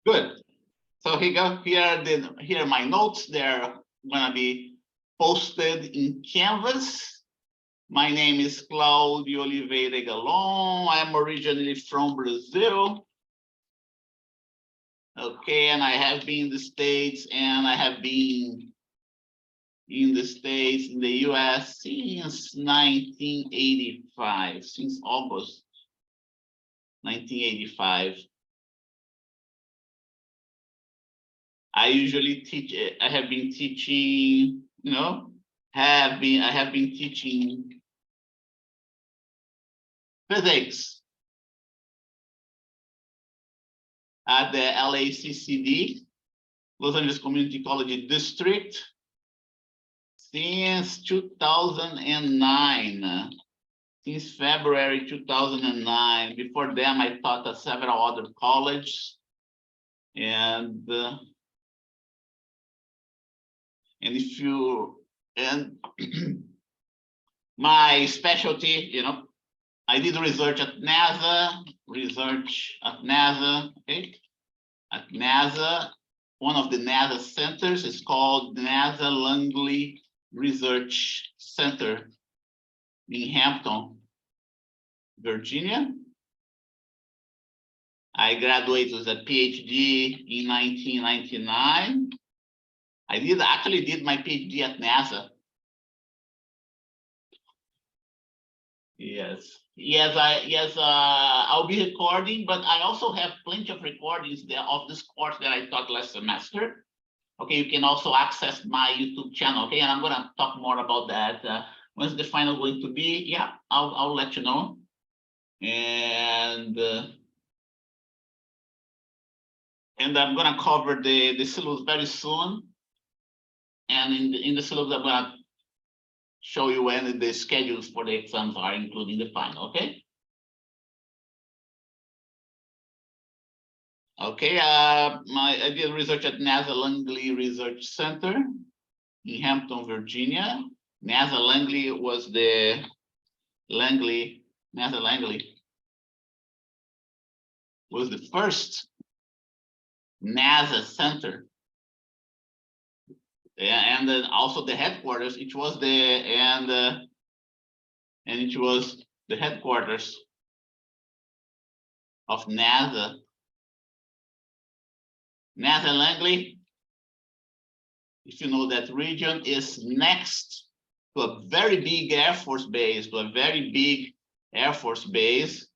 Good. So here are my notes. They're gonna be posted in Canvas. My name is Claudio Oliveira Galon. I'm originally from Brazil. Okay, and I have been in the States, and I have been in the States, in the US since 1985, since August 1985. I usually teach, I have been teaching, I have been teaching physics at the LACCD, Los Angeles Community College District, since 2009, since February 2009. Before them, I taught at several other colleges, and my specialty, I did research at NASA, okay? At NASA, one of the NASA centers is called NASA Langley Research Center in Hampton, Virginia. I graduated with a PhD in 1999. I actually did my PhD at NASA. Yes, I'll be recording, but I also have plenty of recordings of this course that I taught last semester. Okay, you can also access my YouTube channel. Okay, and I'm going to talk more about that. When's the final going to be? Yeah, I'll let you know. And I'm going to cover the syllabus very soon. And in the syllabus, I'm going to show you when the schedules for the exams are, including the final, okay? Okay, I did research at NASA Langley Research Center in Hampton, Virginia. NASA Langley was NASA Langley was the first NASA center. And then also the headquarters, it was the headquarters of NASA. NASA Langley, if you know that region, is next to a very big Air Force base,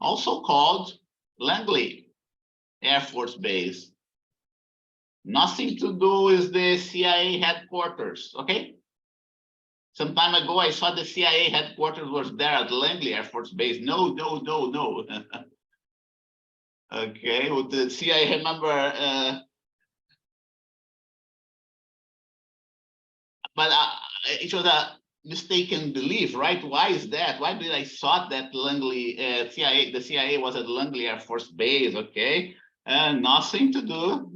also called Langley Air Force Base. Nothing to do with the CIA headquarters, okay? Some time ago, I saw the CIA headquarters was there at Langley Air Force Base. No. Okay, with the CIA member, but it was a mistaken belief, right? Why is that? Why did I thought that Langley the CIA was at Langley Air Force Base? Okay, nothing to do,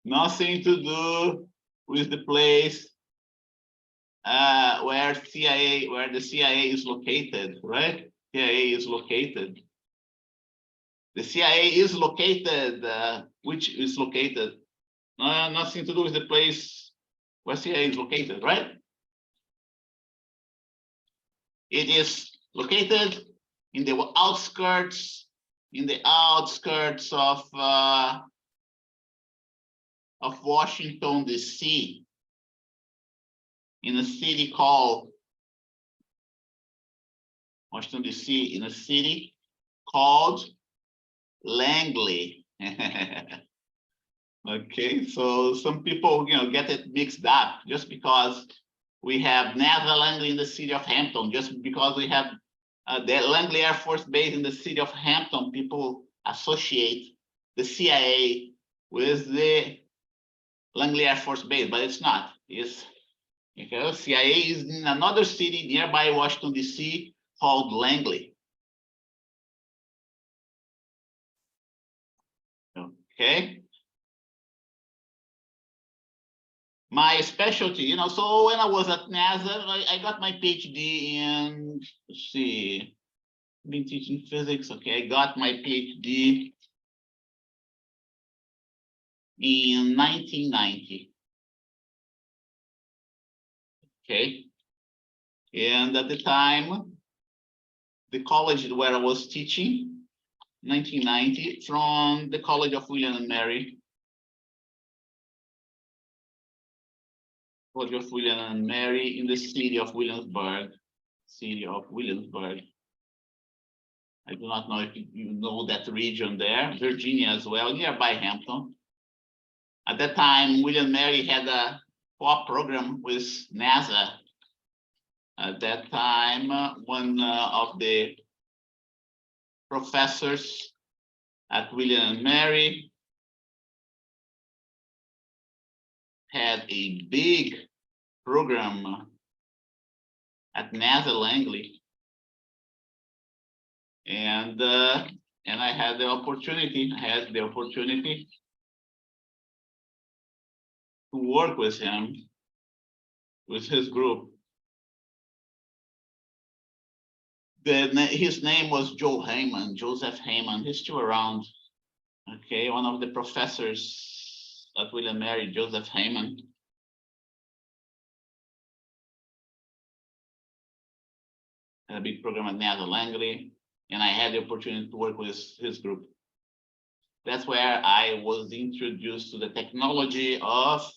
nothing to do with the place where the CIA is located, right? CIA is located. The CIA is located, which is located. Nothing to do with the place where CIA is located, right? It is located in the outskirts, of Washington, D.C., in a city called Washington, D.C., in a city called Langley. Okay, so some people, get it mixed up just because we have NASA Langley in the city of Hampton, just because we have the Langley Air Force Base in the city of Hampton, people associate the CIA with the Langley Air Force Base, but it's not. It's CIA is in another city nearby Washington, D.C. called Langley. Okay. My specialty, so when I was at NASA, I got my PhD in, let's see, I've been teaching physics. Okay, I got my PhD in 1990. Okay. And at the time, the college where I was teaching, 1990, from the College of William and Mary. College of William and Mary in the city of Williamsburg. City of Williamsburg. I do not know if you know that region there, Virginia as well, nearby Hampton. At that time, William Mary had a co-op program with NASA. At that time, one of the professors at William and Mary had a big program at NASA Langley, and I had the opportunity. To work with him, with his group. His name was Joseph Heyman. He's still around. Okay, one of the professors at William Mary, Joseph Heyman. Had a big program at NASA Langley, and I had the opportunity to work with his group. That's where I was introduced to the technology of,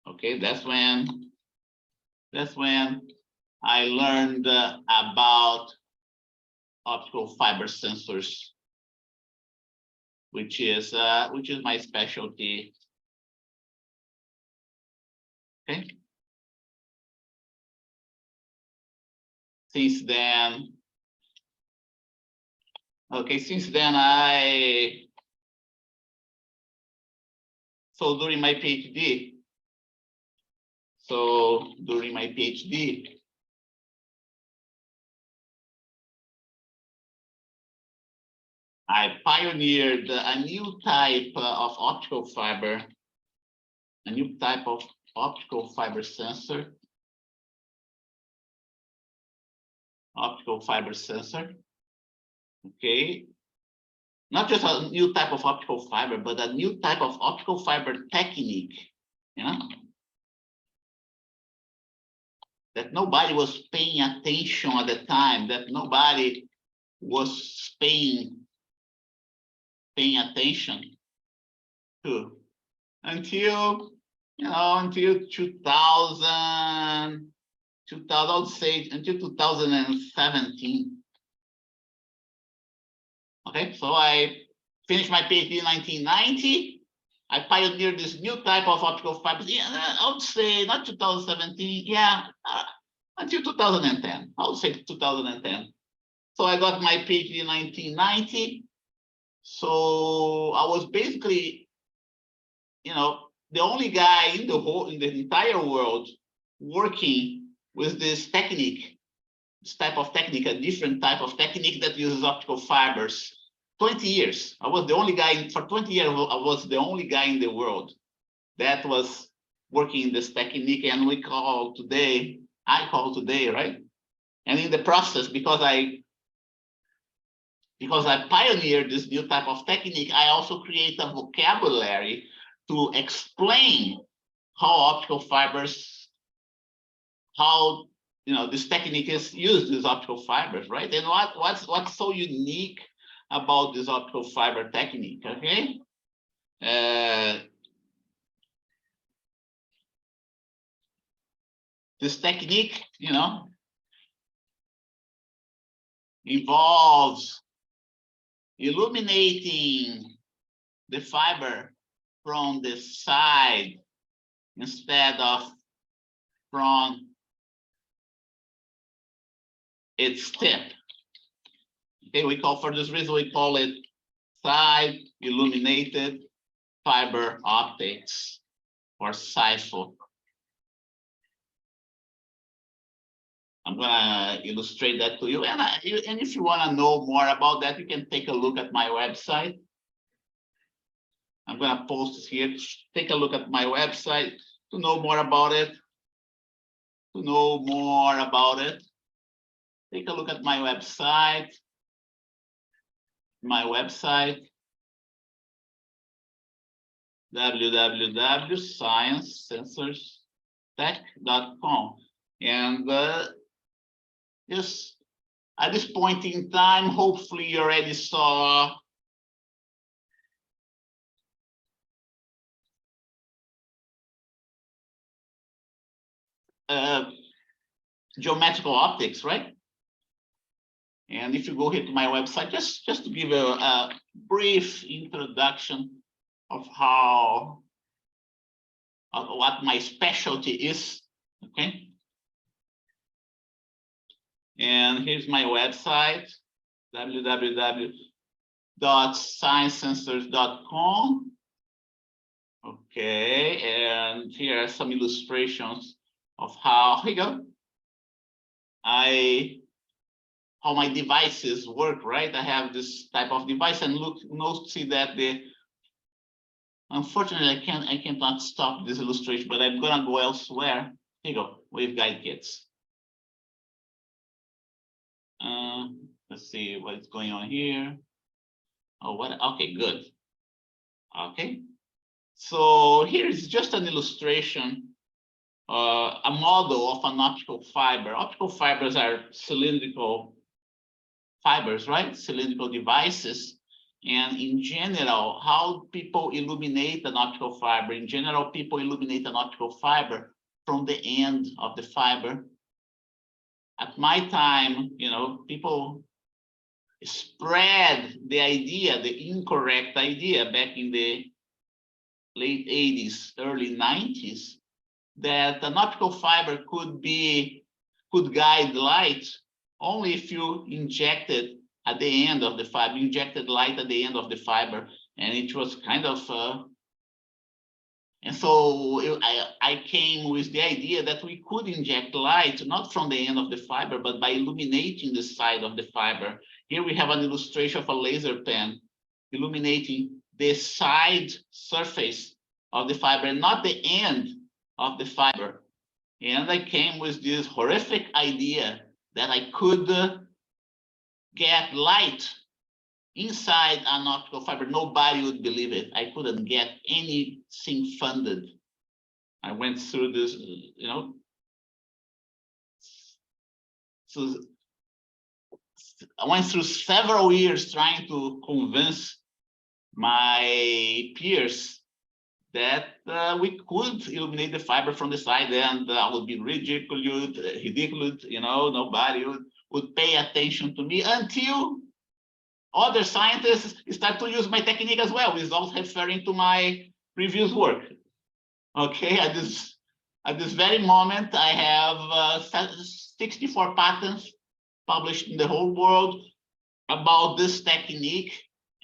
okay, that's when I learned about optical fiber sensors, which is my specialty. Okay. Since then, during my PhD, I pioneered a new type of optical fiber, sensor. Okay. Not just a new type of optical fiber, but a new type of optical fiber technique, that nobody was paying attention at the time, that nobody was paying attention to until 2000, I would say until 2017. Okay, so I finished my PhD in 1990. I pioneered this new type of optical fibers. Yeah, I would say not 2017. Yeah, until 2010. I would say 2010. So I got my PhD in 1990. So I was basically, the only guy in the entire world working with this technique. This type of technique, a different type of technique that uses optical fibers. 20 years. I was the only guy for 20 years. I was the only guy in the world that was working in this technique, and I call today, right? And in the process, because I pioneered this new type of technique, I also create a vocabulary to explain how optical fibers, how this technique is used, these optical fibers, right? And what's so unique about this optical fiber technique? Okay, this technique, involves illuminating the fiber from the side instead of from its tip. Okay, for this reason, we call it side illuminated fiber optics, or SIFO. I'm gonna illustrate that to you, and if you want to know more about that, you can take a look at my website. I'm gonna post here. Take a look at my website to know more about it. Take a look at my website. www.sciencesensorstech.com. And just at this point in time, hopefully you already saw geometrical optics, right? And if you go here to my website, just to give a brief introduction of what my specialty is, okay? And here's my website, www.sciencesensors.com. Okay, and here are some illustrations of how, here you go, how my devices work, right? I have this type of device, and look, see that unfortunately I cannot stop this illustration, but I'm gonna go elsewhere. Here you go, waveguide kits. Let's see what's going on here. Oh, what? Okay, good. Okay, so here is just an illustration, a model of an optical fiber. Optical fibers are cylindrical fibers, right? Cylindrical devices. And in general, how people illuminate an optical fiber. In general, people illuminate an optical fiber from the end of the fiber. At my time, you know, people spread the idea, the incorrect idea back in the late 80s, early 90s, that an optical fiber could guide light only if you injected at the end of the fiber, injected light at the end of the fiber. And it was kind of, and so I came with the idea that we could inject light, not from the end of the fiber, but by illuminating the side of the fiber. Here we have an illustration of a laser pen illuminating the side surface of the fiber, and not the end of the fiber. And I came with this horrific idea that I could get light inside an optical fiber. Nobody would believe it. I couldn't get anything funded. I went through this, you know. So I went through several years trying to convince my peers that we could illuminate the fiber from the side, and I would be ridiculous, you know, nobody would pay attention to me until other scientists start to use my technique as well, without referring to my previous work. Okay, at this very moment, I have 64 patents published in the whole world about this technique.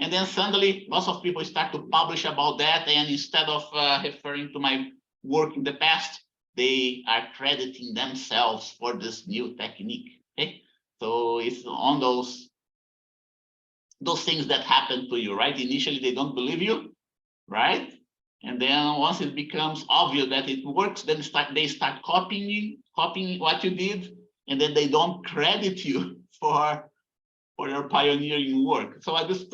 And then suddenly, lots of people start to publish about that. And instead of referring to my work in the past, they are crediting themselves for this new technique. Okay, so it's on those things that happen to you, right? Initially, they don't believe you, right? And then once it becomes obvious that it works, then they start copying what you did, and then they don't credit you for your pioneering work. So at this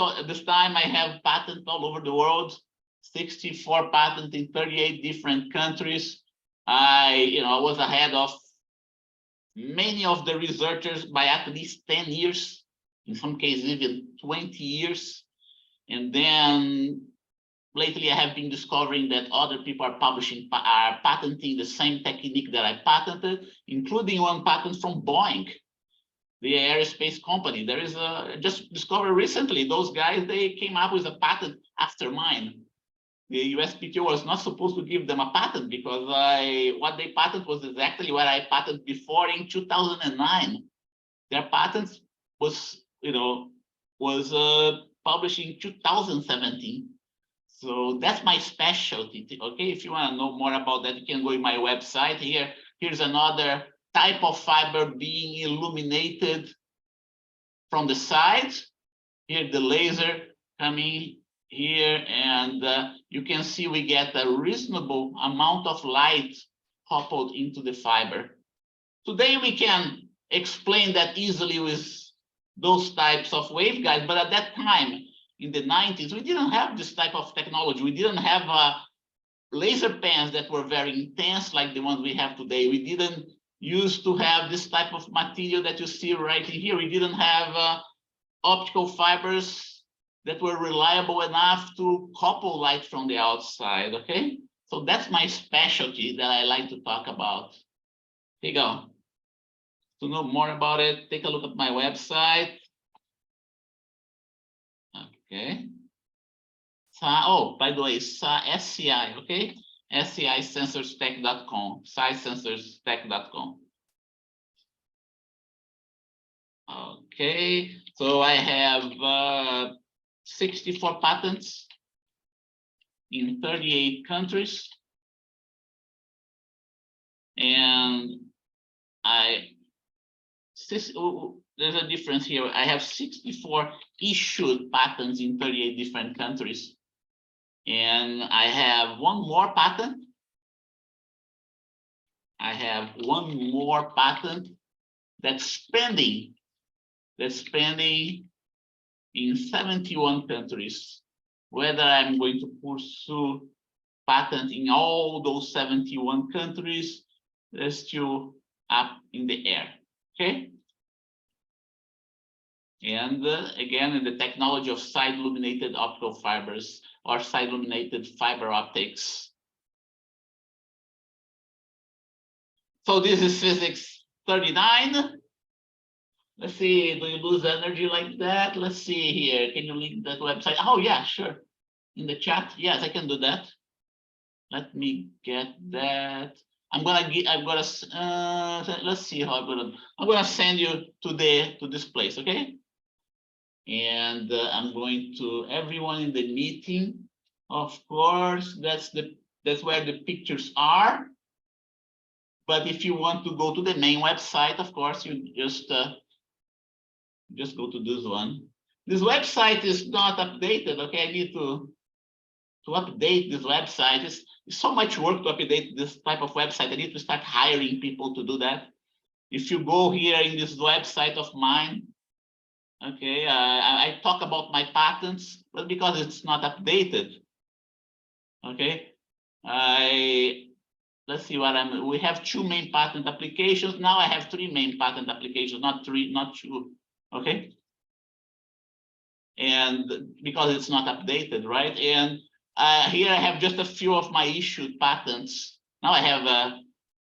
time, I have patents all over the world, 64 patents in 38 different countries. I was ahead of many of the researchers by at least 10 years, in some cases even 20 years. And then lately, I have been discovering that other people are patenting the same technique that I patented, including one patent from Boeing, the aerospace company. There is just discovered recently, those guys, they came up with a patent after mine. The USPTO was not supposed to give them a patent because what they patented was exactly what I patented before in 2009. Their patent was published in 2017. So that's my specialty. Okay, if you want to know more about that, you can go to my website. Here's another type of fiber being illuminated from the sides. Here, the laser coming here, and you can see we get a reasonable amount of light coupled into the fiber. Today, we can explain that easily with those types of waveguides, but at that time, in the 90s, we didn't have this type of technology. We didn't have laser pens that were very intense like the ones we have today. We didn't used to have this type of material that you see right here. We didn't have optical fibers that were reliable enough to couple light from the outside, okay? So that's my specialty that I like to talk about. Here you go. To know more about it, take a look at my website. Okay. Oh, by the way, SCI, okay? SCIsensorstech.com, scisensorstech.com. Okay, so I have 64 patents in 38 countries. And there's a difference here. I have 64 issued patents in 38 different countries. And I have one more patent. I have one more patent that's pending in 71 countries. Whether I'm going to pursue patent in all those 71 countries is still up in the air, okay? And again, in the technology of side-illuminated optical fibers or side-illuminated fiber optics. So this is physics 39. Let's see, do you lose energy like that? Let's see here. Can you link that website? Oh yeah, sure. In the chat, yes, I can do that. Let me get that. Let's see how I'm gonna send you to this place, okay? And I'm going to everyone in the meeting. Of course, that's where the pictures are. But if you want to go to the main website, of course, you just go to this one. This website is not updated. Okay, I need to update this website. It's so much work to update this type of website. I need to start hiring people to do that. If you go here in this website of mine, okay, I talk about my patents, but because it's not updated, okay, let's see what we have 2 main patent applications. Now I have 3 main patent applications, not 3, not 2, okay? And because it's not updated, right? And here I have just a few of my issued patents. Now I have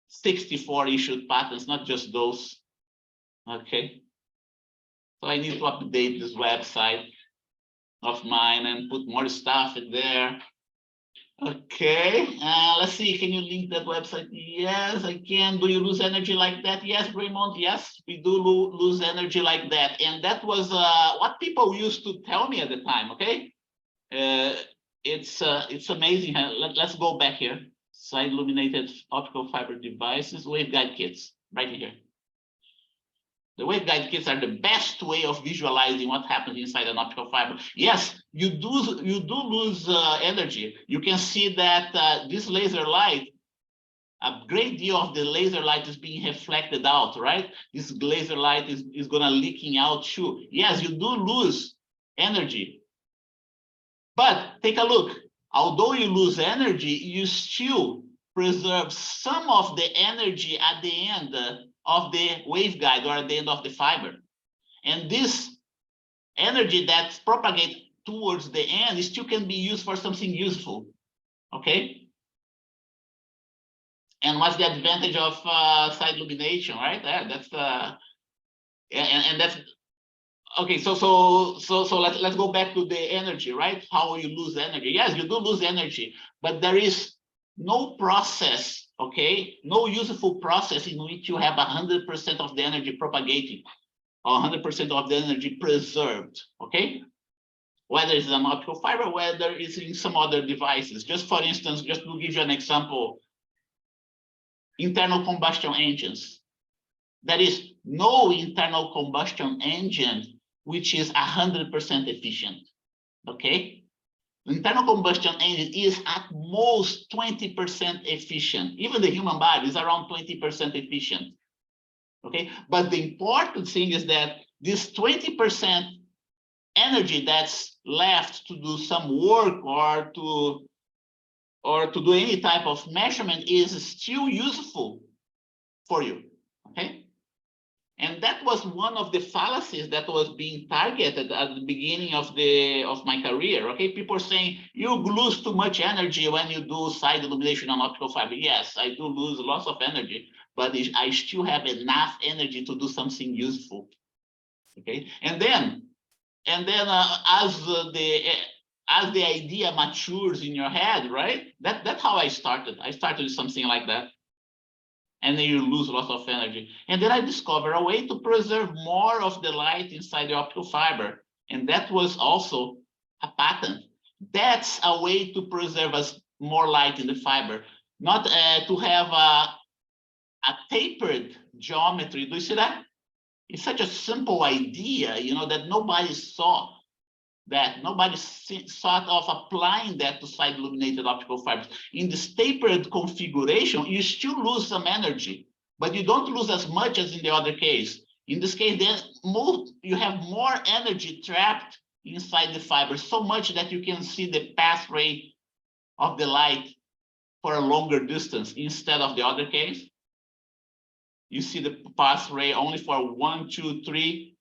64 issued patents, not just those, okay? So I need to update this website of mine and put more stuff in there. Okay, let's see, can you link that website? Yes, I can. Do you lose energy like that? Yes, Raymond, yes, we do lose energy like that. And that was what people used to tell me at the time, okay? It's amazing. Let's go back here. Side illuminated optical fiber devices, waveguide kits, right here. The waveguide kits are the best way of visualizing what happens inside an optical fiber. Yes, you do lose energy. You can see that this laser light, a great deal of the laser light is being reflected out, right? This laser light is gonna leaking out too. Yes, you do lose energy. But take a look. Although you lose energy, you still preserve some of the energy at the end of the waveguide or at the end of the fiber. And this energy that propagates towards the end still can be used for something useful, okay? And what's the advantage of side illumination, right? That's and that's okay. So let's go back to the energy, right? How you lose energy? Yes, you do lose energy, but there is no process, okay? No useful process in which you have 100% of the energy propagating or 100% of the energy preserved, okay? Whether it's an optical fiber, whether it's in some other devices. Just for instance, just to give you an example, internal combustion engines. There is no internal combustion engine which is 100% efficient, okay? Internal combustion engine is at most 20% efficient. Even the human body is around 20% efficient, okay? But the important thing is that this 20% energy that's left to do some work or to do any type of measurement is still useful for you, okay? And that was one of the fallacies that was being targeted at the beginning of my career, okay? People are saying, you lose too much energy when you do side illumination on optical fiber. Yes, I do lose lots of energy, but I still have enough energy to do something useful, okay? And then as the idea matures in your head, right? That's how I started. I started with something like that. And then you lose lots of energy. And then I discovered a way to preserve more of the light inside the optical fiber. And that was also a patent. That's a way to preserve us more light in the fiber, not to have a tapered geometry. Do you see that? It's such a simple idea, you know, that nobody saw. That nobody thought of applying that to side illuminated optical fibers. In this tapered configuration, you still lose some energy, but you don't lose as much as in the other case. In this case, then you have more energy trapped inside the fiber, so much that you can see the path ray of the light for a longer distance instead of the other case. You see the path ray only for 1, 2, 3.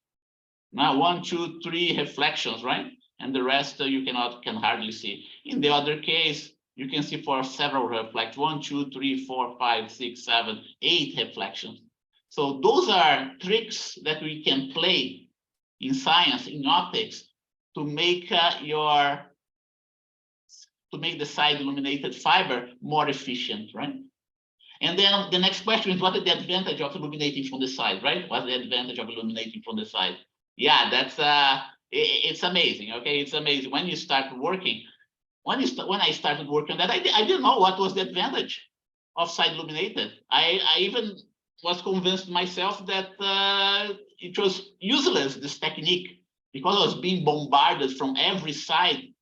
Now 1, 2, 3 reflections, right? And the rest you can hardly see. In the other case, you can see for several reflections, 1, 2, 3, 4, 5, 6, 7, 8 reflections. So those are tricks that we can play in science, in optics, to make the side illuminated fiber more efficient, right? And then the next question is, what is the advantage of illuminating from the side, right? What's the advantage of illuminating from the side? Yeah, that's it's amazing. Okay, it's amazing when you start working. When I started working on that, I didn't know what was the advantage of side illuminated. I even was convinced myself that it was useless, this technique, because I was being bombarded from every side,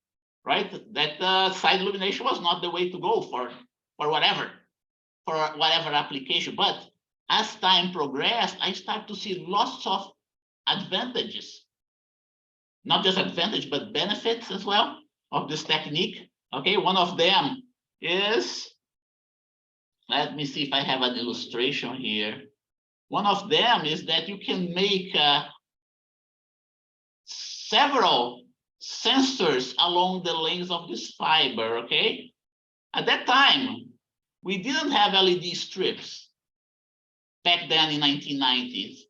right? That side illumination was not the way to go for whatever application. But as time progressed, I started to see lots of advantages. Not just advantage, but benefits as well of this technique. Okay, one of them is, let me see if I have an illustration here. One of them is that you can make several sensors along the length of this fiber, okay? At that time, we didn't have LED strips back then in 1990s.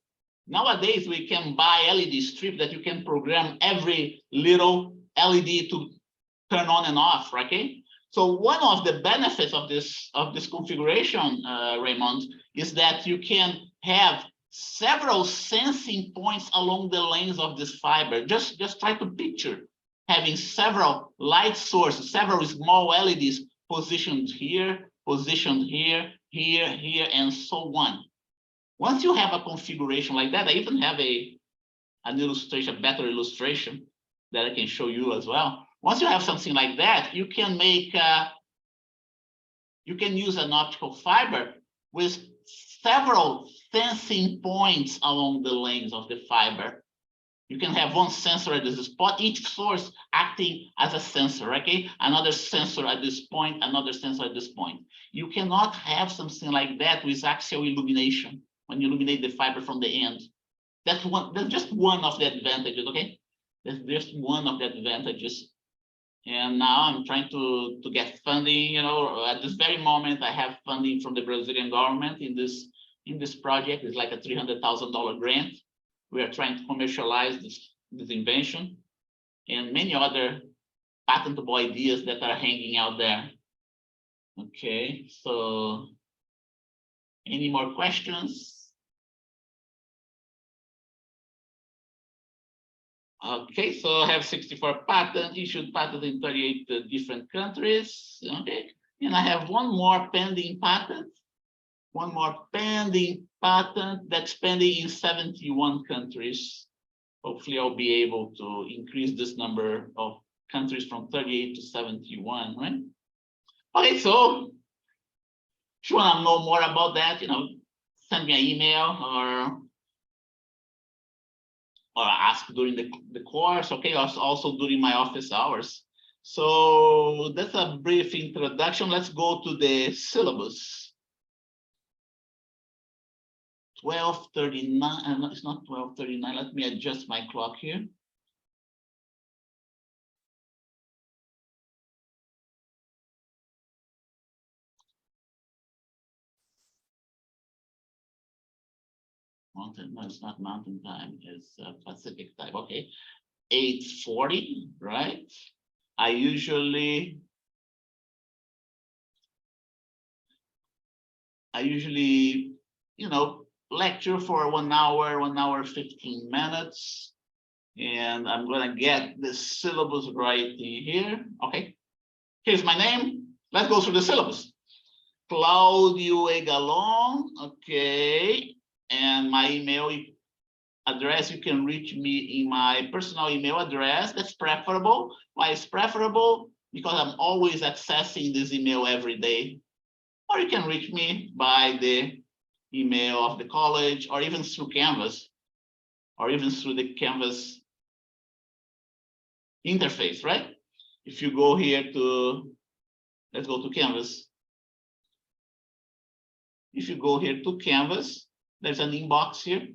Nowadays, we can buy LED strip that you can program every little LED to turn on and off, okay? So one of the benefits of this configuration, Raymond, is that you can have several sensing points along the length of this fiber. Just try to picture having several light sources, several small LEDs positioned here, here, and so on. Once you have a configuration like that, I even have an illustration, better illustration that I can show you as well. Once you have something like that, you can make, you can use an optical fiber with several sensing points along the length of the fiber. You can have one sensor at this spot, each source acting as a sensor, okay? Another sensor at this point, another sensor at this point. You cannot have something like that with axial illumination when you illuminate the fiber from the end. That's just one of the advantages, okay? That's just one of the advantages. And now I'm trying to get funding, you know, at this very moment, I have funding from the Brazilian government in this project. It's like a $300,000 grant. We are trying to commercialize this invention and many other patentable ideas that are hanging out there. Okay, so any more questions? Okay, so I have 64 patents, issued patents in 38 different countries. Okay, and I have one more pending patent. One more pending patent that's pending in 71 countries. Hopefully, I'll be able to increase this number of countries from 38 to 71, right? Okay, so if you want to know more about that, you know, send me an email or or ask during the course, okay, also during my office hours. So that's a brief introduction. Let's go to the syllabus. 12:39, it's not 12:39. Let me adjust my clock here. Mountain, no, it's not mountain time, it's Pacific time. Okay, 8:40, right? I usually, you know, lecture for 1 hour, 1 hour, 15 minutes. And I'm gonna get the syllabus right here. Okay, here's my name. Let's go through the syllabus. Claudio Egalon, okay. And my email address, you can reach me in my personal email address. That's preferable. Why is preferable? Because I'm always accessing this email every day. Or you can reach me by the email of the college, or even through Canvas, or even through the Canvas interface, right? If you go here to, let's go to Canvas. If you go here to Canvas, there's an inbox here.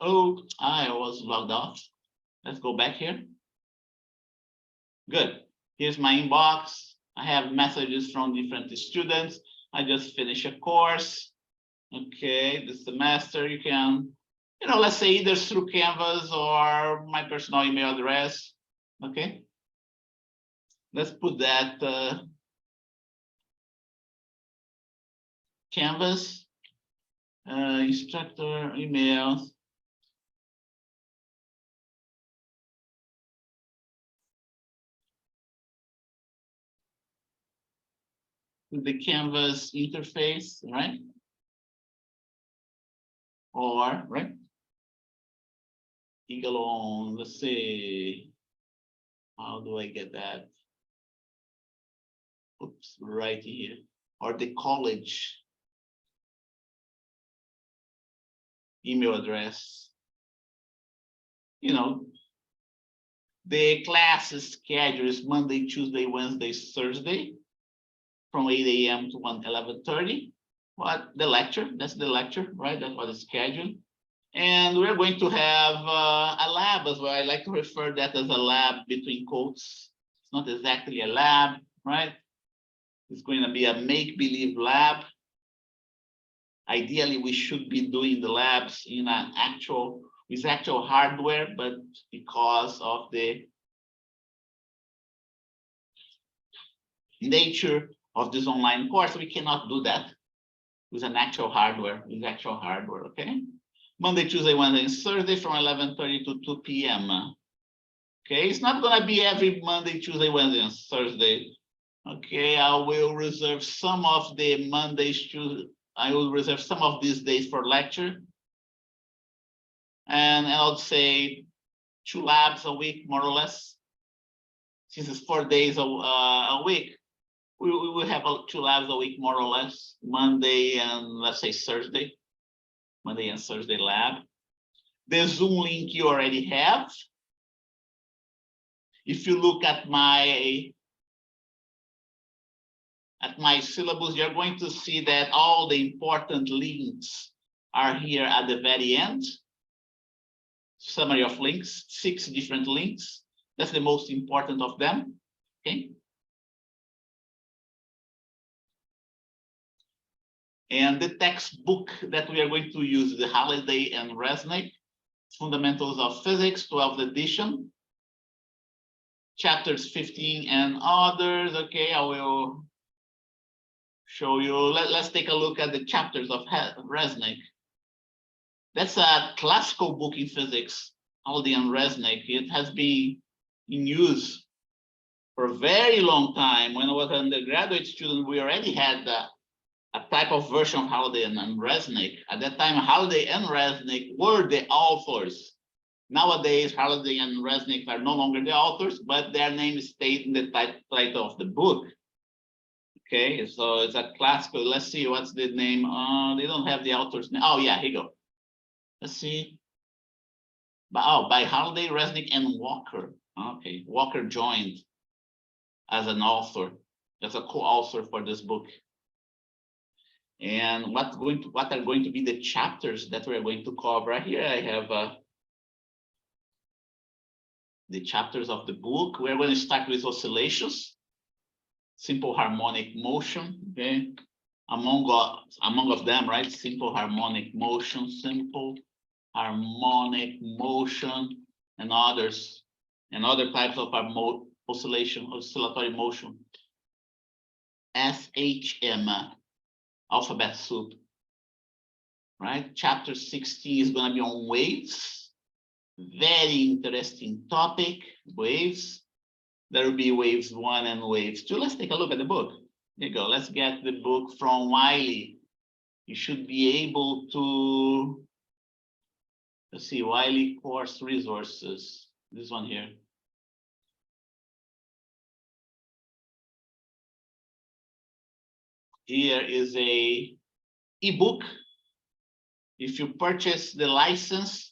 Oh, I was logged off. Let's go back here. Good. Here's my inbox. I have messages from different students. I just finished a course. Okay, this semester you can, you know, let's say either through Canvas or my personal email address. Okay. Let's put that Canvas instructor emails. The Canvas interface, right? Or, right? Egalon, let's see. How do I get that? Oops, right here. Or the college email address. You know, the class schedule is Monday, Tuesday, Wednesday, Thursday, from 8 a.m. to 11:30. What the lecture? That's the lecture, right? That's what the schedule. And we're going to have a lab as well. I like to refer that as a lab between quotes. It's not exactly a lab, right? It's going to be a make-believe lab. Ideally, we should be doing the labs in an with actual hardware, but because of the nature of this online course, we cannot do that with actual hardware, okay? Monday, Tuesday, Wednesday, and Thursday from 11:30 to 2 p.m. Okay, it's not gonna be every Monday, Tuesday, Wednesday, and Thursday. Okay, I will reserve some of the Mondays, Tuesday. I will reserve some of these days for lecture. And I'll say 2 labs a week, more or less. Since it's 4 days a week, we will have 2 labs a week, more or less. Monday and let's say Thursday. Monday and Thursday lab. The Zoom link you already have. If you look at my syllabus, you're going to see that all the important links are here at the very end. Summary of links, 6 different links. That's the most important of them, okay? And the textbook that we are going to use, the Halliday and Resnick, Fundamentals of Physics, 12th edition, chapters 15 and others, okay? I will show you. Let's take a look at the chapters of Resnick. That's a classical book in physics, Halliday and Resnick. It has been in use for a very long time. When I was an undergraduate student, we already had a type of version of Halliday and Resnick. At that time, Halliday and Resnick were the authors. Nowadays, Halliday and Resnick are no longer the authors, but their name stayed in the title of the book. Okay, so it's a classical. Let's see what's the name. They don't have the author's name. Oh yeah, here you go. Let's see. By Halliday, Resnick, and Walker. Okay, Walker joined as an author, as a co-author for this book. And what are going to be the chapters that we're going to cover? Here I have the chapters of the book. We're going to start with oscillations, simple harmonic motion. Okay, among of them, right? Simple harmonic motion, simple harmonic motion, and others, and other types of oscillatory motion. SHM, alphabet soup, right? Chapter 16 is going to be on waves. Very interesting topic, waves. There will be waves 1 and waves 2. Let's take a look at the book. There you go. Let's get the book from Wiley. You should be able to, let's see, Wiley course resources. This one here. Here is a ebook. If you purchase the license,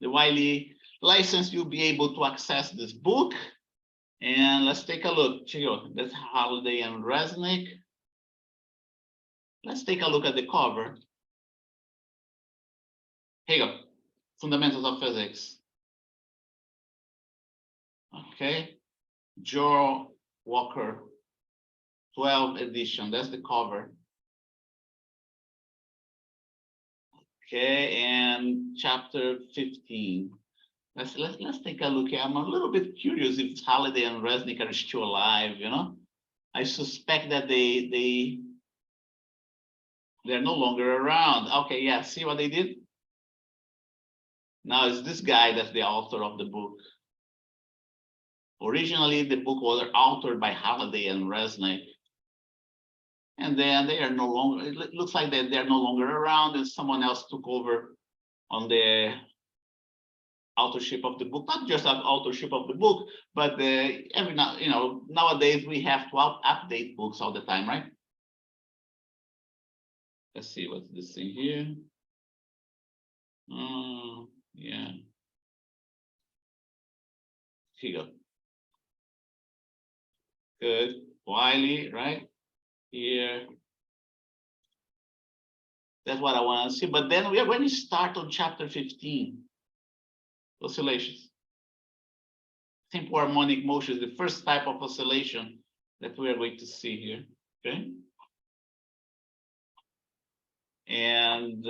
the Wiley license, you'll be able to access this book. And let's take a look. That's Halliday and Resnick. Let's take a look at the cover. Here you go. Fundamentals of Physics. Okay. Joe Walker, 12th edition. That's the cover. Okay, and chapter 15. Let's take a look here. I'm a little bit curious if Halliday and Resnick are still alive, you know. I suspect that they're no longer around. Okay, yeah, see what they did? Now it's this guy that's the author of the book. Originally, the book was authored by Halliday and Resnick. And then they are no longer, it looks like that they're no longer around, and someone else took over on the authorship of the book. Not just the authorship of the book, but every now, you know, nowadays we have to update books all the time, right? Let's see what's this thing here. Yeah. Here you go. Good. Wiley, right? Here. That's what I want to see. But then we are going to start on chapter 15. Oscillations. Simple harmonic motion is the first type of oscillation that we are going to see here. Okay. And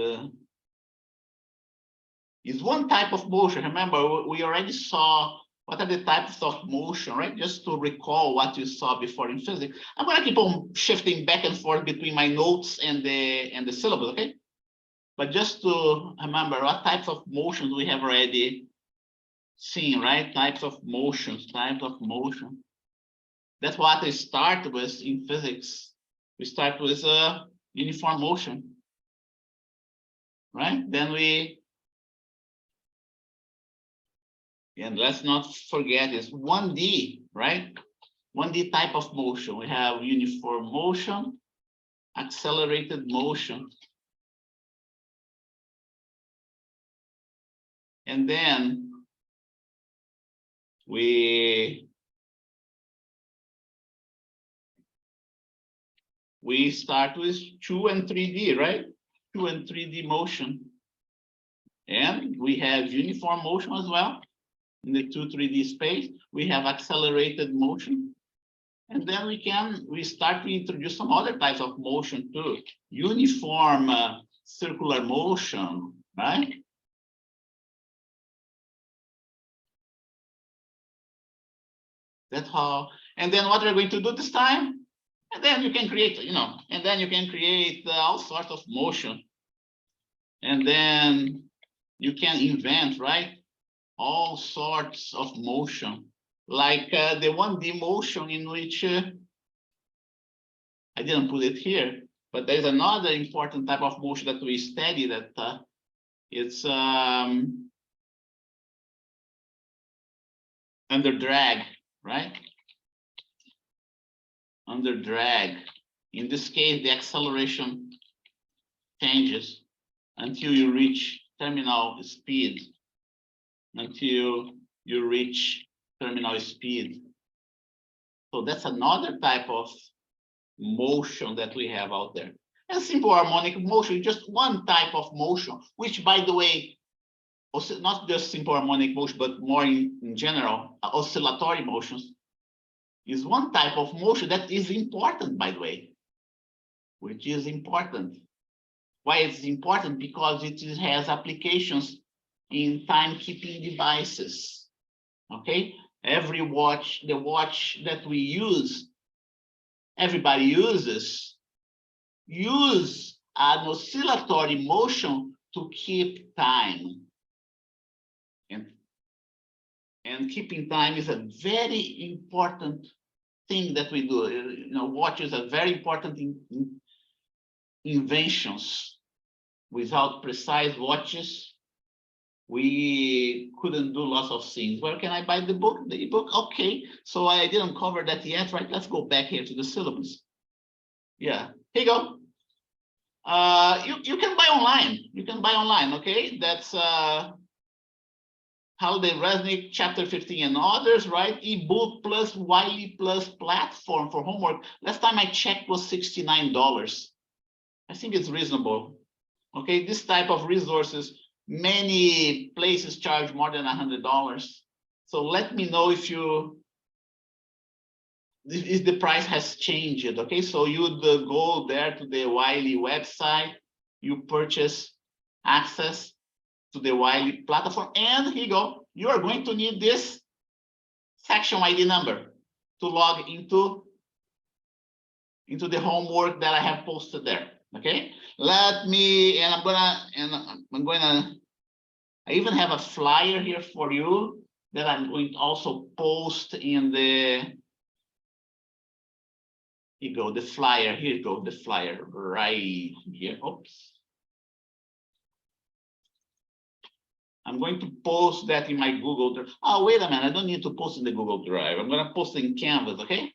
is one type of motion. Remember, we already saw what are the types of motion, right? Just to recall what you saw before in physics. I'm going to keep on shifting back and forth between my notes and the syllabus, okay? But just to remember what types of motions we have already seen, right? Types of motions, types of motion. That's what I start with in physics. We start with a uniform motion, right? Then and let's not forget it's 1D, right? 1D type of motion. We have uniform motion, accelerated motion. And then we start with 2 and 3D, right? 2 and 3D motion. And we have uniform motion as well. In the 2, 3D space, we have accelerated motion. And then we start to introduce some other types of motion too. Uniform circular motion, right? That's how, and then what we're going to do this time, and then you can create, you know, and then you can create all sorts of motion. And then you can invent, right? All sorts of motion, like the 1D motion in which I didn't put it here, but there's another important type of motion that we study that it's under drag, right? Under drag. In this case, the acceleration changes until you reach terminal speed until you reach terminal speed. So that's another type of motion that we have out there. And simple harmonic motion is just one type of motion, which, by the way, also not just simple harmonic motion, but more in general, oscillatory motions is one type of motion that is important, by the way, which is important. Why it's important? Because it has applications in timekeeping devices. Okay, every watch, the watch that we use, everybody uses, use an oscillatory motion to keep time. And keeping time is a very important thing that we do. You know, watches are very important inventions. Without precise watches, we couldn't do lots of things. Where can I buy the book? The ebook? Okay, so I didn't cover that yet, right? Let's go back here to the syllabus. Yeah, here you go. You can buy online. You can buy online, okay? That's Holiday Resnick, chapter 15 and others, right? Ebook plus Wiley plus platform for homework. Last time I checked was $69. I think it's reasonable. Okay, this type of resources, many places charge more than $100. So let me know if the price has changed. Okay, so you'd go there to the Wiley website, you purchase access to the Wiley platform, and here you go. You are going to need this section ID number to log into the homework that I have posted there. Okay, let me, and I even have a flyer here for you that I'm going to also post in the, here you go, the flyer, here you go, the flyer right here. Oops. I'm going to post that in my Google Drive. Oh, wait a minute, I don't need to post in the Google Drive. I'm going to post it in Canvas, okay?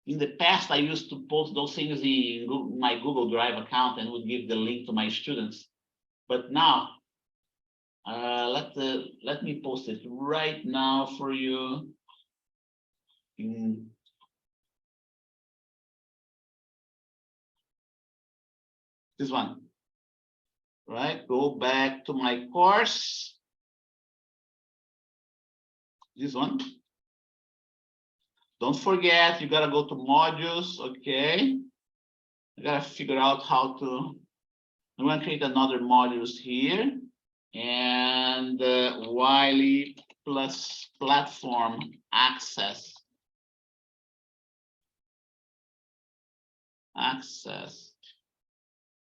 In the past, I used to post those things in my Google Drive account and would give the link to my students. But now, let me post it right now for you. This one. Right, go back to my course. This one. Don't forget, you gotta go to modules, okay? You gotta figure out how to, I'm gonna create another modules here. And Wiley plus platform access.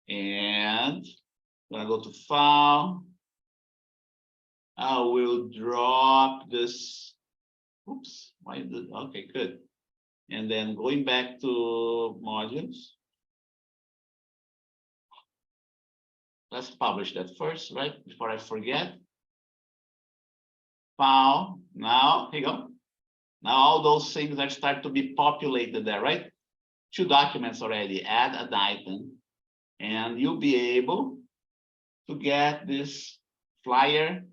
And I'm gonna go to file. I will drop this. Oops, why did, okay, good. And then going back to modules. Let's publish that first, right? Before I forget. File, now, here you go. Now all those things are start to be populated there, right? 2 documents already, add an item. And you'll be able to get this flyer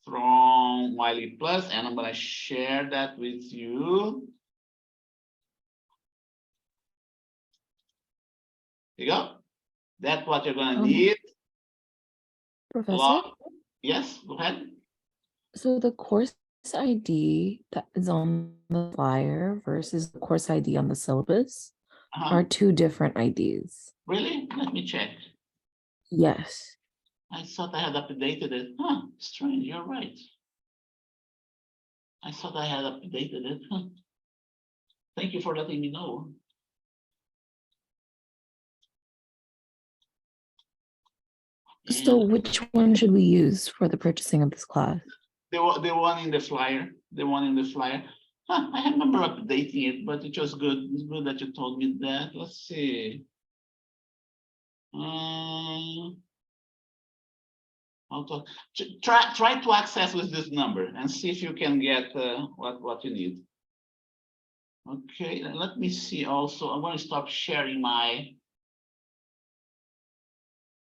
from Wiley Plus, and I'm going to share that with you. Here you go. That's what you're going to need. Professor? Yes, go ahead. So the course ID that is on the flyer versus the course ID on the syllabus are 2 different IDs. Really? Let me check. Yes. I thought I had updated it. Huh, strange, you're right. I thought I had updated it. Huh. Thank you for letting me know. So which one should we use for the purchasing of this class? The one in the flyer. The one in the flyer. Huh, I remember updating it, but it was good. It's good that you told me that. Let's see. Try to access with this number and see if you can get what you need. Okay, let me see also. I'm going to stop sharing my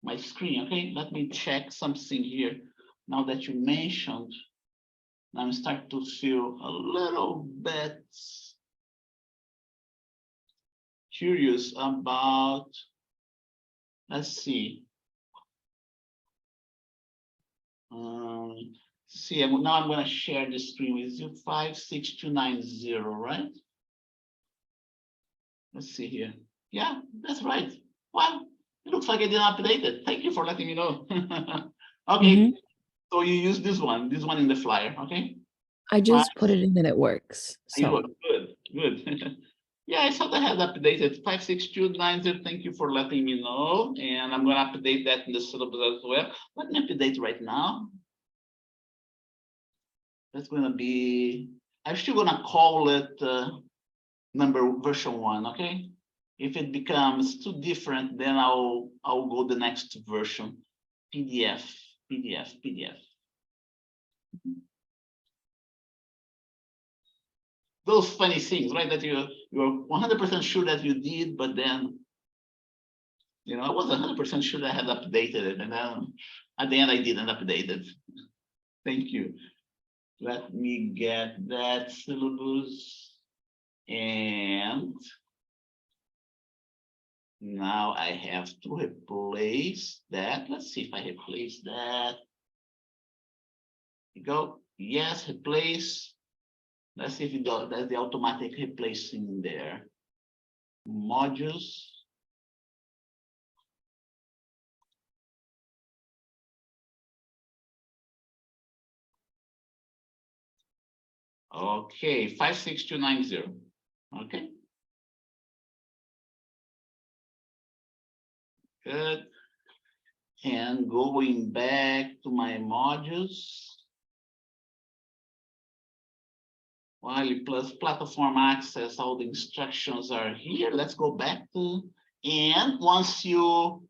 my screen. Okay, let me check something here. Now that you mentioned, I'm starting to feel a little bit curious about, let's see. See, now I'm going to share the screen with you. 56290, right? Let's see here. Yeah, that's right. Well, it looks like I didn't update it. Thank you for letting me know. Okay, so you use this one in the flyer, okay? I just put it in and it works. So Good. Yeah, I thought I had updated 56290. Thank you for letting me know. And I'm going to update that in the syllabus as well. Let me update right now. That's going to be, I'm still going to call it version 1, okay? If it becomes too different, then I'll go the next version. PDF. Those funny things, right? That you're 100% sure that you did, but then, I wasn't 100% sure that I had updated it, and then at the end I didn't update it. Thank you. Let me get that syllabus, and now I have to replace that. Let's see if I replace that. You go. Yes, replace. Let's see if it does. That's the automatic replacing there. Modules. Okay, 56290. Okay. Good. And going back to my modules. While plus platform access, all the instructions are here. Let's go back to, and once you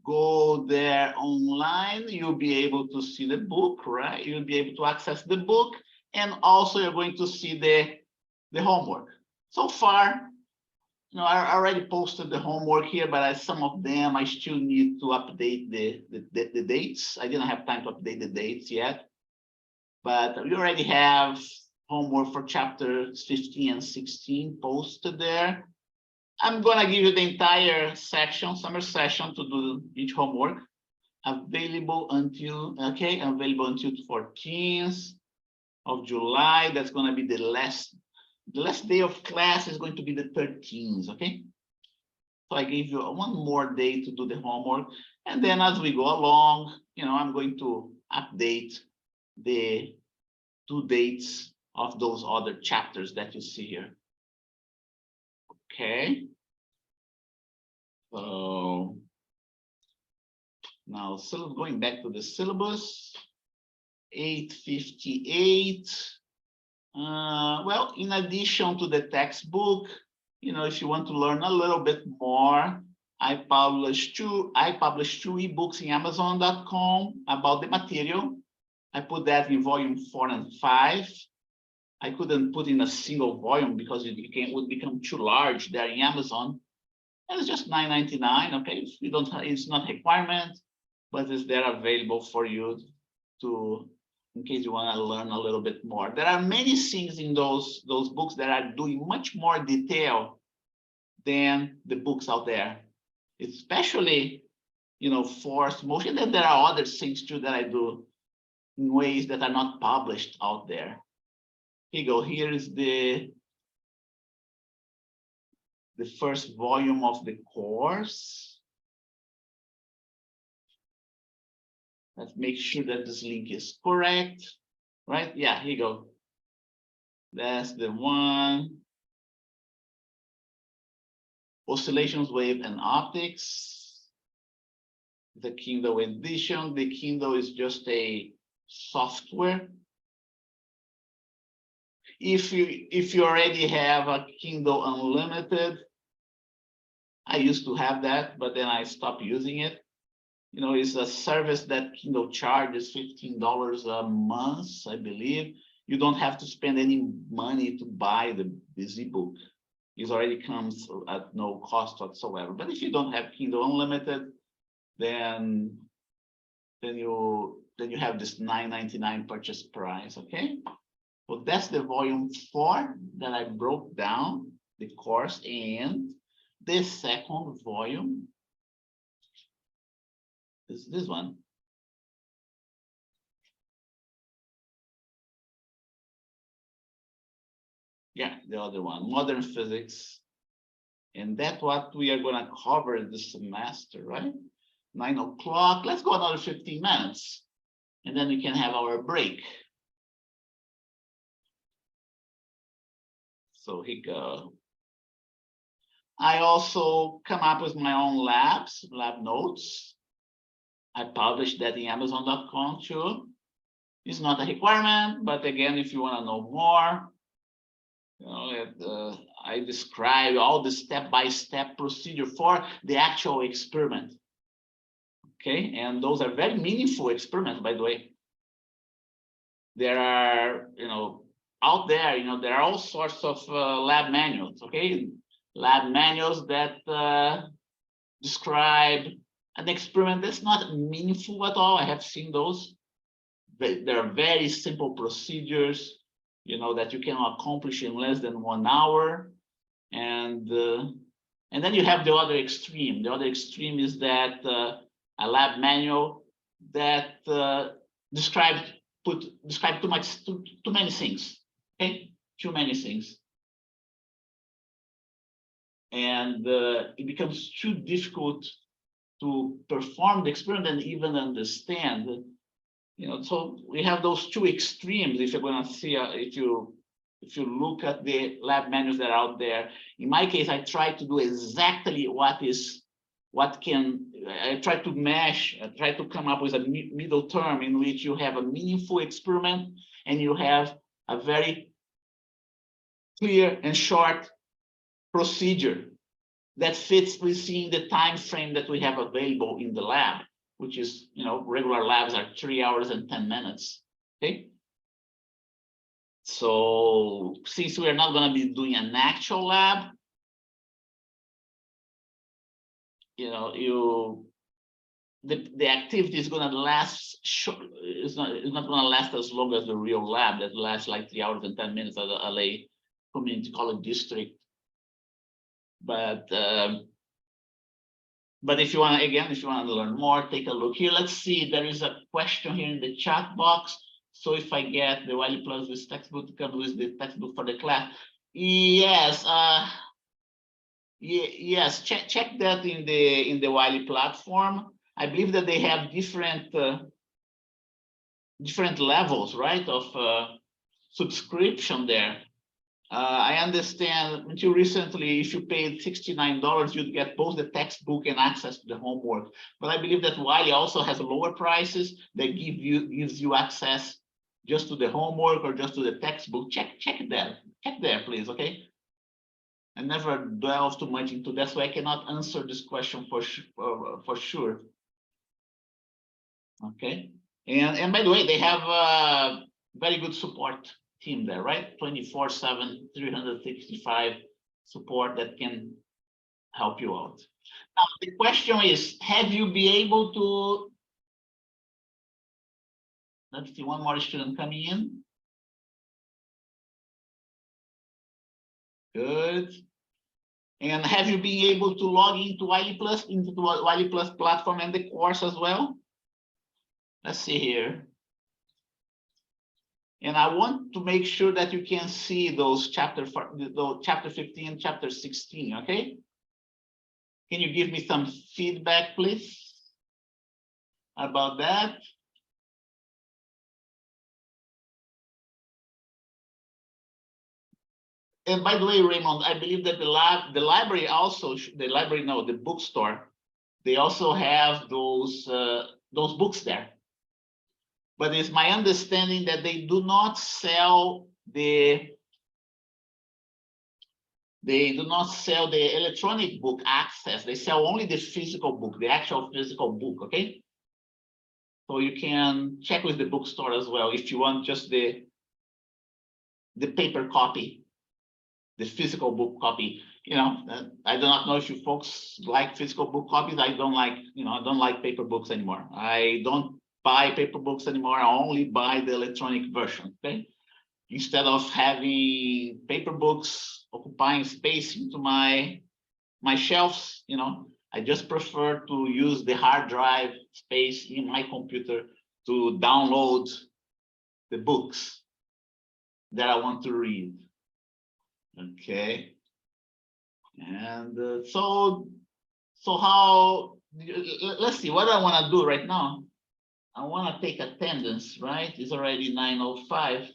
go there online, you'll be able to see the book, right? You'll be able to access the book, and also you're going to see the homework. So far, I already posted the homework here, but some of them I still need to update the dates. I didn't have time to update the dates yet. But we already have homework for chapters 15 and 16 posted there. I'm going to give you the entire section, summer session, to do each homework. Available until the 14th of July. That's going to be the last day of class is going to be the 13th, okay? So I gave you one more day to do the homework. And then as we go along, I'm going to update the due dates of those other chapters that you see here. Okay. So now, going back to the syllabus, 858. Well, in addition to the textbook, if you want to learn a little bit more, I published two ebooks in Amazon.com about the material. I put that in volume 4 and 5. I couldn't put in a single volume because it would become too large there in Amazon. And it's just $9.99. Okay, you don't have, it's not a requirement, but it's there available for you in case you want to learn a little bit more. There are many things in those books that are doing much more detail than the books out there, especially forced motion. And there are other things too that I do in ways that are not published out there. Here you go. Here is the first volume of the course. Let's make sure that this link is correct, right? Yeah, here you go. That's the one. Oscillations, wave, and optics. The Kindle edition. The Kindle is just a software. If you already have a Kindle Unlimited, I used to have that, but then I stopped using it. It's a service that Kindle charges $15 a month, I believe. You don't have to spend any money to buy this ebook. It already comes at no cost whatsoever. But if you don't have Kindle Unlimited, then you have this $9.99 purchase price. Okay, so that's the volume 4 that I broke down the course, and the second volume is this one. Yeah, the other one, modern physics. And that's what we are going to cover this semester, right? 9 o'clock. Let's go another 15 minutes. And then we can have our break. So here we go. I also come up with my own lab notes. I published that in Amazon.com too. It's not a requirement, but again, if you want to know more, you know, I describe all the step-by-step procedure for the actual experiment. Okay, and those are very meaningful experiments, by the way. There are, out there, there are all sorts of lab manuals. Okay, lab manuals that describe an experiment that's not meaningful at all. I have seen those. There are very simple procedures, that you can accomplish in less than 1 hour, and then you have the other extreme. The other extreme is that a lab manual that describe too many things. Okay, too many things, and it becomes too difficult to perform the experiment and even understand. So we have those two extremes. If you're going to see, if you look at the lab manuals that are out there, in my case, I try to do exactly I try to mesh, I try to come up with a middle term in which you have a meaningful experiment and you have a very clear and short procedure that fits within the time frame that we have available in the lab, which is, regular labs are 3 hours and 10 minutes. Okay. So since we are not going to be doing an actual lab, the activity is going to last short. It's not going to last as long as the real lab that lasts like 3 hours and 10 minutes at the LA Community College District. But if you want to learn more, take a look here. Let's see. There is a question here in the chat box. So if I get the Wiley Plus with textbook to come with the textbook for the class, yes, yes. Check that in the Wiley platform. I believe that they have different levels, right, of subscription there. I understand until recently, if you paid $69, you'd get both the textbook and access to the homework. But I believe that Wiley also has lower prices that gives you access just to the homework or just to the textbook. Check there, please. Okay. I never delve too much into that, so I cannot answer this question for sure. Okay. And by the way, they have a very good support team there, right? 24/7, 365 support that can help you out. Now, the question is, have you been able to, let's see, one more student coming in. Good. And have you been able to log into Wiley Plus, into the Wiley Plus platform and the course as well? Let's see here. And I want to make sure that you can see those chapter 15, chapter 16, okay? Can you give me some feedback, please, about that? And by the way, Raymond, I believe that the library also, the bookstore, they also have those books there. But it's my understanding that they do not sell the electronic book access. They sell only the physical book, the actual physical book, okay? So you can check with the bookstore as well if you want just the paper copy. the physical book copy. I do not know if you folks like physical book copies. I don't like, I don't like paper books anymore. I don't buy paper books anymore. I only buy the electronic version, okay? Instead of having paper books occupying space into my shelves, I just prefer to use the hard drive space in my computer to download the books that I want to read. Okay. And so how, let's see what I want to do right now. I want to take attendance, right? It's already 9:05.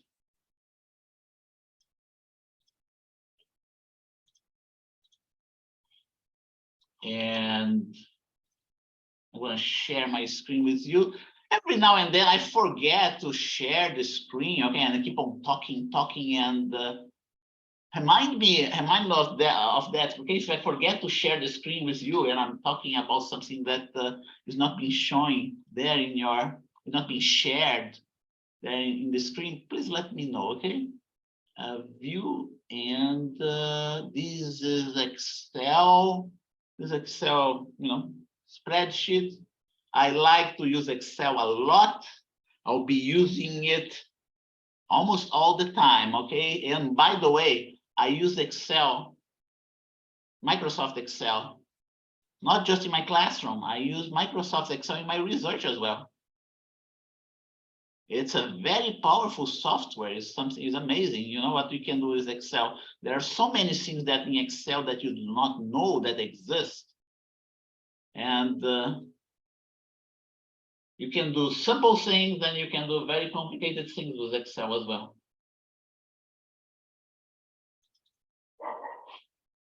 And I'm going to share my screen with you. Every now and then I forget to share the screen, okay, and I keep on talking, and remind me of that, okay? If I forget to share the screen with you and I'm talking about something that is not being shown there not being shared there in the screen, please let me know, okay? View, and this is Excel. This Excel, spreadsheet. I like to use Excel a lot. I'll be using it almost all the time, okay? And by the way, I use Excel, Microsoft Excel, not just in my classroom. I use Microsoft Excel in my research as well. It's a very powerful software. It's amazing. You know what you can do with Excel. There are so many things that in Excel that you do not know that exist. And you can do simple things, and you can do very complicated things with Excel as well.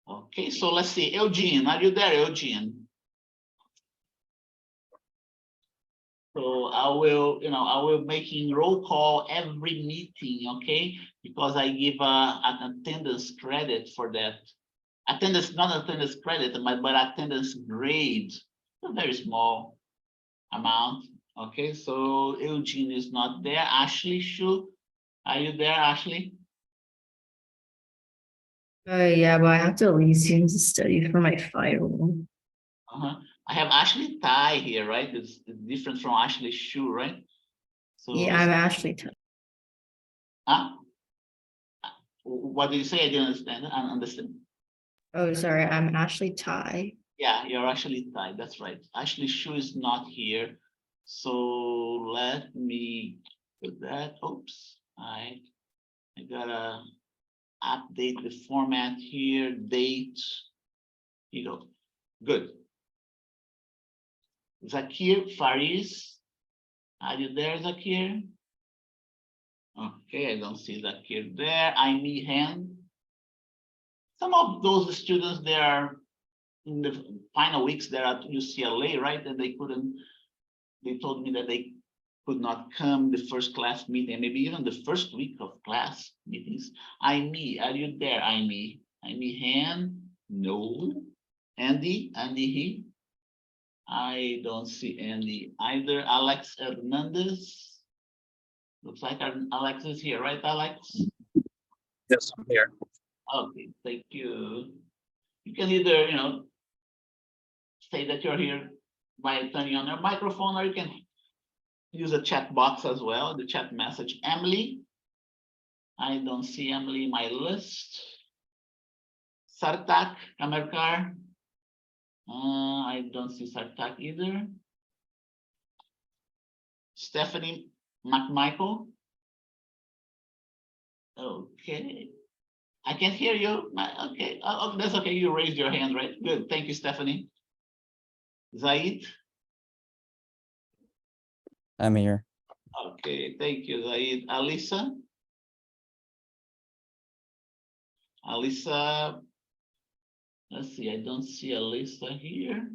Okay, so let's see. Eugene, are you there, Eugene? So I will making roll call every meeting, okay? Because I give an attendance credit for that. Attendance, not attendance credit, but attendance grade, a very small amount. Okay, so Eugene is not there. Ashley Shu, are you there, Ashley? Yeah, but I have to leave soon to study for my final. I have Ashley Tai here, right? It's different from Ashley Shu, right? So yeah, I'm Ashley Tai. Huh? What did you say? I didn't understand. I understand. Oh, sorry, I'm Ashley Tai. Yeah, you're Ashley Tai. That's right. Ashley Shu is not here. So let me put that. Oops, I gotta update the format here. Date. Here you go. Good. Zakir Faris, are you there, Zakir? Okay, I don't see Zakir there. Aimee Han. Some of those students, they are in the final weeks there at UCLA, right? And they told me that they could not come the first class meeting, maybe even the first week of class meetings. Aimee, are you there, Aimee? Aimee Han? No. Andy he? I don't see Andy either. Alex Hernandez. Looks like Alex is here, right, Alex? Yes, I'm here. Okay, thank you. You can either, say that you're here by turning on your microphone, or you can use a chat box as well, the chat message. Emily, I don't see Emily in my list. Sartak Kamerkar, I don't see Sartak either. Stephanie McMichael. Okay, I can hear you. Okay, oh, that's okay. You raised your hand, right? Good. Thank you, Stephanie. Zaid. I'm here. Okay, thank you, Zaid. Alisa. Alisa. Let's see. I don't see Alisa here.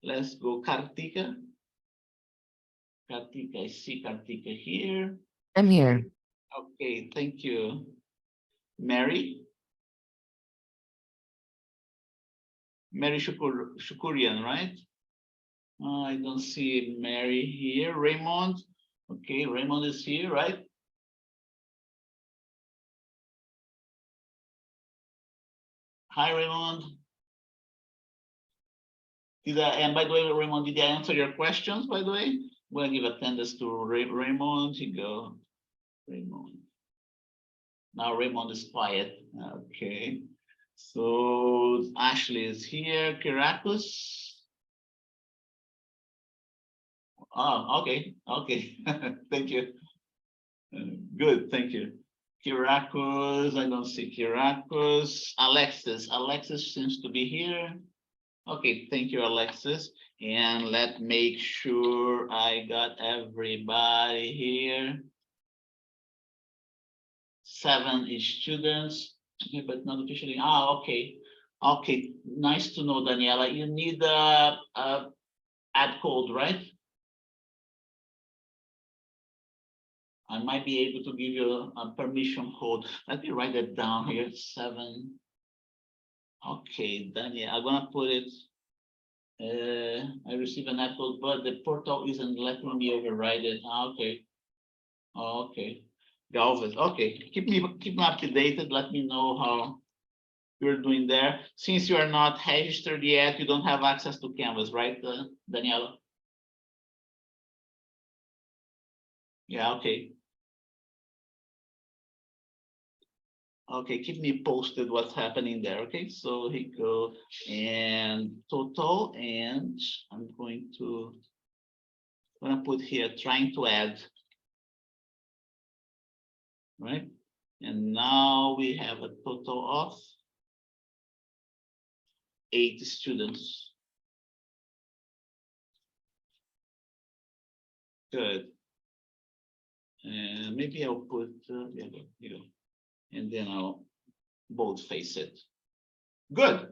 Let's go, Kartika. Kartika, I see Kartika here. I'm here. Okay, thank you. Mary. Mary Shukurian, right? I don't see Mary here. Raymond. Okay, Raymond is here, right? Hi, Raymond. And by the way, Raymond, did I answer your questions, by the way? I'm going to give attendance to Raymond. Here you go. Raymond. Now Raymond is quiet. Okay. So Ashley is here. Kyriakos. Oh, okay. Okay. Thank you. Good. Thank you. Kyriakos. I don't see Kyriakos. Alexis. Alexis seems to be here. Okay. Thank you, Alexis. And let's make sure I got everybody here. 7 students, okay, but not officially. Okay. Okay, nice to know, Daniela. You need a add code, right? I might be able to give you a permission code. Let me write that down here. 7. Okay, Daniela, I'm gonna put it. I received an add code, but the portal isn't letting me override it. Okay. Okay. Galvez. Okay, keep me updated. Let me know how you're doing there. Since you are not registered yet, you don't have access to Canvas, right, Daniela? Yeah. Okay. Okay. Keep me posted what's happening there. Okay. So here you go, and total, and I'm gonna put here trying to add. Right, and now we have a total of 8 students. Good. And maybe I'll put here you go, and then I'll boldface it. Good.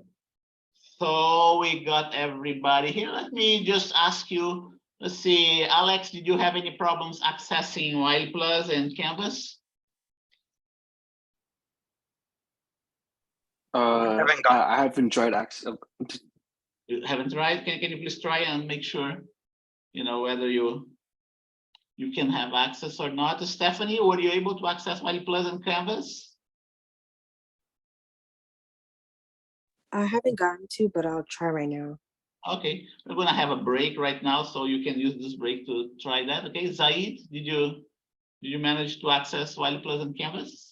So we got everybody here. Let me just ask you. Let's see, Alex, did you have any problems accessing Wiley Plus and Canvas? I haven't tried access. You haven't tried? Can you please try and make sure, you know, whether you can have access or not? Stephanie, were you able to access Wiley Plus and Canvas? I haven't gotten to, but I'll try right now. Okay, we're gonna have a break right now, so you can use this break to try that. Okay, Zaid, did you manage to access Wiley Plus and Canvas?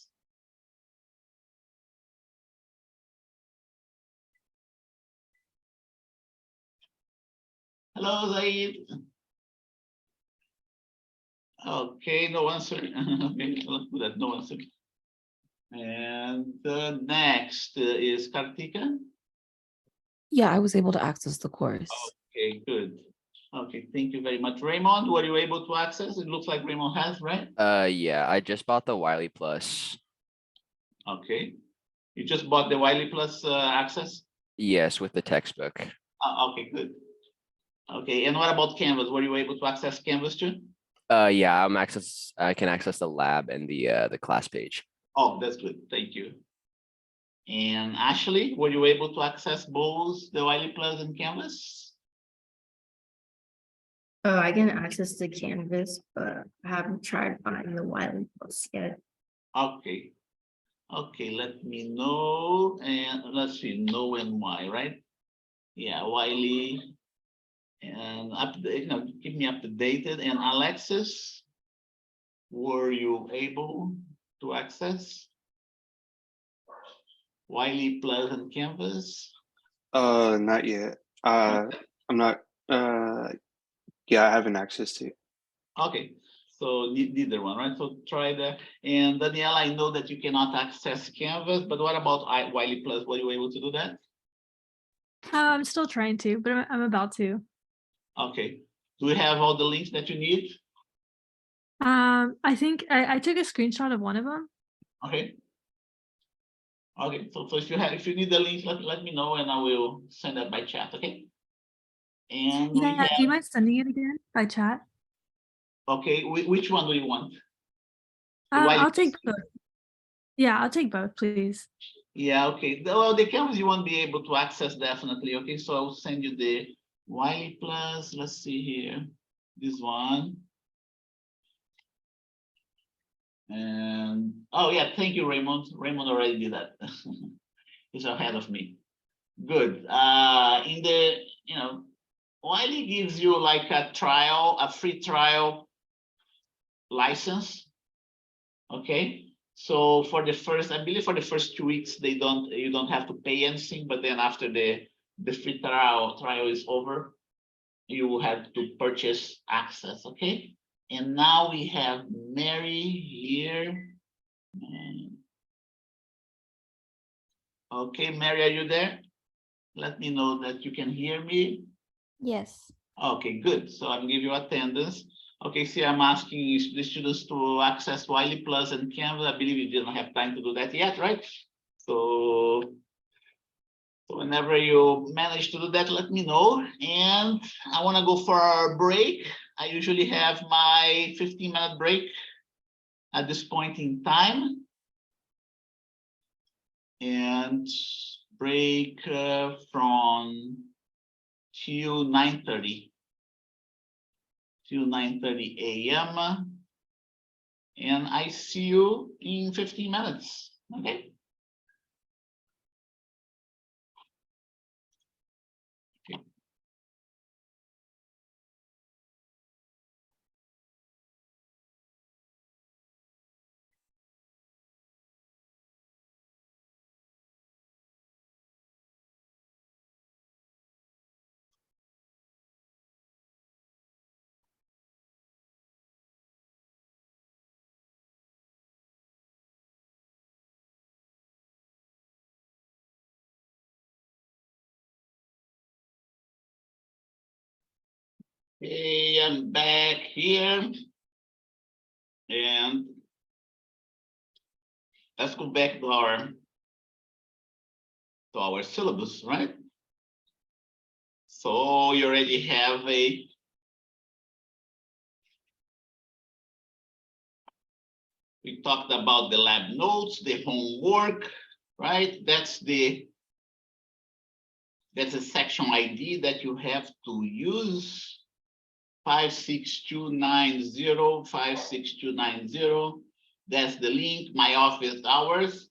Hello, Zaid. Okay, no answer. Okay, let's do that. No answer. And next is Kartika. Yeah, I was able to access the course. Okay, good. Okay, thank you very much. Raymond, were you able to access? It looks like Raymond has, right? Yeah, I just bought the Wiley Plus. Okay. You just bought the Wiley Plus access? Yes, with the textbook. Okay, good. Okay, and what about Canvas? Were you able to access Canvas too? Yeah, I can access the lab and the class page. Oh, that's good. Thank you. And Ashley, were you able to access both the Wiley Plus and Canvas? Oh, I can access the Canvas, but I haven't tried finding the Wiley Plus yet. Okay. Okay, let me know. And let's see, know and why, right? Yeah, Wiley. And keep me up to date. And Alexis, were you able to access Wiley Plus and Canvas? Not yet. I'm not. Yeah, I haven't access to. Okay, so neither one, right? So try that. And Daniela, I know that you cannot access Canvas, but what about Wiley Plus? Were you able to do that? I'm still trying to, but I'm about to. Okay. Do we have all the links that you need? I think I took a screenshot of one of them. Okay. Okay. So if you need the links, let me know and I will send that by chat. Okay. And Yeah, do you mind sending it again by chat? Okay. Which one do you want? I'll take both. Yeah, I'll take both, please. Yeah. Okay. Well, the Canvas you won't be able to access definitely. Okay. So I will send you the Wiley Plus. Let's see here. This one. And oh yeah, thank you, Raymond. Raymond already did that. He's ahead of me. Good. In the, Wiley gives you like a trial, a free trial license. Okay. So for the first, I believe for the first 2 weeks, you don't have to pay anything, but then after the free trial is over, you will have to purchase access. Okay. And now we have Mary here. Okay, Mary, are you there? Let me know that you can hear me. Yes. Okay, good. So I'm giving you attendance. Okay, see, I'm asking the students to access Wiley Plus and Canvas. I believe you didn't have time to do that yet, right? So whenever you manage to do that, let me know. And I want to go for a break. I usually have my 15-minute break at this point in time. And break from till 9:30 a.m. And I see you in 15 minutes. Okay. Hey, I'm back here. And let's go back to our syllabus, right? So you already have we talked about the lab notes, the homework, right? That's a section ID that you have to use. 56290, 56290. That's the link. My office hours,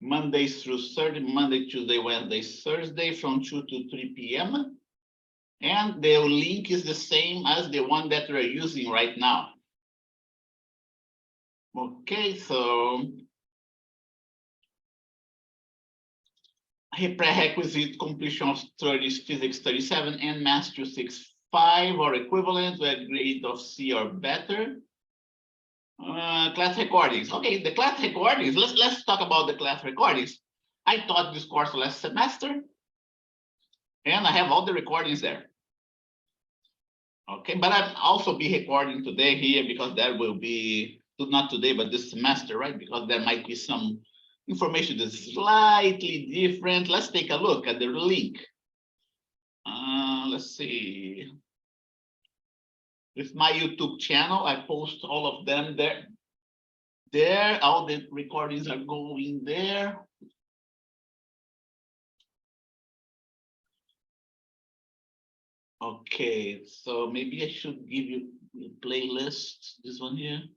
Mondays through Thursday, Monday, Tuesday, Wednesday, Thursday, from 2 to 3 p.m. And the link is the same as the one that we're using right now. Okay, so prerequisite completion of Physics 37 and Math 265 or equivalent with grade of C or better. Class recordings. Okay, the class recordings. Let's talk about the class recordings. I taught this course last semester, and I have all the recordings there. Okay, but I'll also be recording today here because there will be, not today, but this semester, right? Because there might be some information that's slightly different. Let's take a look at the link. Let's see. With my YouTube channel, I post all of them there. All the recordings are going there. Okay, so maybe I should give you a playlist. This one here.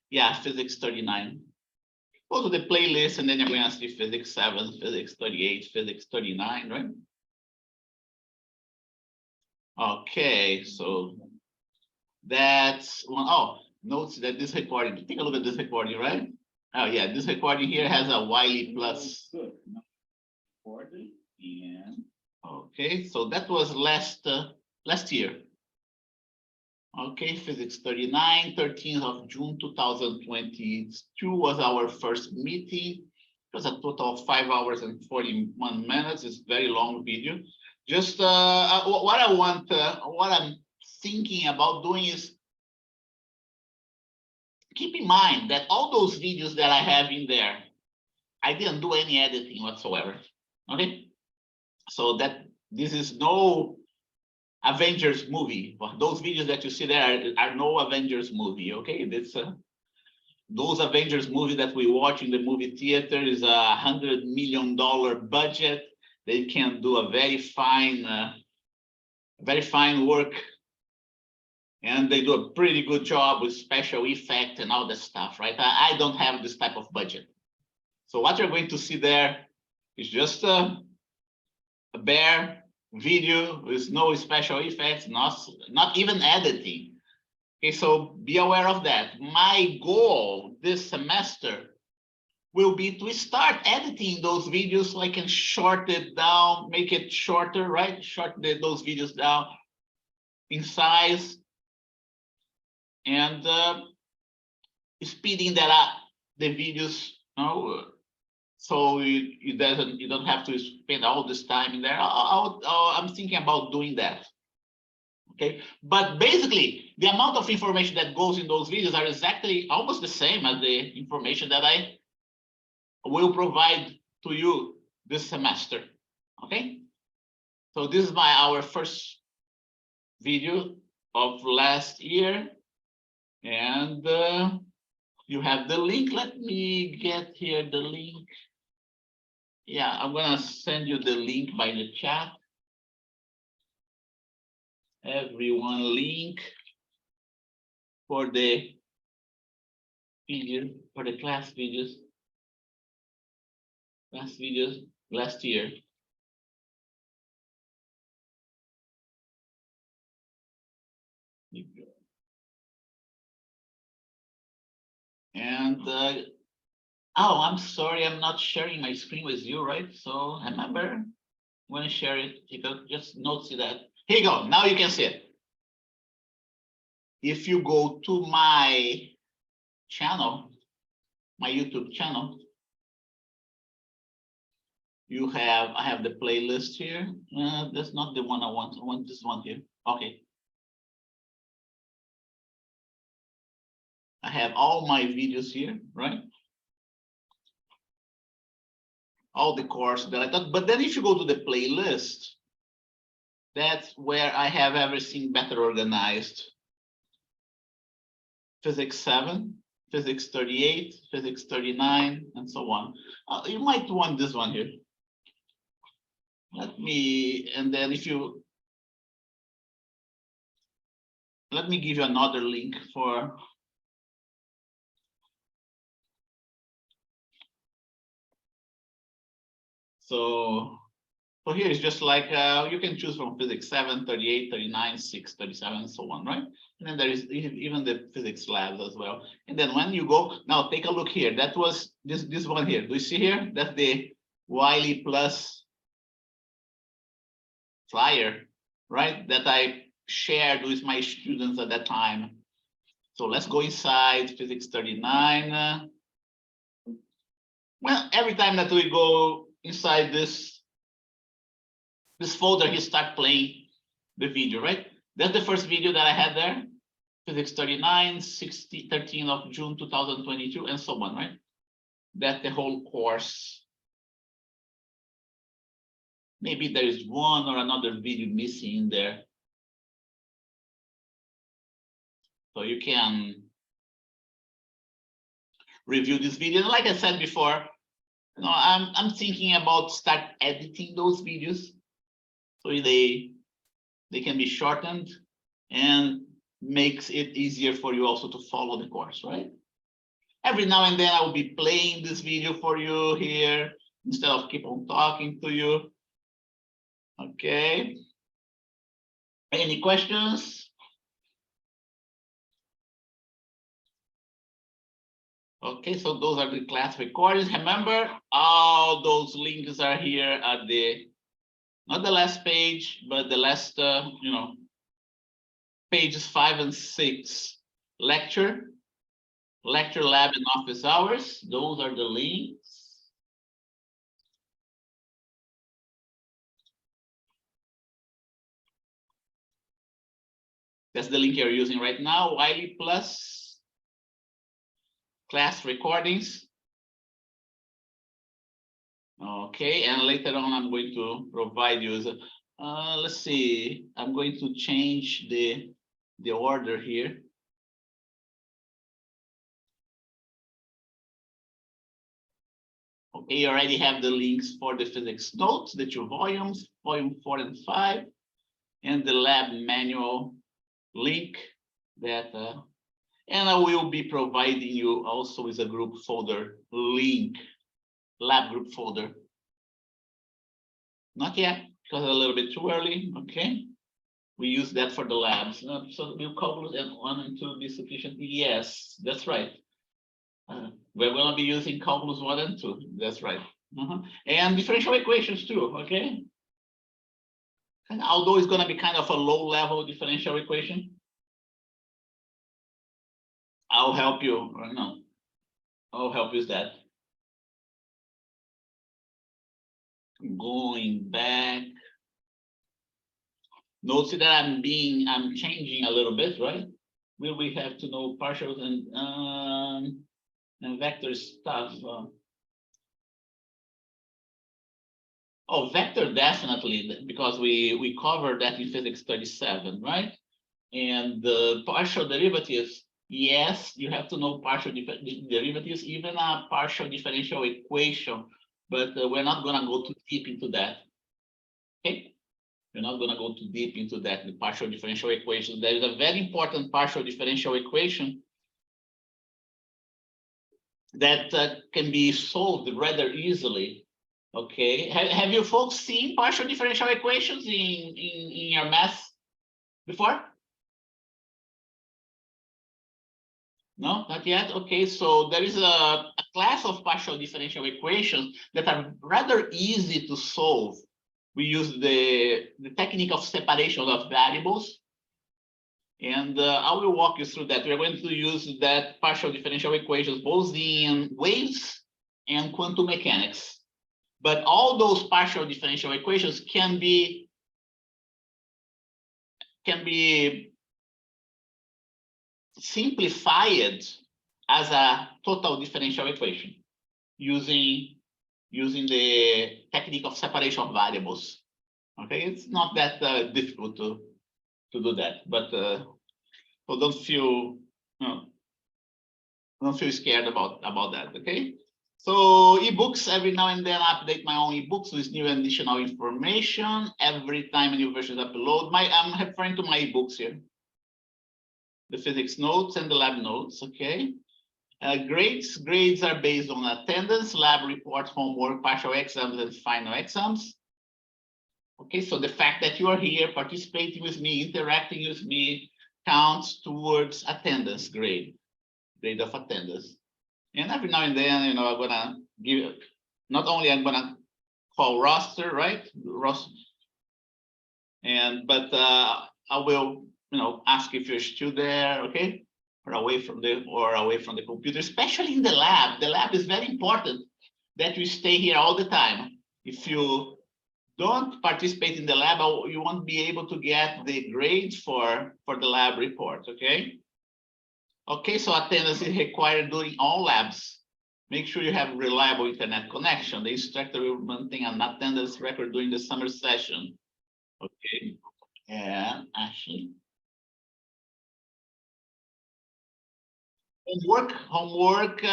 Yeah, Physics 39. Go to the playlist, and then you're going to see Physics 7, Physics 38, Physics 39, right? Okay, so that's one. Oh, notes that this recording. Take a look at this recording, right? Oh yeah, this recording here has a Wiley Plus. Good. Recording and okay, so that was last year. Okay, Physics 39, 13th of June 2022 was our first meeting. It was a total of 5 hours and 41 minutes. It's a very long video. Just what I'm thinking about doing is keep in mind that all those videos that I have in there, I didn't do any editing whatsoever. Okay, so that this is no Avengers movie. Those videos that you see there are no Avengers movie. Okay, that's those Avengers movie that we watch in the movie theater is $100 million budget. They can do a very fine work, and they do a pretty good job with special effects and all that stuff, right? I don't have this type of budget. So what you're going to see there It's just a bare video with no special effects, not even editing. Okay, so be aware of that. My goal this semester will be to start editing those videos so I can short it down, make it shorter, right? Those videos down in size and speeding that up, the videos, so you don't have to spend all this time in there. I'm thinking about doing that. Okay, but basically the amount of information that goes in those videos are exactly almost the same as the information that I will provide to you this semester. Okay, so this is our first video of last year, and you have the link. Let me get here the link. Yeah, I'm gonna send you the link by the chat. Everyone, link for the video, for the class videos last year. And oh, I'm sorry, I'm not sharing my screen with you, right? So remember, when I share it, you can just notice that. Here you go. Now you can see it. If you go to my channel, my YouTube channel, I have the playlist here. That's not the one I want. I want this one here. Okay. I have all my videos here, right? All the course that I taught. But then if you go to the playlist, that's where I have everything better organized. Physics 7, Physics 38, Physics 39, and so on. You might want this one here. Let me give you another link for. So here it's just like you can choose from Physics 7, 38, 39, 6, 37, and so on, right? And then there is even the physics labs as well. And then when you go, now take a look here. That was this one here. Do you see here? That's the Wiley Plus flyer, right? That I shared with my students at that time. So let's go inside Physics 39. Well, every time that we go inside this folder, he start playing the video, right? That's the first video that I had there. Physics 39, 13 of June 2022, and so on, right? That's the whole course. Maybe there is one or another video missing in there. So you can review this video. And like I said before, I'm thinking about start editing those videos so they can be shortened and makes it easier for you also to follow the course, right? Every now and then I will be playing this video for you here instead of keep on talking to you. Okay. Any questions? Okay, so those are the class recordings. Remember, all those links are here at not the last page, but the last, pages 5 and 6. Lecture lab and office hours. Those are the links. That's the link you're using right now, Wiley Plus class recordings. Okay, and later on I'm going to provide you, let's see, I'm going to change the order here. Okay, you already have the links for the physics notes, the 2 volumes, volume 4 and 5, and the lab manual link that, and I will be providing you also with a group folder link, lab group folder. Not yet, because it's a little bit too early, okay? We use that for the labs. So will calculus and 1 and 2 be sufficient? Yes, that's right. We're going to be using calculus 1 and 2. That's right. And differential equations too, okay? And although it's going to be kind of a low-level differential equation, I'll help you right now. I'll help you with that. Going back. Notice that I'm changing a little bit, right? Will we have to know partials and vector stuff? Oh, vector definitely, because we covered that in physics 37, right? And the partial derivatives, yes, you have to know partial derivatives, even a partial differential equation, but we're not going to go too deep into that. Okay, we're not going to go too deep into that. The partial differential equation. There is a very important partial differential equation that can be solved rather easily. Okay, have you folks seen partial differential equations in your math before? No, not yet. Okay, so there is a class of partial differential equations that are rather easy to solve. We use the technique of separation of variables. And I will walk you through that. We're going to use that partial differential equations both in waves and quantum mechanics. But all those partial differential equations can be simplified as a total differential equation using the technique of separation of variables. Okay, it's not that difficult to do that, but so don't feel scared about that. Okay. So ebooks, every now and then I update my own ebooks with new additional information every time a new version is uploaded. I'm referring to my ebooks here. The physics notes and the lab notes, okay? Grades are based on attendance, lab report, homework, partial exams, and final exams. Okay, so the fact that you are here participating with me, interacting with me, counts towards attendance grade of attendance. And every now and then, I'm gonna give, not only I'm gonna call roster, right? Roster. But I will, ask if you're still there, okay? Or away from the computer, especially in the lab. The lab is very important that you stay here all the time. If you don't participate in the lab, you won't be able to get the grades for the lab report, okay? Okay, so attendance is required during all labs. Make sure you have reliable internet connection. The instructor will maintain an attendance record during the summer session. Okay, and Ashley. Homework,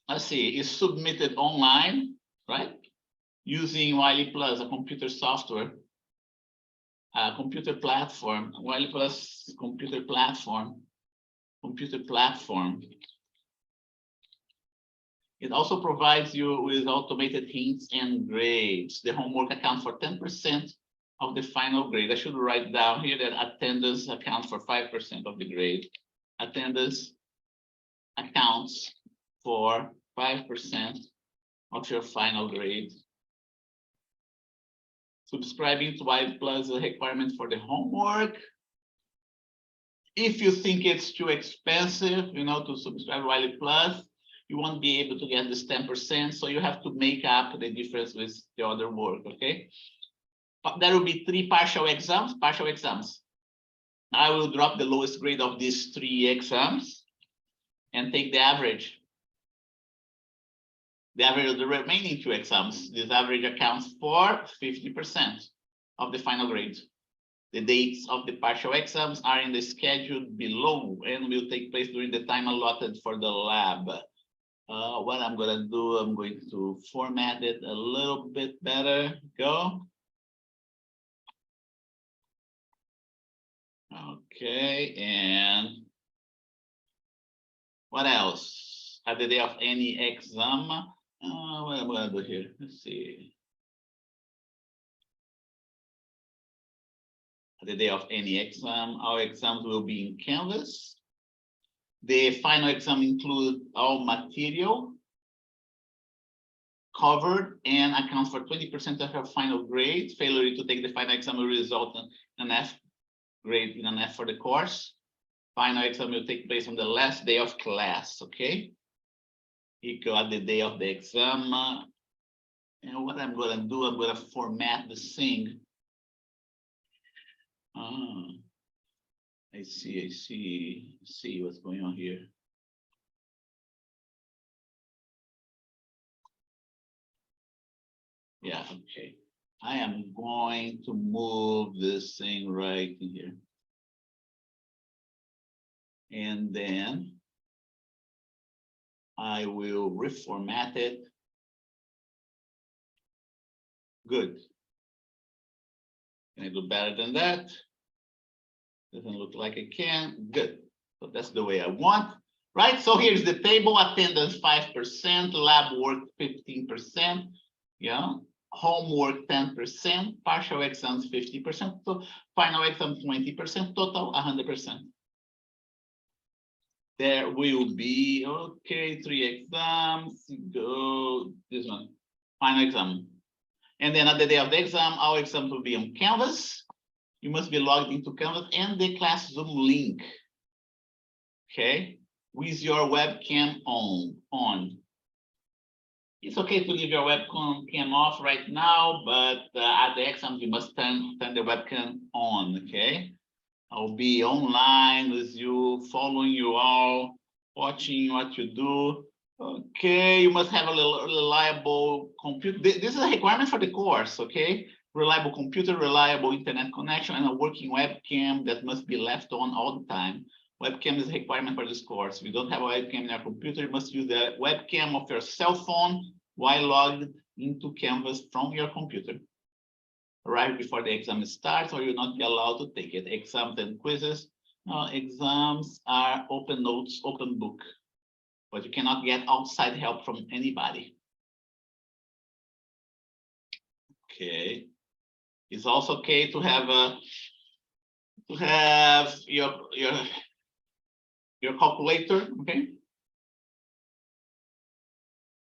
let's see, is submitted online, right? Using Wiley Plus, a computer software. Computer platform, Wiley Plus computer platform. It also provides you with automated hints and grades. The homework accounts for 10% of the final grade. I should write down here that attendance accounts for 5% of the grade. Attendance accounts for 5% of your final grade. Subscribing to Wiley Plus is a requirement for the homework. If you think it's too expensive, to subscribe to Wiley Plus, you won't be able to get this 10%. So you have to make up the difference with the other work, okay? But there will be 3 partial exams. I will drop the lowest grade of these 3 exams and take the average. The average of the remaining 2 exams. This average accounts for 50% of the final grade. The dates of the partial exams are in the schedule below and will take place during the time allotted for the lab. What I'm going to do, I'm going to format it a little bit better. Go. Okay, and what else? At the day of any exam, What am I gonna do here? Let's see. The day of any exam, our exams will be in Canvas. The final exam includes all material covered and accounts for 20% of your final grade. Failure to take the final exam will result in an F grade in an F for the course. Final exam will take place on the last day of class, okay? Equal at the day of the exam. And what I'm gonna do, I'm gonna format the thing. I see what's going on here. Yeah, okay. I am going to move this thing right in here. And then I will reformat it. Good. Can I do better than that? Doesn't look like I can. Good. So that's the way I want. Right. So here's the table: attendance 5%, lab work 15%, yeah, homework 10%, partial exams 50%, so final exam 20%, total 100%. There will be, okay, 3 exams. Go this one, final exam. And then at the day of the exam, our exam will be on Canvas. You must be logged into Canvas and the class Zoom link. Okay, with your webcam on. It's okay to leave your webcam off right now, but at the exam you must turn the webcam on. Okay, I'll be online with you, following you all, watching what you do. Okay, you must have a reliable computer. This is a requirement for the course, okay? Reliable computer, reliable internet connection, and a working webcam that must be left on all the time. Webcam is a requirement for this course. If you don't have a webcam in your computer, you must use the webcam of your cell phone while logged into Canvas from your computer. Right before the exam starts, or you'll not be allowed to take it. Exams and quizzes. Exams are open notes, open book, but you cannot get outside help from anybody. Okay, it's also okay to have your calculator, okay?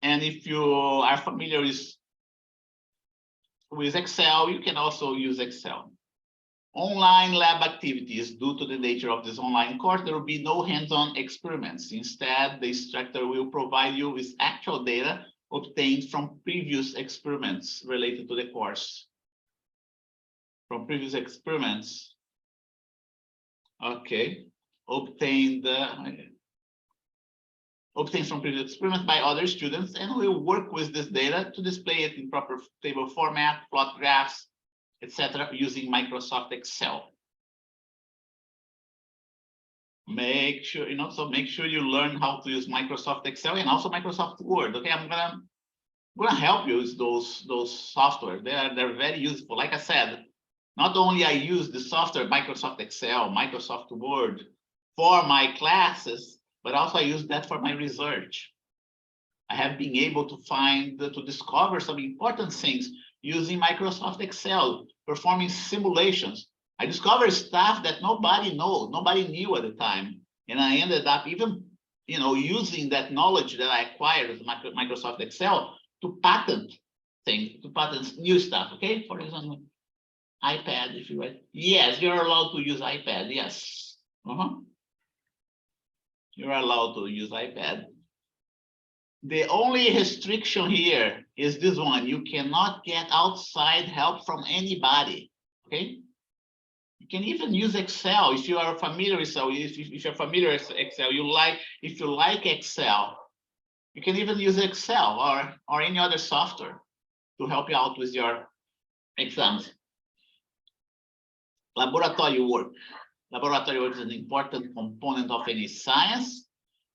And if you are familiar with Excel, you can also use Excel. Online lab activities. Due to the nature of this online course, there will be no hands-on experiments. Instead, the instructor will provide you with actual data obtained from previous experiments related to the course. From previous experiments, okay, obtained from previous experiments by other students, and we'll work with this data to display it in proper table format, plot graphs, etc., using Microsoft Excel. Make sure, make sure you learn how to use Microsoft Excel and also Microsoft Word. Okay, I'm gonna help you with those software. They're very useful. Like I said, not only I use the software Microsoft Excel, Microsoft Word for my classes, but also I use that for my research. I have been able to discover some important things using Microsoft Excel, performing simulations. I discovered stuff that nobody knew at the time. And I ended up even, using that knowledge that I acquired with Microsoft Excel to patent things, to patent new stuff, okay? For example, iPad, if you will. Yes, you're allowed to use iPad, yes. You're allowed to use iPad. The only restriction here is this one. You cannot get outside help from anybody, okay? You can even use Excel if you are familiar with Excel. If you're familiar with Excel, if you like Excel, you can even use Excel or any other software to help you out with your exams. Laboratory work. Laboratory work is an important component of any science.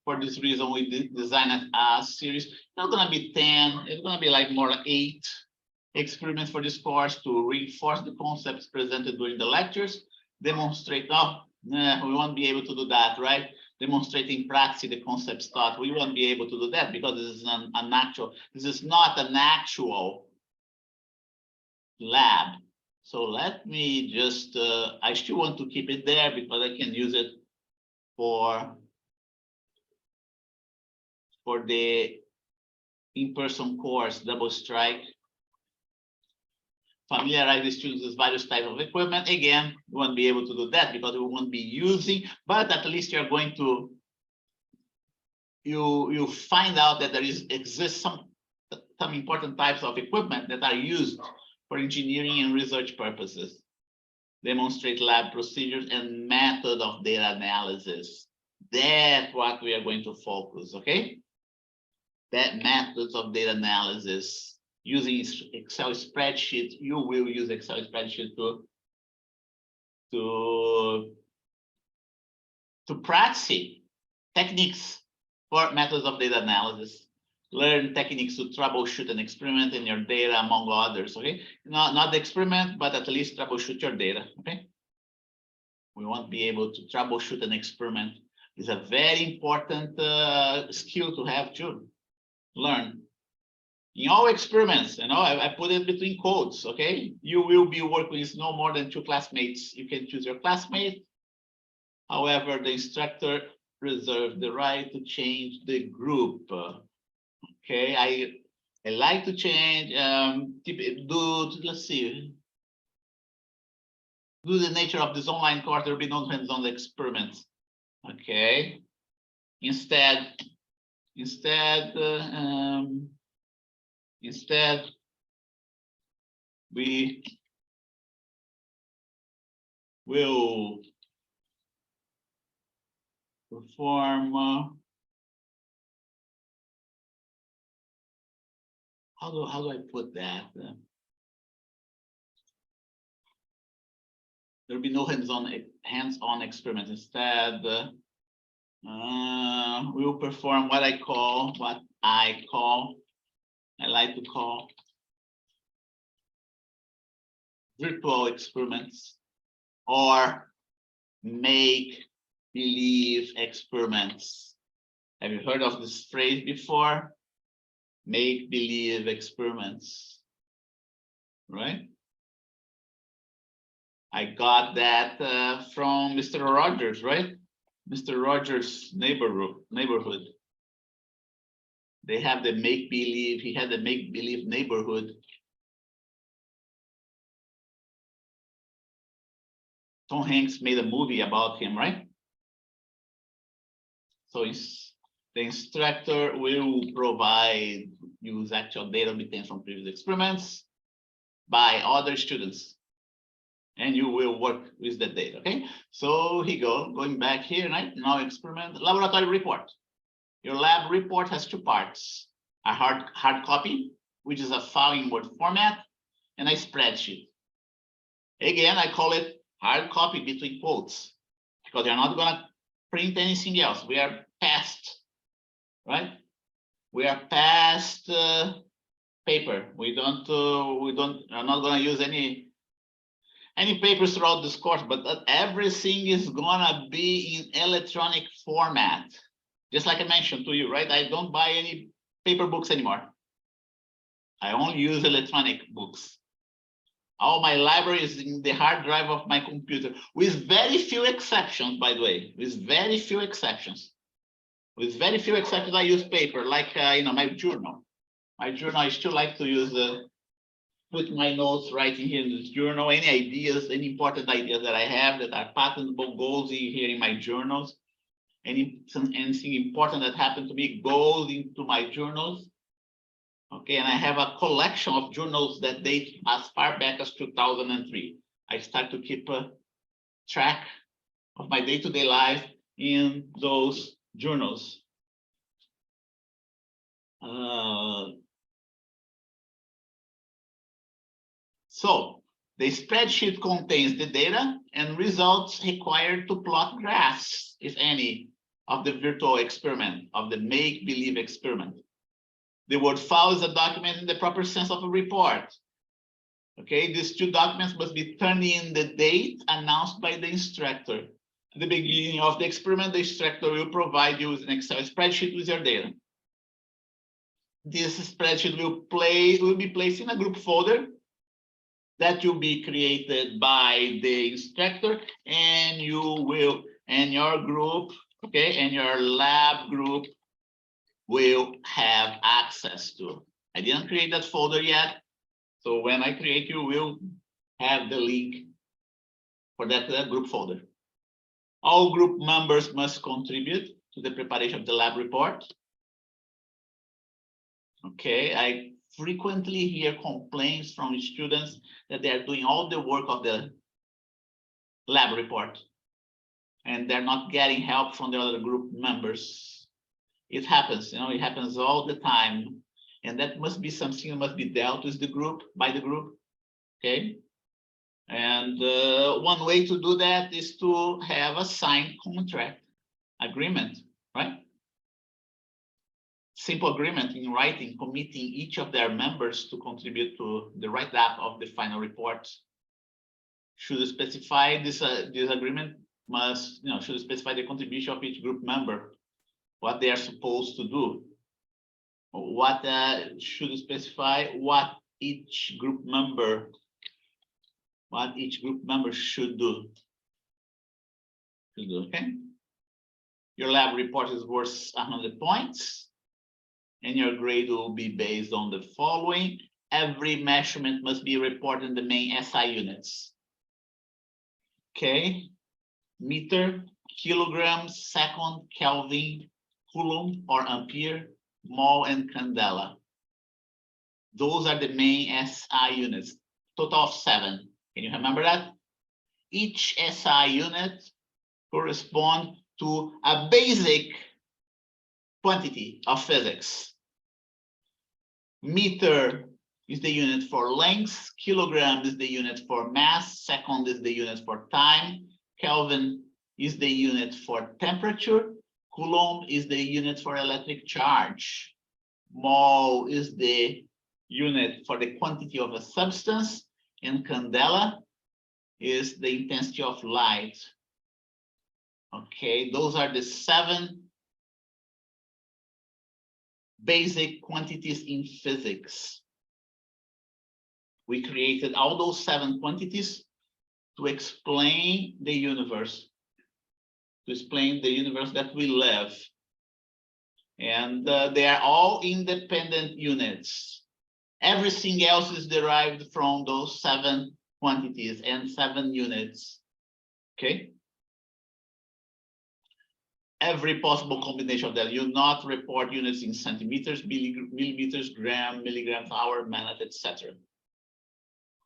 For this reason, we designed a series. It's not going to be 10. It's going to be like more like 8 experiments for this course to reinforce the concepts presented during the lectures, demonstrate. We won't be able to do that, right? demonstrating practice, the concepts taught. We won't be able to do that because this is an actual, this is not an actual lab. So let me just, I still want to keep it there because I can use it for the in-person course, double strike. Familiarize the students with various types of equipment. Again, we won't be able to do that because we won't be using, but at least you're going to, you find out that there exists some important types of equipment that are used for engineering and research purposes. Demonstrate lab procedures and method of data analysis. That's what we are going to focus, okay? That methods of data analysis. Using Excel spreadsheet, you will use Excel spreadsheet to practice techniques for methods of data analysis. Learn techniques to troubleshoot and experiment in your data, among others. Okay, not the experiment, but at least troubleshoot your data. Okay, we won't be able to troubleshoot and experiment. It's a very important skill to have to learn. In all experiments, I put it between quotes, okay? You will be working with no more than 2 classmates. You can choose your classmate. However, the instructor reserves the right to change the group. Okay, I like to change, let's see. Due to the nature of this online course, there will be no hands-on experiments. Okay, instead, we will perform, how do I put that? There will be no hands-on experiments. Instead, we will perform what I like to call virtual experiments or make-believe experiments. Have you heard of this phrase before? Make-believe experiments, right? I got that from Mr. Rogers, right? Mr. Rogers' neighborhood. They have the make-believe, he had the make-believe neighborhood. Tom Hanks made a movie about him, right? So the instructor will use actual data obtained from previous experiments by other students. And you will work with the data, okay? So here going back here, right? Now experiment, laboratory report. Your lab report has 2 parts, a hard copy, which is a file in Word format, and a spreadsheet. Again, I call it hard copy between quotes, because you're not gonna print anything else. We are past, right? We are past paper. We are not gonna use any papers throughout this course, but everything is gonna be in electronic format. Just like I mentioned to you, right? I don't buy any paper books anymore. I only use electronic books. All my library is in the hard drive of my computer, with very few exceptions, by the way, with very few exceptions. With very few exceptions, I use paper, like my journal. My journal, I still like to use put my notes right in here in this journal. Any ideas, any important ideas that I have that are patentable goes in here in my journals. Anything important that happened to me goes into my journals. Okay, and I have a collection of journals that date as far back as 2003. I start to keep track of my day-to-day life in those journals. So the spreadsheet contains the data and results required to plot graphs, if any, of the virtual experiment, of the make-believe experiment. The Word file is a document in the proper sense of a report. Okay, these 2 documents must be turned in the date announced by the instructor. the beginning of the experiment, the instructor will provide you with an Excel spreadsheet with your data. This spreadsheet will be placed in a group folder that will be created by the instructor, and your group, okay, and your lab group will have access to. I didn't create that folder yet, so when I create, you will have the link for that group folder. All group members must contribute to the preparation of the lab report. Okay, I frequently hear complaints from students that they are doing all the work of the lab report and they're not getting help from the other group members. It happens, you know, it happens all the time. And that must be something that must be dealt with by the group, okay? And one way to do that is to have a signed contract agreement, right? Simple agreement in writing, committing each of their members to contribute to the write-up of the final report. Should specify this agreement must, you know, should specify the contribution of each group member, what they are supposed to do. What should specify what each group member should do. Okay. Your lab report is worth 100 points, and your grade will be based on the following. Every measurement must be reported in the main SI units. Okay. Meter, kilograms, second, Kelvin, coulomb or ampere, mole, and candela. Those are the main SI units, total of 7. Can you remember that? Each SI unit corresponds to a basic quantity of physics. Meter is the unit for length, kilogram is the unit for mass, second is the unit for time, Kelvin is the unit for temperature, coulomb is the unit for electric charge, mole is the unit for the quantity of a substance, and candela is the intensity of light. Okay, those are the 7 basic quantities in physics. We created all those 7 quantities to explain the universe, that we live. And they are all independent units. Everything else is derived from those 7 quantities and 7 units. Okay. Every possible combination of them. You not report units in centimeters, millimeters, gram, milligrams, hour, minute, etc.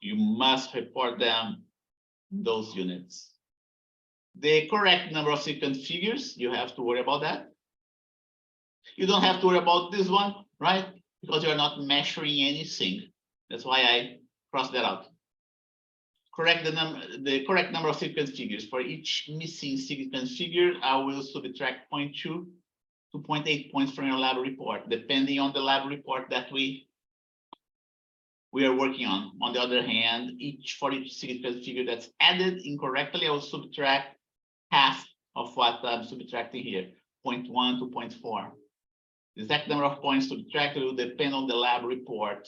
You must report them in those units. The correct number of sequence figures, you have to worry about that. You don't have to worry about this one, right? Because you're not measuring anything. That's why I crossed that out. Correct the correct number of sequence figures. For each missing sequence figure, I will subtract 0.2 to 0.8 points from your lab report, depending on the lab report that we are working on. On the other hand, for each sequence figure that's added incorrectly, I will subtract half of what I'm subtracting here, 0.1 to 0.4. The exact number of points subtracted will depend on the lab report.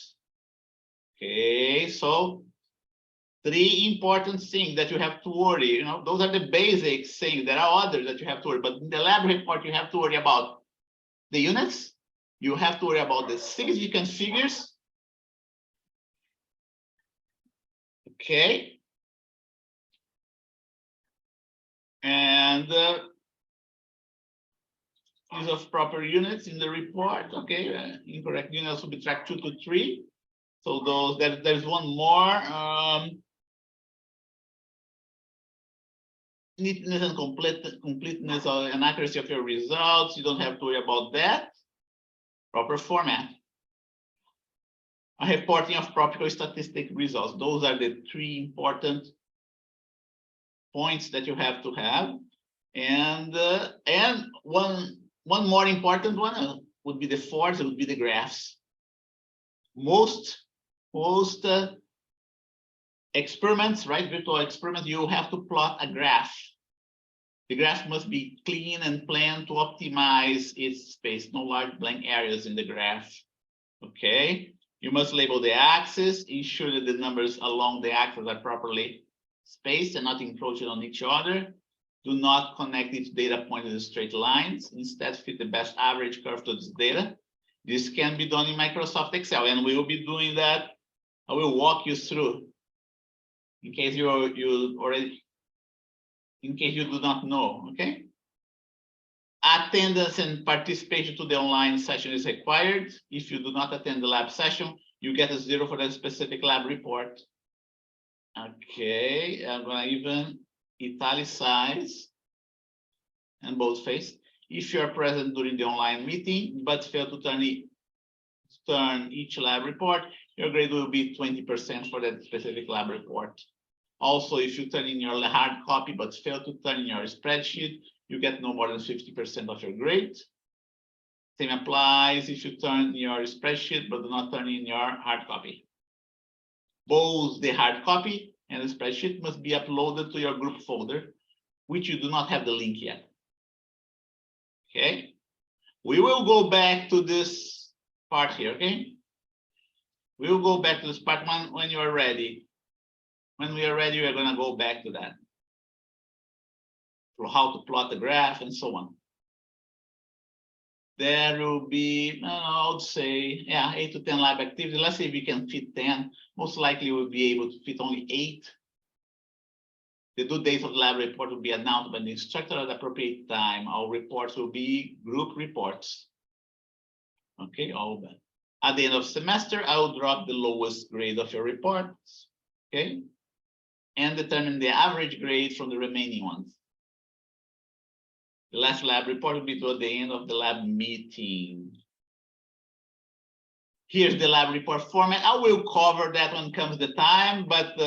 Okay, so 3 important things that you have to worry. You know, those are the basic things. There are others that you have to worry, but in the lab report, you have to worry about the units. You have to worry about the significant figures. Okay. And use of proper units in the report. Okay, incorrect units will subtract 2 to 3. So those there's one more. Neatness and completeness and accuracy of your results. You don't have to worry about that. Proper format. A reporting of proper statistic results. Those are the 3 important points that you have to have. And one more important one would be the 4th. It would be the graphs. Most experiments, right? Virtual experiments, you have to plot a graph. The graph must be clean and planned to optimize its space. No large blank areas in the graph. Okay. You must label the axis, ensure that the numbers along the axis are properly spaced and not encroaching on each other. Do not connect each data point in straight lines. Instead, fit the best average curve to this data. This can be done in Microsoft Excel, and we will be doing that. I will walk you through in case you do not know. Okay. Attendance and participation to the online session is required. If you do not attend the lab session, you get a 0 for that specific lab report. Okay, I'm gonna even italicize and boldface. If you are present during the online meeting but fail to turn each lab report, your grade will be 20% for that specific lab report. Also, if you turn in your hard copy but fail to turn in your spreadsheet, you get no more than 50% of your grade. Same applies if you turn your spreadsheet but do not turn in your hard copy. Both the hard copy and the spreadsheet must be uploaded to your group folder, which you do not have the link yet. Okay, we will go back to this part here. Okay, we will go back to this part when you are ready. When we are ready, we are going to go back to that, for how to plot the graph and so on. There will be, I would say, yeah, 8 to 10 lab activities. Let's say if we can fit 10. Most likely we'll be able to fit only 8. The due date of the lab report will be announced by the instructor at the appropriate time. Our reports will be group reports. Okay, all that. At the end of semester, I will drop the lowest grade of your reports. Okay, and determine the average grade from the remaining ones. The last lab report will be toward the end of the lab meeting. Here's the lab report format. I will cover that when comes the time, but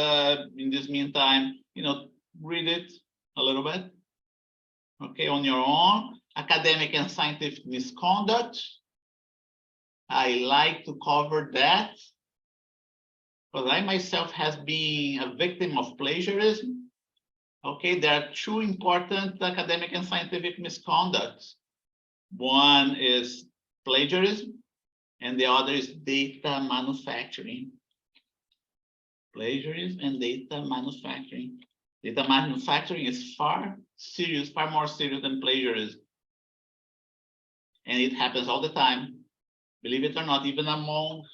in this meantime, read it a little bit. Okay, on your own. Academic and scientific misconduct. I like to cover that because I myself has been a victim of plagiarism. Okay, there are 2 important academic and scientific misconducts. One is plagiarism, and the other is data manufacturing. Plagiarism and data manufacturing. Data manufacturing is far more serious than plagiarism. And it happens all the time. Believe it or not, even among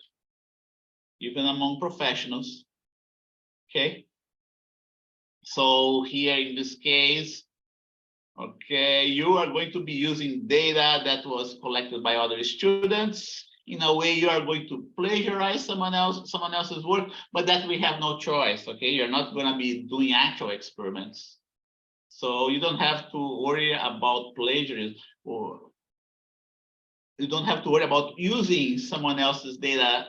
professionals. Okay. So here in this case, okay, you are going to be using data that was collected by other students. In a way, you are going to plagiarize someone else's work, but that we have no choice. Okay, you're not going to be doing actual experiments, so you don't have to worry about plagiarism, or you don't have to worry about using someone else's data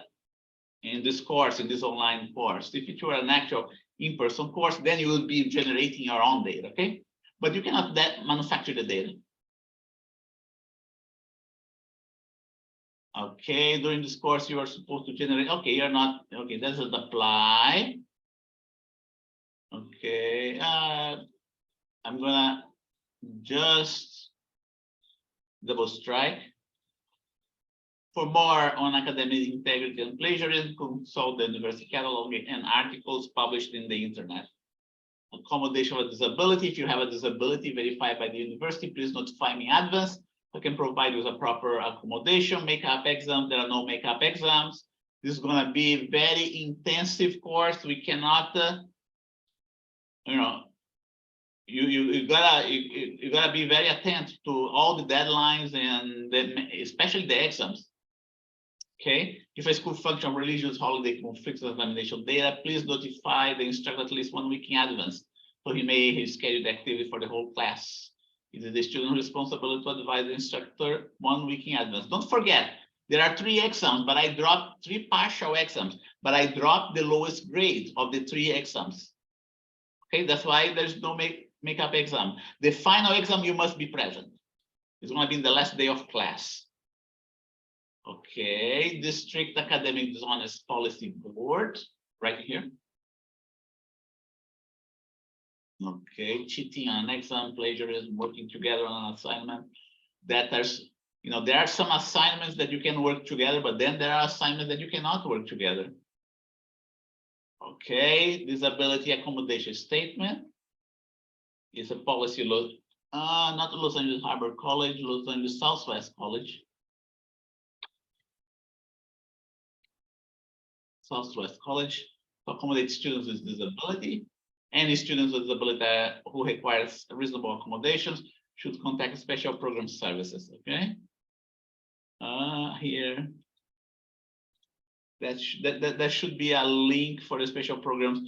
in this course, in this online course. If it were an actual in-person course, then you will be generating your own data. Okay, but you cannot manufacture the data. Okay, during this course, you are supposed to generate. Okay, you're not. Okay, doesn't apply. Okay, I'm gonna just double strike. For more on academic integrity and plagiarism, consult the university catalog and articles published in the internet. Accommodation of a disability. If you have a disability verified by the university, please notify me in advance. I can provide you with a proper accommodation. Makeup exams, there are no makeup exams. This is going to be a very intensive course. We cannot, you gotta be very attentive to all the deadlines and especially the exams. Okay, if a school function religious holiday conflicts with examination data, please notify the instructor at least 1 week in advance, so he may schedule the activity for the whole class. It is the student's responsibility to advise the instructor 1 week in advance. Don't forget, there are 3 exams, but I dropped 3 partial exams, but I dropped the lowest grade of the 3 exams. Okay, that's why there's no makeup exam. The final exam, you must be present. It's going to be in the last day of class. Okay, District Academic Dishonest Policy Board, right here. Okay, cheating on an exam, plagiarism, working together on an assignment. That there's, there are some assignments that you can work together, but then there are assignments that you cannot work together. Okay, disability accommodation statement is a policy not Los Angeles Harbor College, Los Angeles Southwest College. Southwest College to accommodate students with disability. Any students with disability who requires reasonable accommodations should contact special program services. Okay. Here. That should be a link for the special programs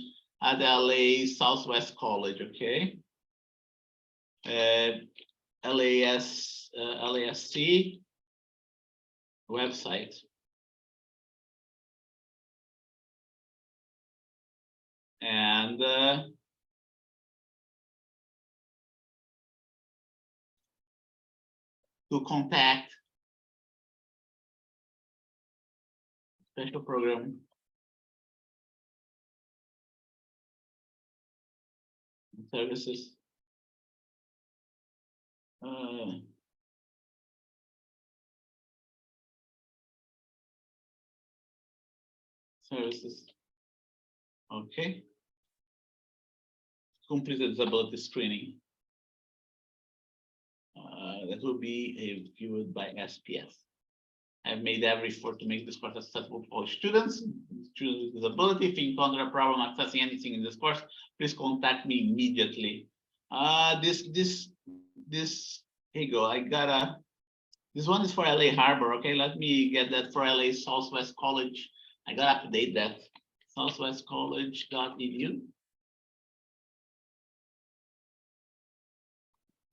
at the LA Southwest College. Okay. LASC website. And to contact special program services. Services. Okay. Complete the disability screening. That will be viewed by SPS. I've made every effort to make this course accessible to all students with disability. If you encounter a problem accessing anything in this course, please contact me immediately. Here you go. This one is for LA Harbor. Okay, let me get that for LA Southwest College. I gotta update that. Southwest College.edu.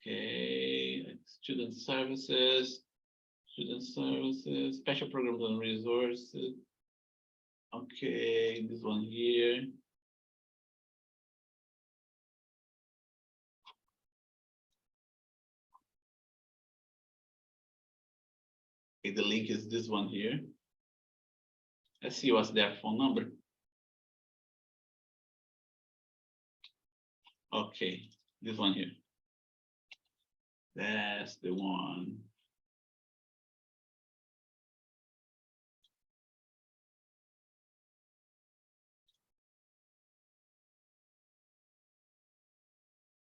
Okay, student services, special programs and resources. Okay, this one here. Okay, the link is this one here. Let's see what's their phone number. Okay, this one here. That's the one.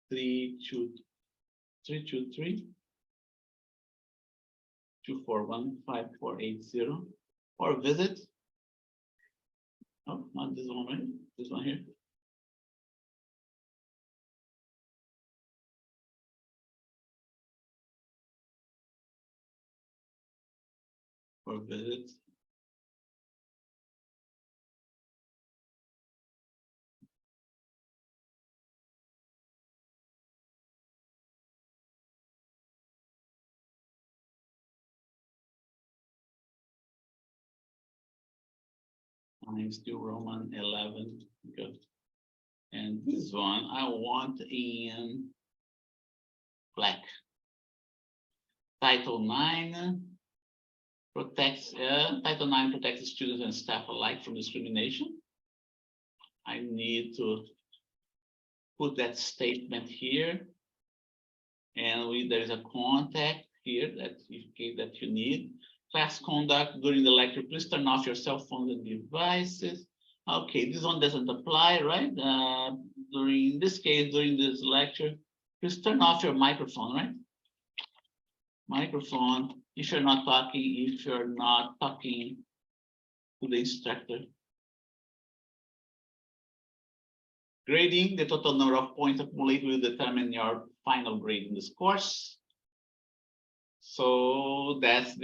Three two three 241-5480 or visit. Oh, not this one, right? This one here. Or visit. I'm still Roman 11. Good. And this one I want in black. Title 9 protects students and staff alike from discrimination. I need to put that statement here, and there is a contact here that you need. Class conduct during the lecture, please turn off your cell phones and devices. Okay, this one doesn't apply, right? During this lecture, please turn off your microphone, right? Microphone, if you're not talking to the instructor. Grading, the total number of points accumulated will determine your final grade in this course. So that's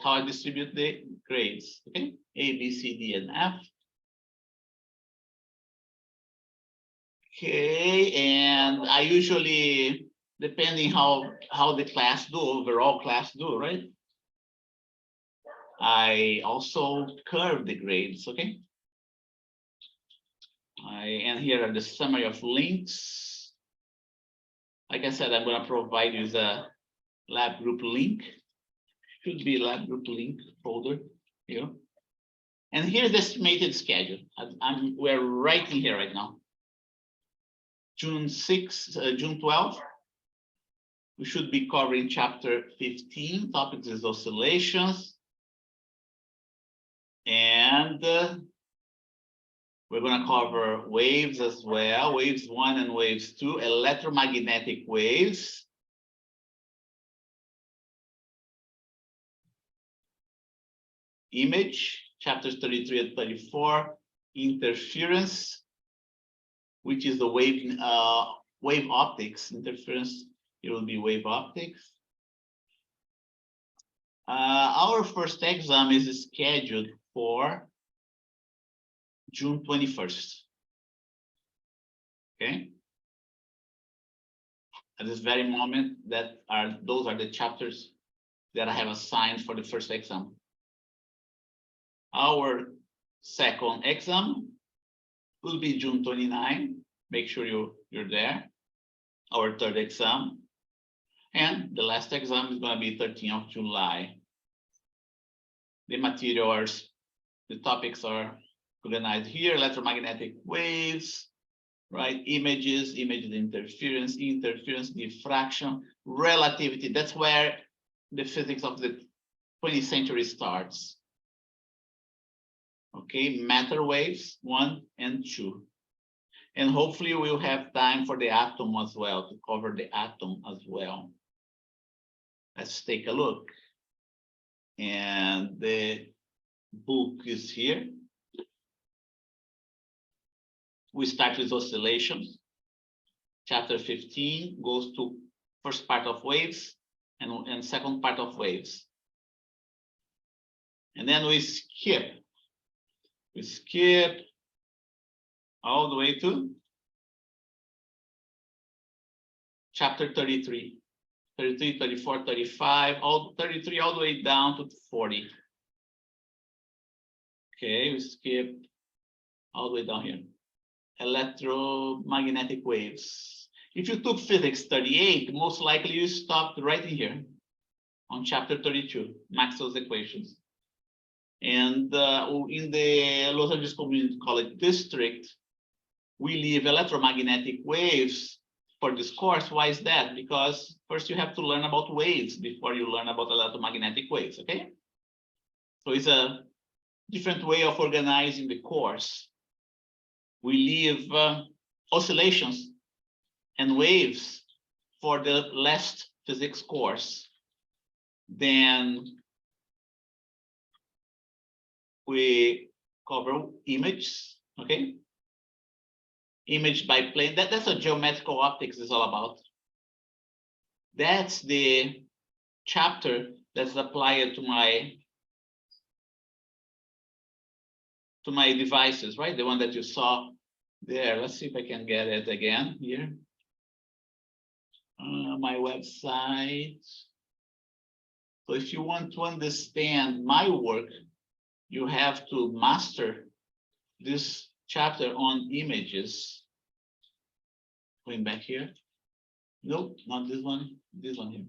how I distribute the grades. Okay, A, B, C, D, and F. Okay, and I usually, depending how the class do, overall class do, right? I also curve the grades. Okay. And here are the summary of links. Like I said, I'm going to provide you the lab group link. Should be lab group link folder here. And here's the estimated schedule. We're writing here right now. June 6, June 12th, we should be covering chapter 15, topics is oscillations. And we're going to cover waves as well, waves 1 and waves 2, electromagnetic waves. Image, chapters 33 and 34, interference, which is the wave optics. Interference, it will be wave optics. Our first exam is scheduled for June 21st. Okay. At this very moment, those are the chapters that I have assigned for the first exam. Our second exam will be June 29. Make sure you're there. Our third exam. And the last exam is going to be 13th of July. The materials, the topics are organized here: electromagnetic waves, right? Images, interference, diffraction, relativity. That's where the physics of the 20th century starts. Okay, matter waves 1 and 2. And hopefully we'll have time for the atom as well, to cover the atom as well. Let's take a look. And the book is here. We start with oscillations. Chapter 15 goes to first part of waves and second part of waves. And then we skip all the way to chapter 33, 34, 35, 33 all the way down to 40. Okay, we skip all the way down here. Electromagnetic waves. If you took physics 38, most likely you stopped right in here on chapter 32, Maxwell's equations. And in the Los Angeles Community College District, we leave electromagnetic waves for this course. Why is that? Because first you have to learn about waves before you learn about electromagnetic waves, okay? So it's a different way of organizing the course. We leave oscillations and waves for the last physics course. Then we cover images, okay? Image by plane, that's what geometrical optics is all about. That's the chapter that's applied to my devices, right? The one that you saw there. Let's see if I can get it again here. My website. So if you want to understand my work, you have to master this chapter on images. Going back here. Nope, not this one. This one here.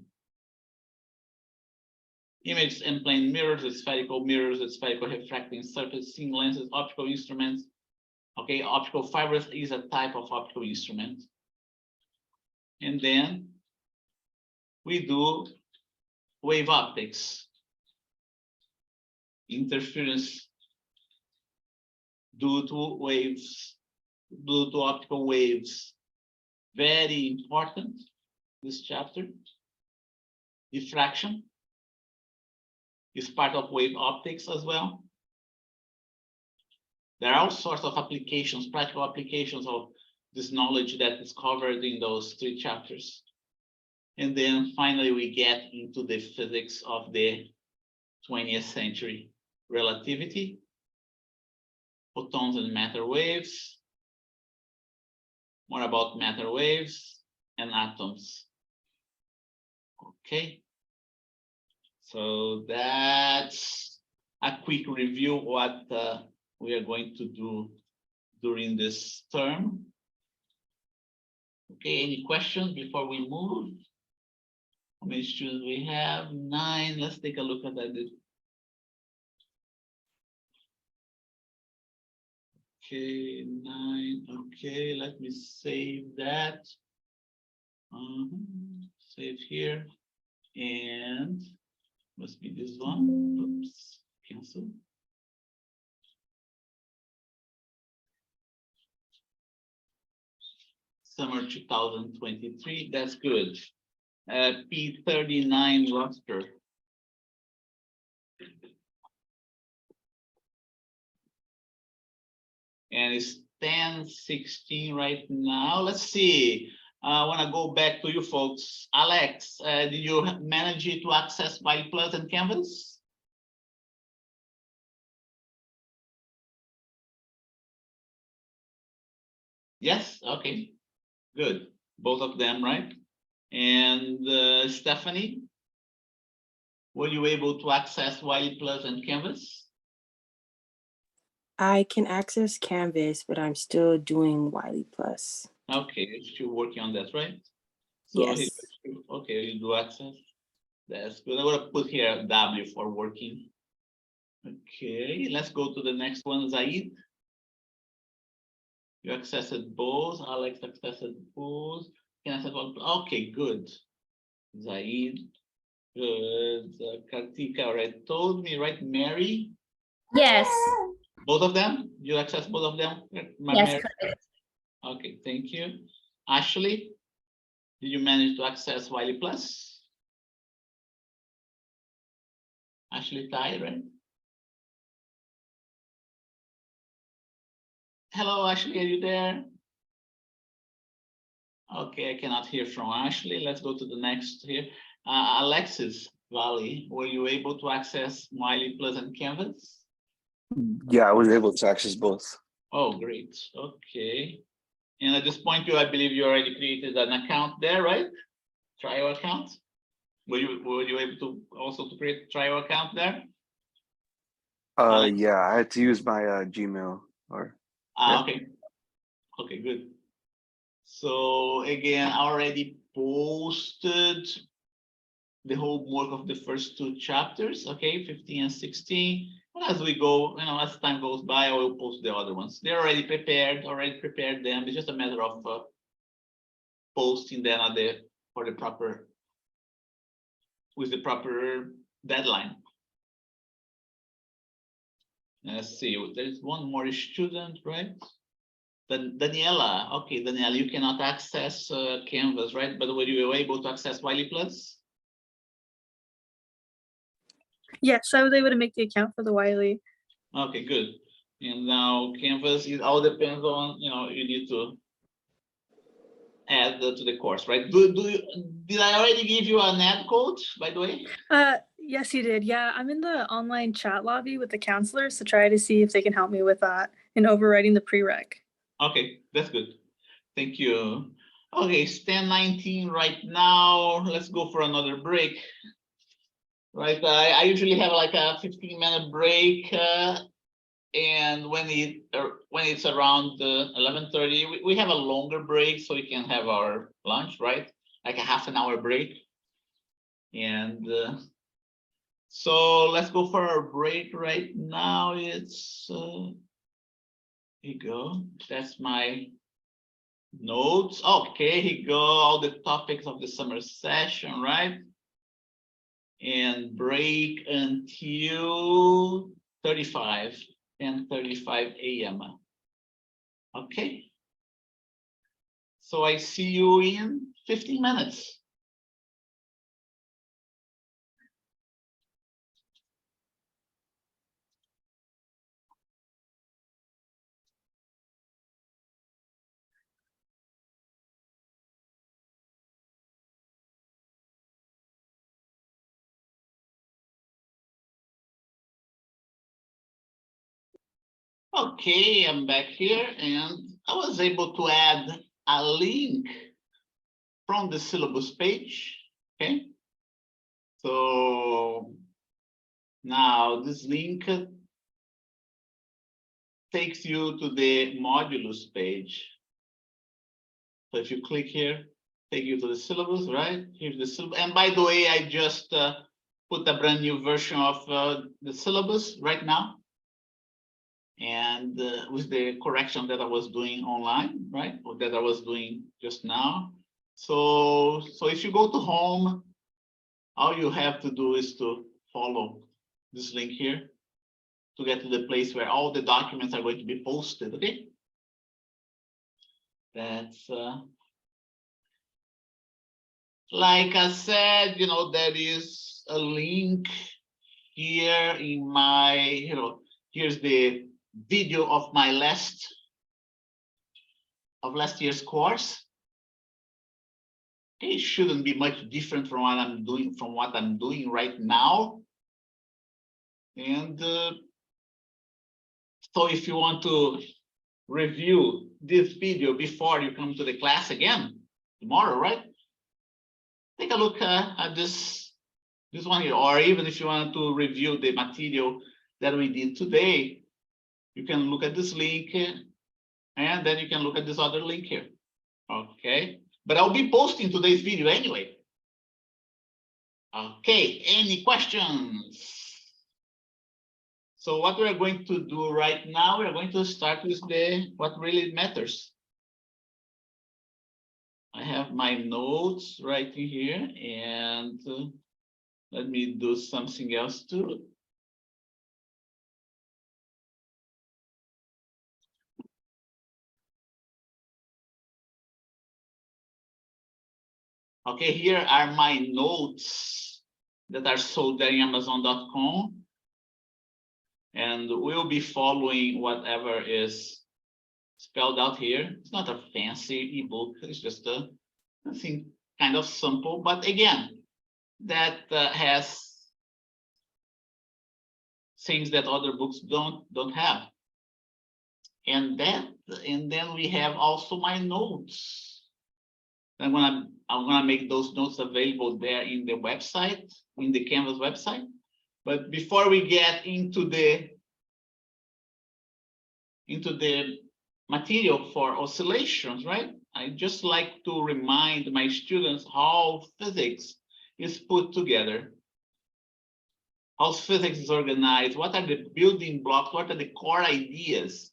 Images and plane mirrors, spherical refracting surface, seeing lenses, optical instruments. Okay, optical fibers is a type of optical instrument. And then we do wave optics, interference due to waves, due to optical waves. Very important, this chapter. Diffraction is part of wave optics as well. There are all sorts of applications, practical applications of this knowledge that is covered in those 3 chapters. And then finally, we get into the physics of the 20th century. Relativity, photons and matter waves, more about matter waves and atoms. Okay. So that's a quick review of what we are going to do during this term. Okay, any questions before we move? How many students we have? 9. Let's take a look at that. Okay, 9. Okay, let me save that. Save here. And must be this one. Oops, cancel. Summer 2023. That's good. P39 roster. And it's 10:16 right now. Let's see. I want to go back to you folks. Alex, did you manage to access Wiley Plus and Canvas? Yes, okay, good. Both of them, right? And Stephanie, were you able to access Wiley Plus and Canvas? I can access Canvas, but I'm still doing Wiley Plus. Okay, you're still working on that, right? Yes. Okay, you do access. That's good. I'm gonna put here W for working. Okay, let's go to the next one, Zaid. You accessed both. Alex accessed both. Can I access one? Okay, good. Zaid, good. Kartika already told me, right? Mary, Yes. both of them. You access both of them. Yes, Mary? correct. Okay, thank you. Ashley, did you manage to access Wiley Plus? Ashley Tai, right? Hello, Ashley, are you there? Okay, I cannot hear from Ashley. Let's go to the next here. Alexis Valley, were you able to access Wiley Plus and Canvas? Yeah, I was able to access both. Oh, great. Okay. And at this point, I believe you already created an account there, right? Trial account. Were you able to also to create a trial account there? Yeah, I had to use my Gmail or. Yeah. Okay. Okay, good. So again, I already posted the homework of the first 2 chapters, okay, 15 and 16. And as we go, as time goes by, I will post the other ones. They're already prepared them. It's just a matter of posting them for the proper, with the proper deadline. Let's see, there's one more student, right? Daniela, okay, Daniela, you cannot access Canvas, right? But were you able to access Wiley Plus? Yes, I was able to make the account for the Wiley. Okay, good. And now Canvas, it all depends on, you need to add to the course, right? Did I already give you an ad code, by the way? Yes, you did. Yeah, I'm in the online chat lobby with the counselors to try to see if they can help me with that in overwriting the prereq. Okay, that's good. Thank you. Okay, it's 10:19 right now. Let's go for another break. Right, I usually have like a 15-minute break, and when it's around 11:30, we have a longer break, so we can have our lunch, right? Like a half an hour break. And so let's go for our break right now. It's here you go. That's my notes. Okay, here you go. All the topics of the summer session, right? And break until 10:35 a.m. Okay. So I see you in 15 minutes. Okay, I'm back here, and I was able to add a link from the syllabus page. Okay, so now this link takes you to the modulus page. So if you click here, take you to the syllabus, right? Here's the syllabus. And by the way, I just put a brand new version of the syllabus right now. and with the correction that I was doing online, right? Or that I was doing just now. So if you go to home, all you have to do is to follow this link here to get to the place where all the documents are going to be posted, okay? That's like I said, you know, there is a link here in my, you know, here's the video of my last year's course. It shouldn't be much different from what I'm doing right now. And so if you want to review this video before you come to the class again tomorrow, right? Take a look at this one here, or even if you want to review the material that we did today, you can look at this link and then you can look at this other link here. Okay, but I'll be posting today's video anyway. Okay, any questions? So what we're going to do right now, we're going to start with what really matters. I have my notes right here, and let me do something else too. Okay, here are my notes that are sold there in Amazon.com. And we'll be following whatever is spelled out here. It's not a fancy ebook, it's just something kind of simple, but again, that has things that other books don't have. And then we have also my notes. I'm gonna make those notes available there in the website, in the Canvas website. But before we get into the material for oscillations, right? I just like to remind my students how physics is put together, how physics is organized, what are the building blocks, what are the core ideas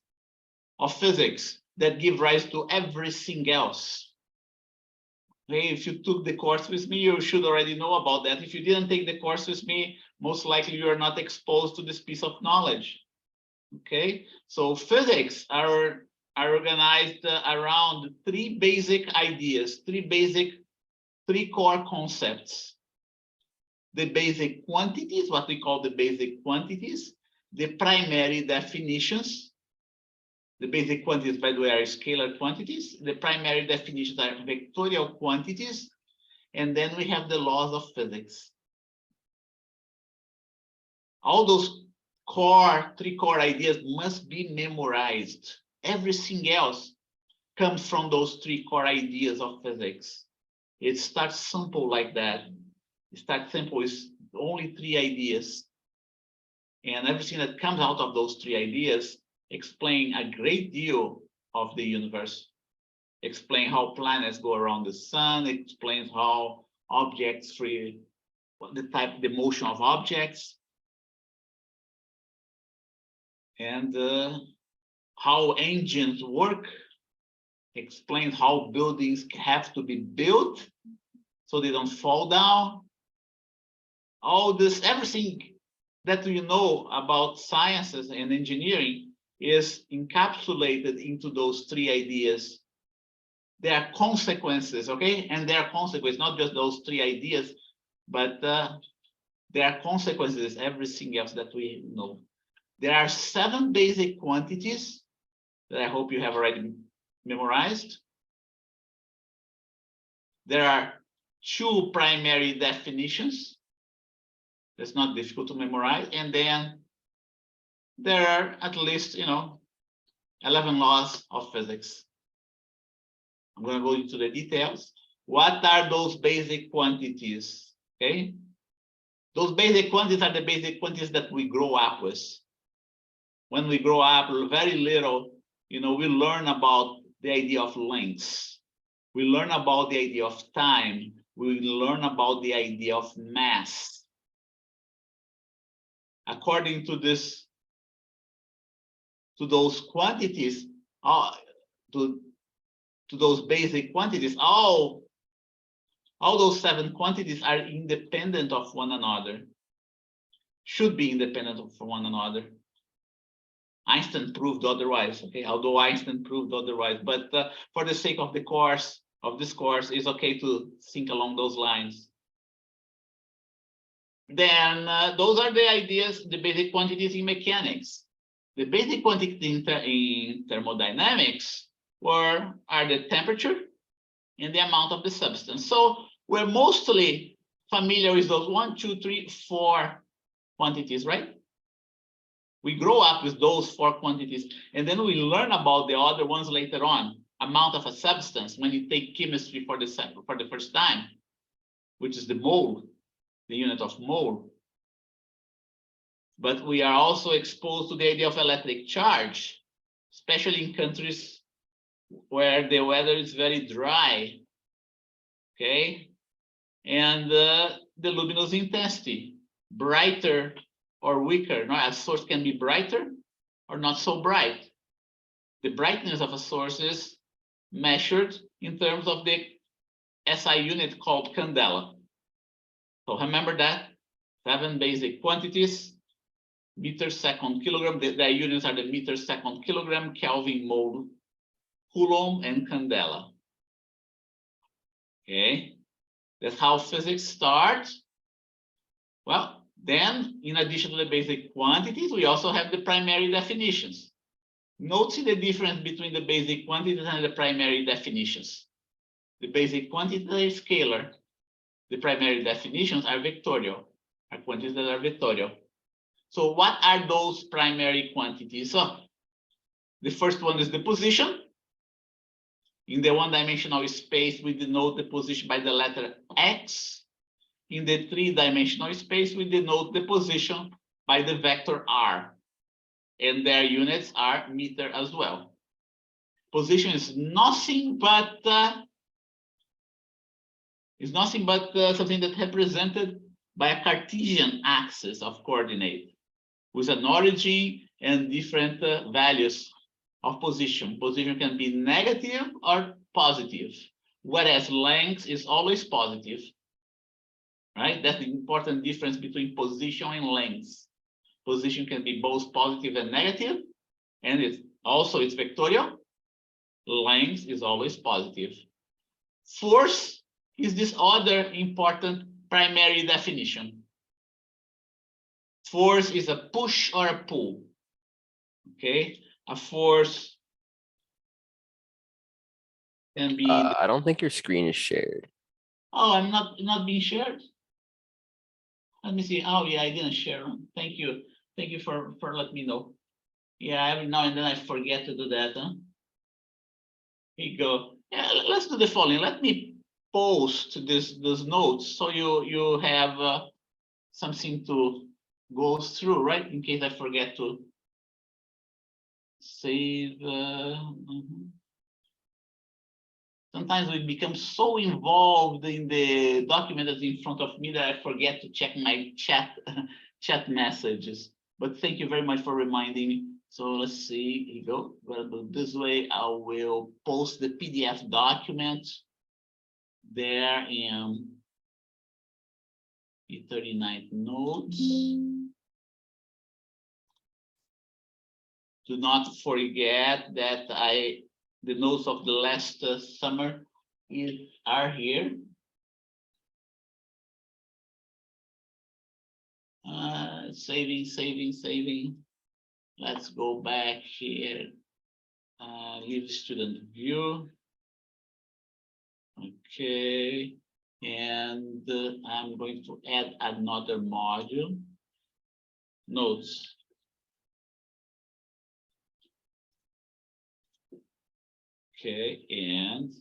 of physics that give rise to everything else. Okay, if you took the course with me, you should already know about that. If you didn't take the course with me, most likely you are not exposed to this piece of knowledge. Okay, so physics are organized around three basic ideas, three core concepts. The basic quantities, what we call the basic quantities, the primary definitions. The basic quantities, by the way, are scalar quantities. The primary definitions are vectorial quantities. And then we have the laws of physics. All those three core ideas must be memorized. Everything else comes from those three core ideas of physics. It starts simple like that. It starts simple with only three ideas. And everything that comes out of those three ideas explain a great deal of the universe. Explain how planets go around the sun, explains how objects the motion of objects, and how engines work, explains how buildings have to be built so they don't fall down. All this, everything that you know about sciences and engineering is encapsulated into those three ideas. There are consequences, okay? And there are consequences, not just those three ideas, but there are consequences, everything else that we know. There are 7 basic quantities that I hope you have already memorized. There are 2 primary definitions. That's not difficult to memorize. And then there are at least, 11 laws of physics. I'm going to go into the details. What are those basic quantities? Okay. Those basic quantities are the basic quantities that we grow up with. When we grow up very little, we learn about the idea of length. We learn about the idea of time. We learn about the idea of mass. According to this to those quantities, to those basic quantities, all those 7 quantities are independent of one another, should be independent of one another. Einstein proved otherwise, okay, although Einstein proved otherwise, but for the sake of the course, of this course, it's okay to think along those lines. Then those are the ideas, the basic quantities in mechanics. The basic quantities in thermodynamics are the temperature and the amount of the substance. So we're mostly familiar with those 1, 2, 3, 4 quantities, right? We grow up with those 4 quantities, and then we learn about the other ones later on. Amount of a substance when you take chemistry for the first time, which is the mole, the unit of mole. But we are also exposed to the idea of electric charge, especially in countries where the weather is very dry, okay? And the luminous intensity, brighter or weaker. Now, a source can be brighter or not so bright. The brightness of a source is measured in terms of the SI unit called candela. So remember that 7 basic quantities: meter, second, kilogram. The units are the meter, second, kilogram, Kelvin, mole, Coulomb, and candela. Okay, that's how physics starts. Well, then, in addition to the basic quantities, we also have the primary definitions. Notice the difference between the basic quantities and the primary definitions. The basic quantities are scalar. The primary definitions are vectorial, are quantities that are vectorial. So what are those primary quantities? So the first one is the position. In the one-dimensional space, we denote the position by the letter x. In the three-dimensional space, we denote the position by the vector r. And their units are meter as well. Position is nothing but something that's represented by a Cartesian axis of coordinate with an origin and different values of position. Position can be negative or positive, whereas length is always positive, right? That's the important difference between position and length. Position can be both positive and negative, and it's vectorial. Length is always positive. Force is this other important primary definition. Force is a push or a pull. Okay, a force can be. I don't think your screen is shared. Oh, I'm not being shared. Let me see. Oh yeah, I didn't share. Thank you. Thank you for letting me know. Yeah, every now and then I forget to do that. Huh? Here you go. Yeah, let's do the following. Let me post those notes so you have something to go through, right? In case I forget to save. Sometimes we become so involved in the document that's in front of me that I forget to check my chat messages. But thank you very much for reminding me. So let's see, here you go. Well, this way I will post the PDF document there in P39 notes. Do not forget that the notes of the last summer are here. Saving. Let's go back here. Leave student view. Okay, and I'm going to add another module. Notes. Okay, and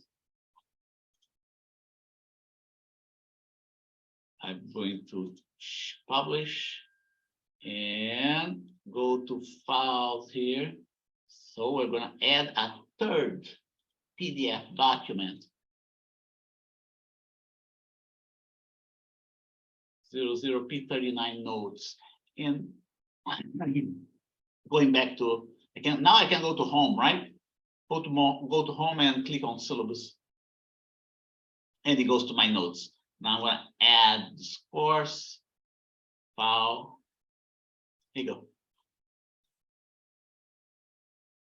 I'm going to publish and go to files here. So we're going to add a third PDF document. 00 P39 notes. And going back to Now I can go to home, right? Go to home and click on syllabus. And it goes to my notes. Now I'm gonna add this course, file. Here you go.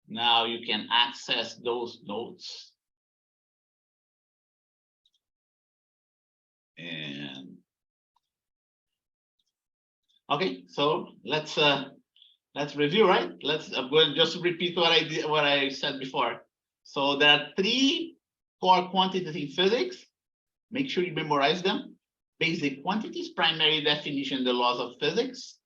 Now you can access those notes. And okay, so let's review, right? I'm going to just repeat what I said before. So there are 3 core quantities in physics. Make sure you memorize them. Basic quantities, primary definition, the laws of physics.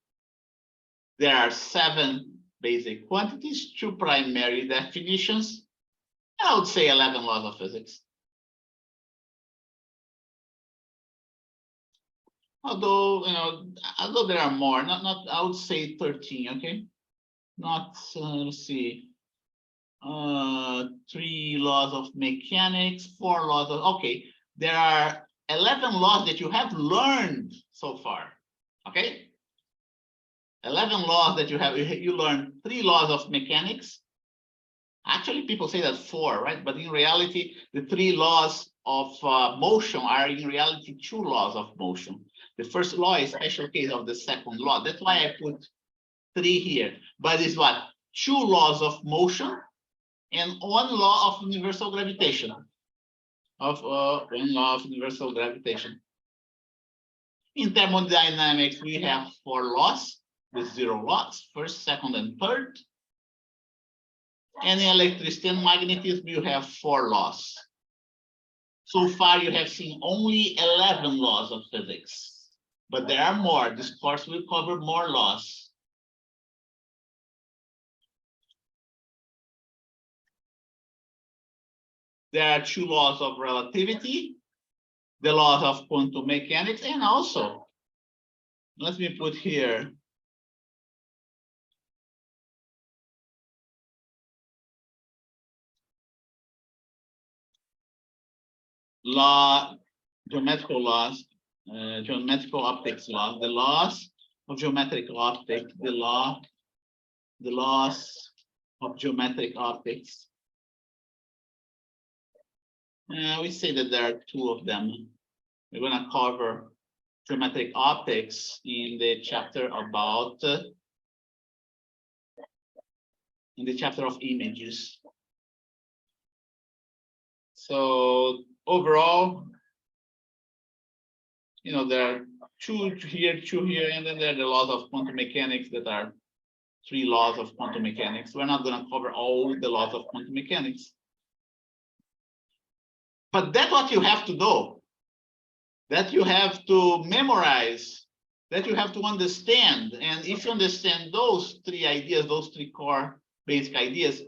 There are 7 basic quantities, 2 primary definitions, and I would say 11 laws of physics. Although, although there are more, not I would say 13, okay? Not, let's see, 3 laws of mechanics, 4 laws of, okay. There are 11 laws that you have learned so far, okay? 11 laws that you learned 3 laws of mechanics. Actually, people say that 4, right? But in reality, the 3 laws of motion are in reality 2 laws of motion. The first law is special case of the second law. That's why I put 3 here. But it's what? 2 laws of motion and 1 law of universal gravitation. One law of universal gravitation. In thermodynamics, we have 4 laws with 0 laws, first, second, and third. And in electricity and magnetism, you have 4 laws. So far, you have seen only 11 laws of physics. But there are more. This course will cover more laws. There are 2 laws of relativity, the laws of quantum mechanics, and also, let me put here, geometrical laws, geometrical optics laws, the laws of geometric optics, the laws of geometric optics. We say that there are 2 of them. We're going to cover geometric optics in the chapter about in the chapter of images. So overall, there are 2 here, 2 here, and then there are the laws of quantum mechanics that are 3 laws of quantum mechanics. We're not going to cover all the laws of quantum mechanics. But that's what you have to do, that you have to memorize, that you have to understand. And if you understand those 3 ideas, those 3 core basic ideas,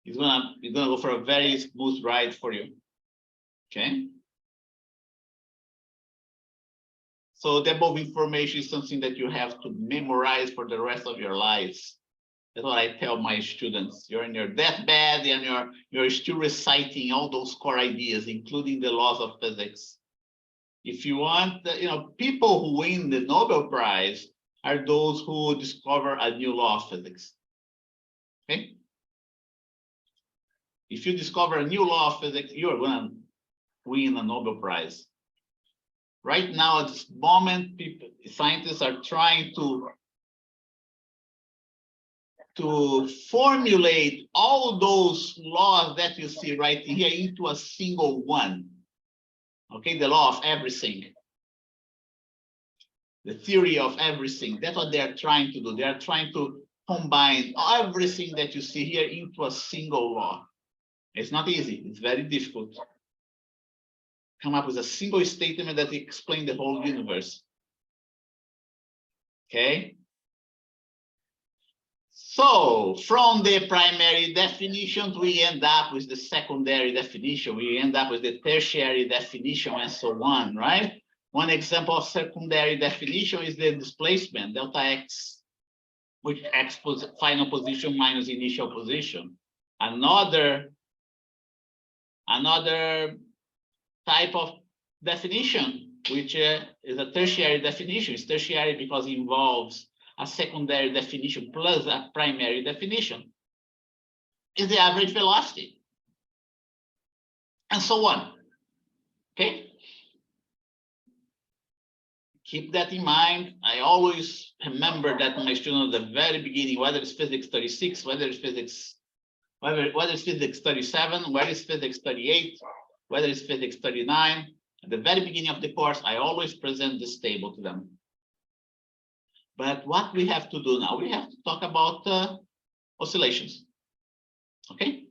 it's gonna go for a very smooth ride for you. Okay. So the above information is something that you have to memorize for the rest of your lives. That's what I tell my students. You're in your deathbed and you're still reciting all those core ideas, including the laws of physics. If you want, people who win the Nobel Prize are those who discover a new law of physics. Okay? If you discover a new law of physics, you're going to win a Nobel Prize. Right now, at this moment, scientists are trying to formulate all those laws that you see right here into a single one. Okay, the law of everything. The theory of everything. That's what they're trying to do. They are trying to combine everything that you see here into a single law. It's not easy. It's very difficult. Come up with a single statement that explains the whole universe. Okay. So from the primary definitions, we end up with the secondary definition. We end up with the tertiary definition and so on, right? One example of secondary definition is the displacement, delta x, which x final position minus initial position. Another type of definition, which is a tertiary definition. It's tertiary because it involves a secondary definition plus a primary definition. is the average velocity, and so on. Okay. Keep that in mind. I always remember that my students at the very beginning, whether it's physics 36, whether it's physics 37, whether it's physics 38, whether it's physics 39, at the very beginning of the course, I always present this table to them. But what we have to do now, we have to talk about oscillations. Okay.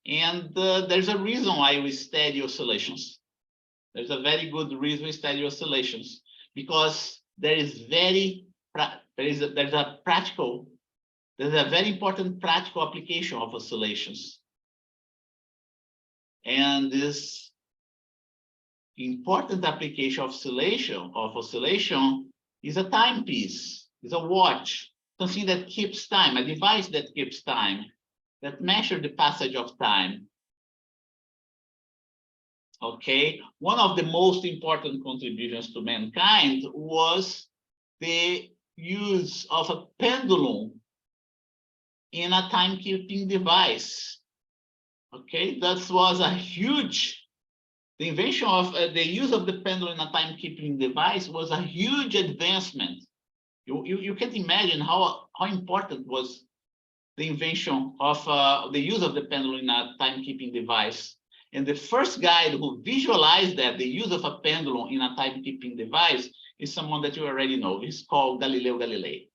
And there's a reason why we study oscillations. There's a very good reason we study oscillations, because there's a very important practical application of oscillations. And this important application of oscillation is a timepiece, is a watch, something that keeps time, a device that keeps time, that measures the passage of time. Okay, one of the most important contributions to mankind was the use of a pendulum in a timekeeping device. Okay, that was a huge, the invention of the use of the pendulum in a timekeeping device was a huge advancement. You can imagine how important was the invention of the use of the pendulum in a timekeeping device. And the first guy who visualized that, the use of a pendulum in a timekeeping device, is someone that you already know. He's called Galileo Galilei.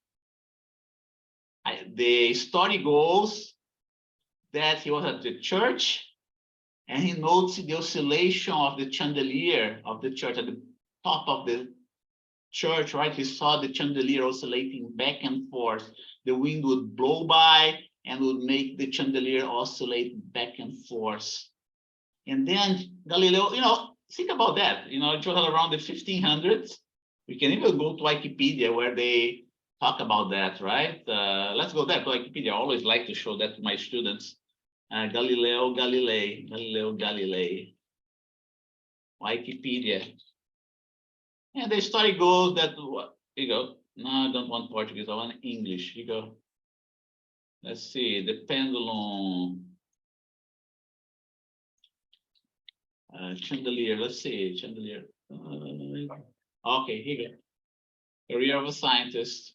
The story goes that he was at the church and he noticed the oscillation of the chandelier of the church at the top of the church, right? He saw the chandelier oscillating back and forth. The wind would blow by and would make the chandelier oscillate back and forth. And then Galileo, think about that. It was around the 1500s. We can even go to Wikipedia where they talk about that, right? Let's go there to Wikipedia. I always like to show that to my students. Galileo Galilei, Wikipedia. And the story goes that, no, I don't want Portuguese, I want English. Let's see, the pendulum. Chandelier, let's see, chandelier. Okay, here you go. Career of a scientist.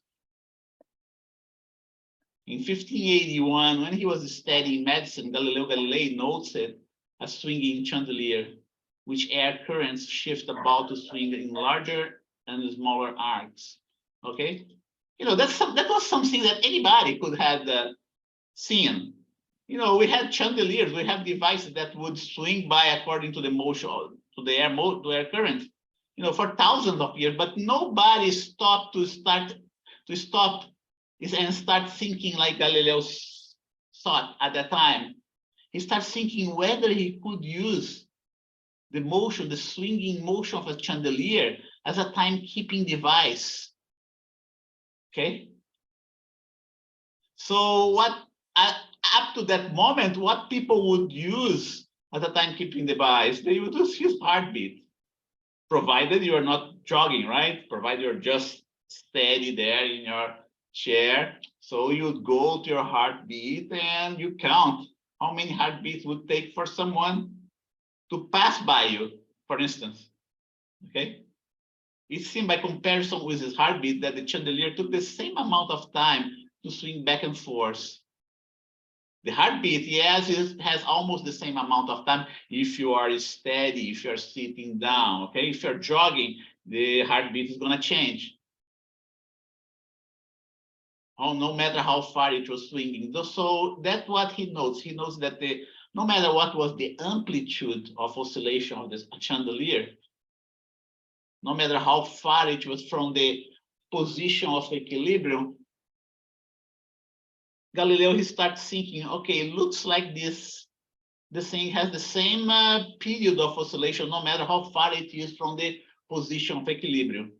In 1581, when he was studying medicine, Galileo Galilei noticed a swinging chandelier, which air currents shift about to swing in larger and smaller arcs. Okay, that was something that anybody could have seen. We had chandeliers, we have devices that would swing by according to the motion, to the air current, for thousands of years, but nobody stopped and start thinking like Galileo thought at that time. He started thinking whether he could use the motion, the swinging motion of a chandelier as a timekeeping device. Okay. So up to that moment, what people would use as a timekeeping device, they would just use heartbeat, provided you're not jogging, right? Provided you're just steady there in your chair. So you'd go to your heartbeat and you count how many heartbeats would take for someone to pass by you, for instance. Okay. It seemed by comparison with his heartbeat that the chandelier took the same amount of time to swing back and forth. The heartbeat, yes, it has almost the same amount of time if you are steady, if you're sitting down, okay? If you're jogging, the heartbeat is gonna change. No matter how far it was swinging. So that's what he knows. He knows that no matter what was the amplitude of oscillation of this chandelier, no matter how far it was from the position of equilibrium, Galileo, he starts thinking, okay, it looks like this thing has the same period of oscillation, no matter how far it is from the position of equilibrium.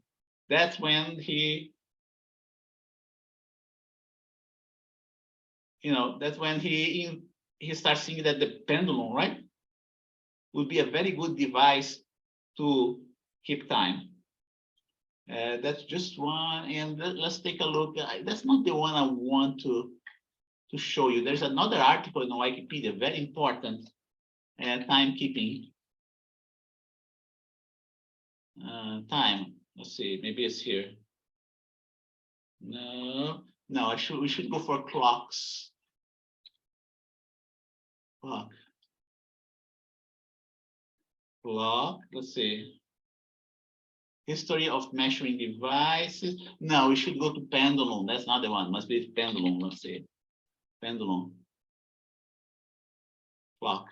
That's when he, he starts thinking that the pendulum, right, would be a very good device to keep time. That's just one, and let's take a look. That's not the one I want to to show you. There's another article in Wikipedia, very important, timekeeping. Time. Let's see, maybe it's here. No, we should go for clocks. Clock. Let's see. History of measuring devices. No, we should go to pendulum. That's not the one. Must be pendulum. Let's see. Pendulum. Clock.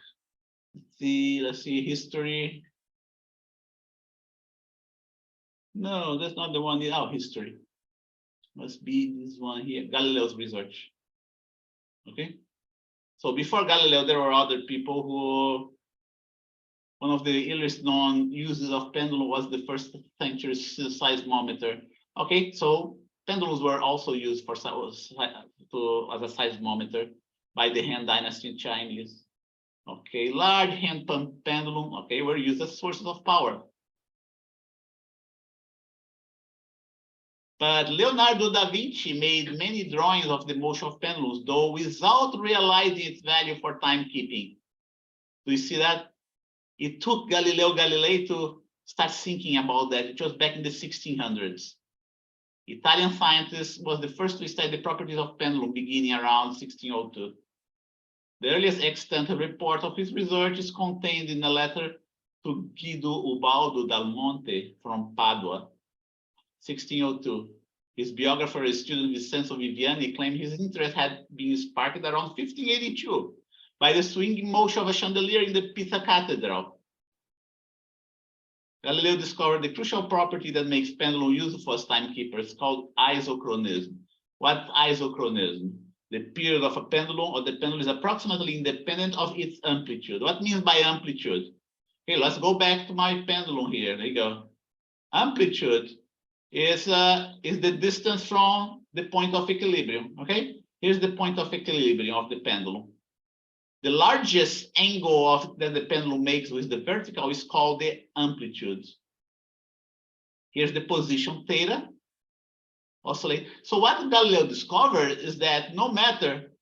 Let's see. History. No, that's not the one. Oh, history. Must be this one here. Galileo's research. Okay. So before Galileo, there were other people who. One of the earliest known uses of pendulum was the first century seismometer. Okay, so pendulums were also used for as a seismometer by the Han Dynasty in Chinese. Okay, large hand pump pendulum. Okay, were used as sources of power. But Leonardo da Vinci made many drawings of the motion of pendulums, though without realizing its value for timekeeping. Do you see that? It took Galileo Galilei to start thinking about that. It was back in the 1600s. Italian scientist was the first to study the properties of pendulum beginning around 1602. The earliest extant report of his research is contained in a letter to Guido Ubaldo dal Monte from Padua, 1602. His biographer, student Vincenzo Viviani, claimed his interest had been sparked around 1582. By the swinging motion of a chandelier in the Pisa Cathedral. Galileo discovered the crucial property that makes pendulum useful as timekeepers, called isochronism. What's isochronism? The period of a pendulum or the pendulum is approximately independent of its amplitude. What means by amplitude? Okay, let's go back to my pendulum here. There you go. Amplitude is the distance from the point of equilibrium. Okay, here's the point of equilibrium of the pendulum. The largest angle that the pendulum makes with the vertical is called the amplitude. Here's the position theta. Oscillate. So what Galileo discovered is that no matter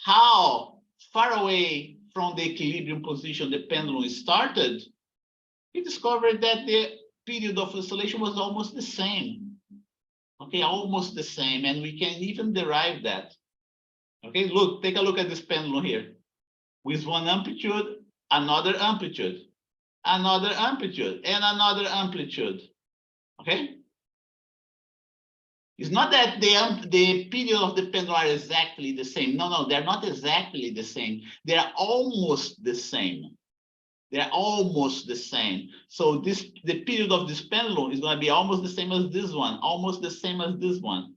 how far away from the equilibrium position the pendulum started, he discovered that the period of oscillation was almost the same. Okay, almost the same, and we can even derive that. Okay, look, take a look at this pendulum here. With one amplitude, another amplitude, another amplitude, and another amplitude. Okay? It's not that the period of the pendulum are exactly the same. No, they're not exactly the same. They're almost the same. They're almost the same. So the period of this pendulum is going to be almost the same as this one, almost the same as this one.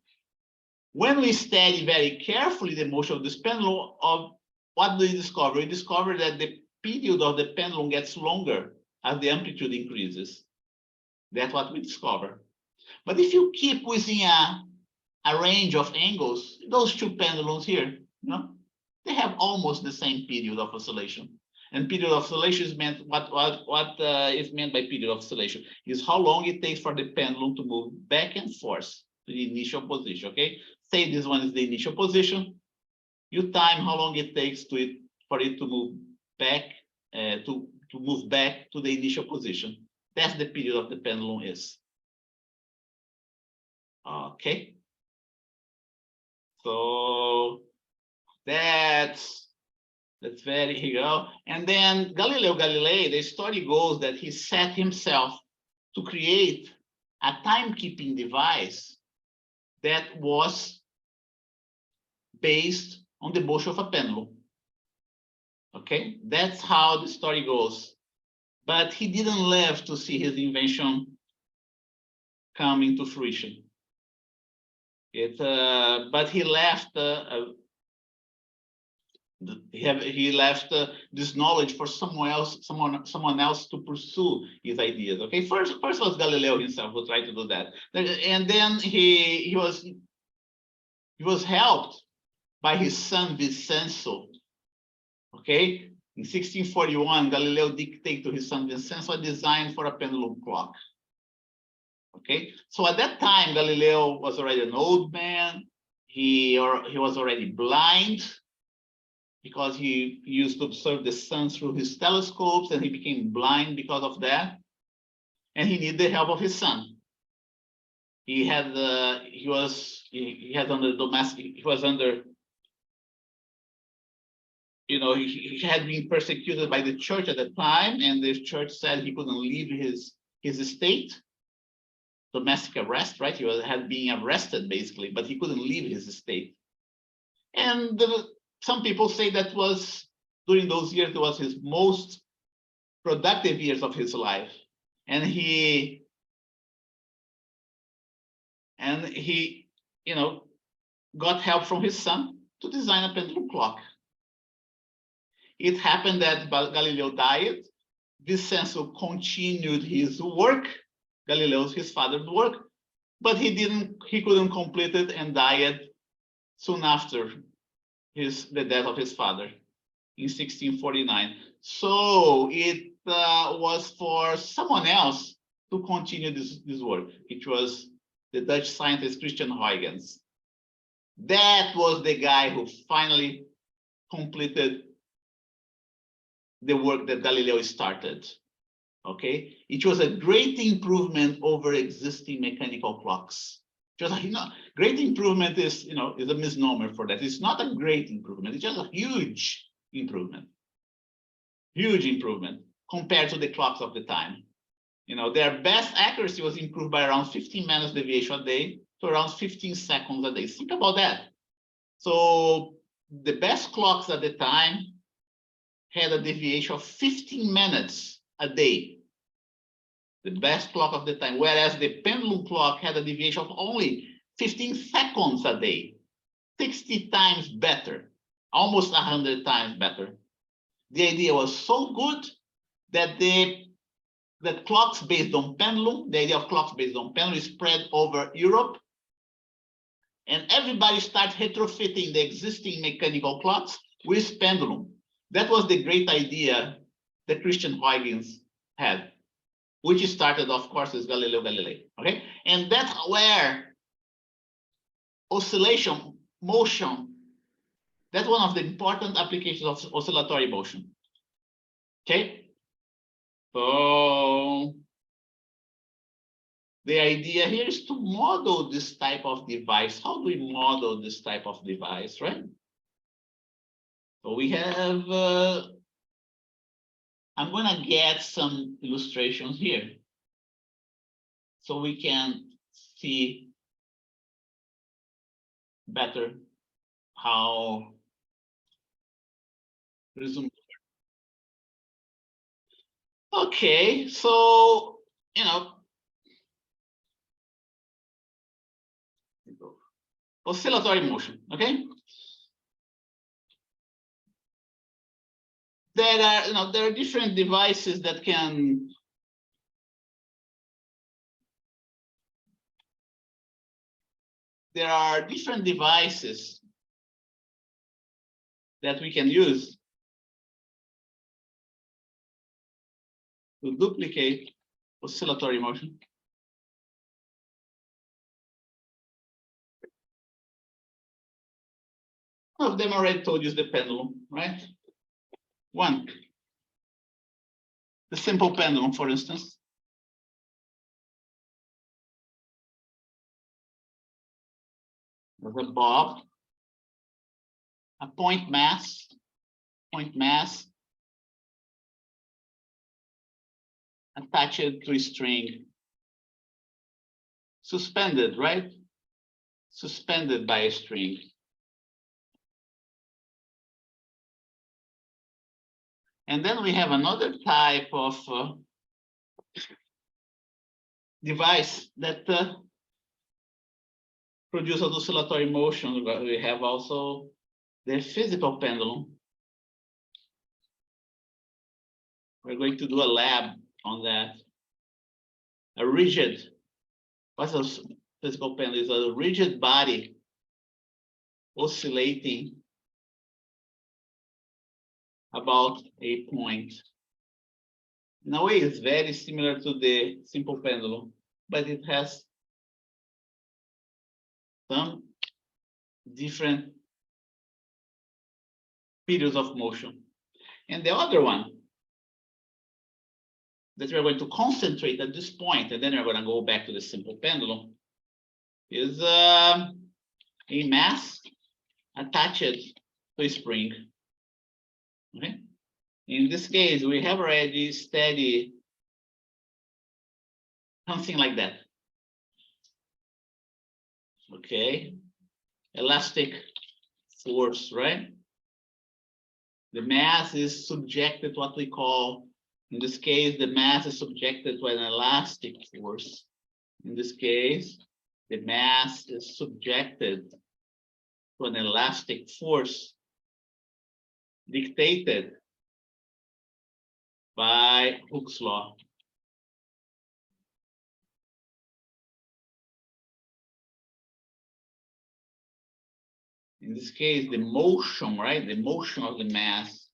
When we study very carefully the motion of this pendulum, what do we discover? We discover that the period of the pendulum gets longer as the amplitude increases. That's what we discover. But if you keep within a range of angles, those two pendulums here, they have almost the same period of oscillation. And period of oscillation is meant, what is meant by period of oscillation is how long it takes for the pendulum to move back and forth to the initial position, okay? Say this one is the initial position. You time how long it takes for it to move back, to move back to the initial position. That's the period of the pendulum is. Okay. So that's very, here you go. And then Galileo Galilei, the story goes that he set himself to create a timekeeping device that was based on the motion of a pendulum. Okay, that's how the story goes. But he didn't live to see his invention come to fruition. But he left this knowledge for someone else to pursue his ideas. Okay, first was Galileo himself who tried to do that, and then he was helped by his son Vincenzo. Okay, in 1641, Galileo dictated to his son Vincenzo a design for a pendulum clock. Okay, so at that time, Galileo was already an old man. he was already blind because he used to observe the sun through his telescopes, and he became blind because of that. And he needed the help of his son. He had been persecuted by the church at the time, and the church said he couldn't leave his estate. Domestic arrest, right? He had been arrested basically, but he couldn't leave his estate. And some people say that was during those years, it was his most productive years of his life. And he got help from his son to design a pendulum clock. It happened that Galileo died. Vincenzo continued his work, his father's work, but he couldn't complete it and died soon after the death of his father in 1649. So it was for someone else to continue this work, which was the Dutch scientist Christian Huygens. That was the guy who finally completed the work that Galileo started. Okay, it was a great improvement over existing mechanical clocks. Just great improvement is a misnomer for that. It's not a great improvement. It's just a huge improvement compared to the clocks of the time. Their best accuracy was improved by around 15 minutes deviation a day to around 15 seconds a day. Think about that. So the best clocks at the time had a deviation of 15 minutes a day. The best clock of the time, whereas the pendulum clock had a deviation of only 15 seconds a day, 60 times better, almost 100 times better. The idea was so good that clocks based on pendulum, the idea of clocks based on pendulum spread over Europe, and everybody started retrofitting the existing mechanical clocks with pendulum. That was the great idea that Christian Huygens had, which started, of course, with Galileo Galilei. Okay, and that's where oscillation motion. That's one of the important applications of oscillatory motion. Okay, so the idea here is to model this type of device. How do we model this type of device, right? So we have. I'm going to get some illustrations here so we can see better how resume. Okay, so oscillatory motion. Okay, there are different devices that can that we can use to duplicate oscillatory motion. One of them already told you is the pendulum, right? One, the simple pendulum, for instance. There's a bob, a point mass, attached to a string, suspended, right? Suspended by a string. And then we have another type of device that produces oscillatory motion. We have also the physical pendulum. We're going to do a lab on that. A rigid, what's a physical pendulum? Is a rigid body oscillating about a point. In a way, it's very similar to the simple pendulum, but it has some different periods of motion. And the other one that we're going to concentrate at this point, and then we're going to go back to the simple pendulum, is a mass attached to a spring. Okay. In this case, we have already studied something like that. Okay, elastic force, right? The mass is subjected to what we call, in this case, the mass is subjected to an elastic force. In this case, the mass is subjected to an elastic force dictated by Hooke's law. In this case, the motion, right? The motion of the mass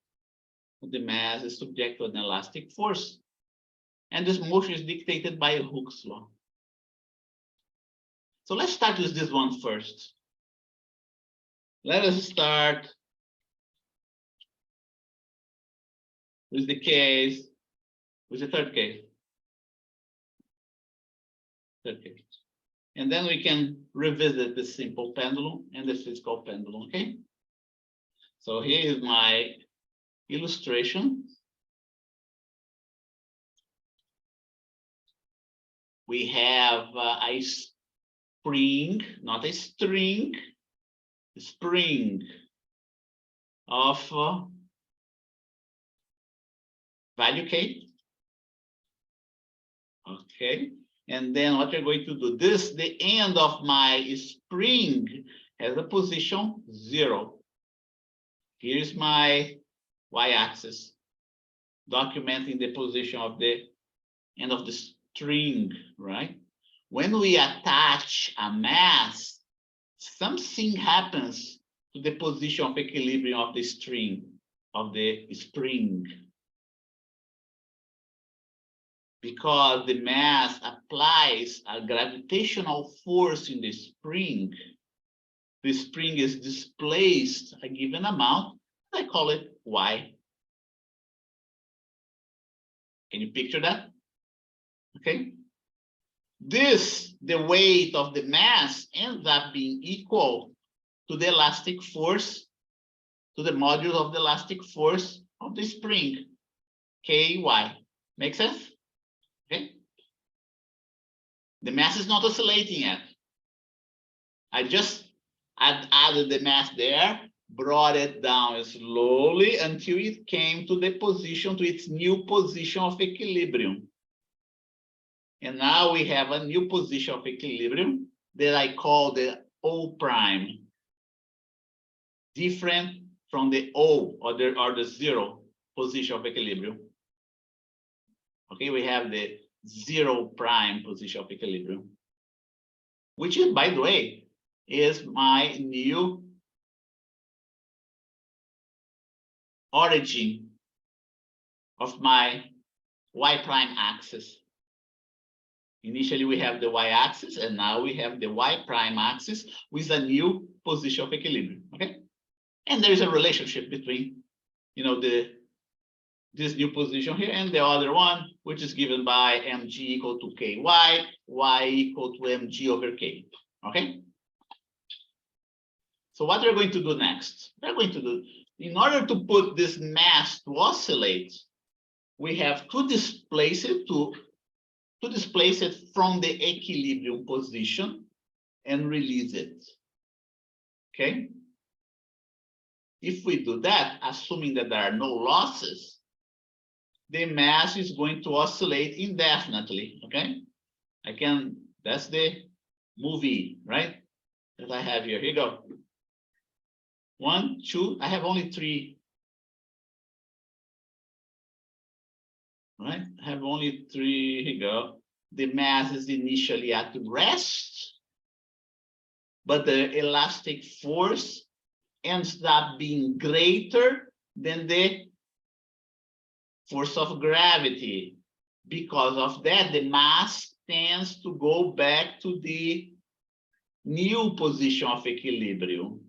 is subject to an elastic force. And this motion is dictated by Hooke's law. So let's start with this one first. Let us start with the case, with the third case. And then we can revisit the simple pendulum and the physical pendulum, okay? So here is my illustration. We have a spring, not a string, a spring of value K. Okay. And then what we're going to do, the end of my spring has a position 0. Here's my y-axis, documenting the position of the end of the string, right? When we attach a mass, something happens to the position of equilibrium of the string, of the spring. Because the mass applies a gravitational force in the spring is displaced a given amount. I call it y. Can you picture that? Okay. The weight of the mass ends up being equal to the elastic force, to the modulus of the elastic force of the spring, Ky. Make sense? Okay. The mass is not oscillating yet. I just added the mass there, brought it down slowly until it came to the position, to its new position of equilibrium. And now we have a new position of equilibrium that I call the O prime, different from the O or the 0 position of equilibrium. Okay, we have the 0 prime position of equilibrium, which is, by the way, is my new origin of my y prime axis. Initially, we have the y-axis, and now we have the y prime axis with a new position of equilibrium. Okay, and there is a relationship between, this new position here and the other one, which is given by mg equal to ky, y equal to mg over k. Okay. So what we're going to do next? We're going to do, in order to put this mass to oscillate, we have to displace it from the equilibrium position and release it. Okay. If we do that, assuming that there are no losses, the mass is going to oscillate indefinitely. Okay. That's the movie, right? That I have here. Here you go. 1, 2, I have only 3. Right? I have only 3. Here you go. The mass is initially at rest, but the elastic force ends up being greater than the force of gravity. Because of that, the mass tends to go back to the new position of equilibrium.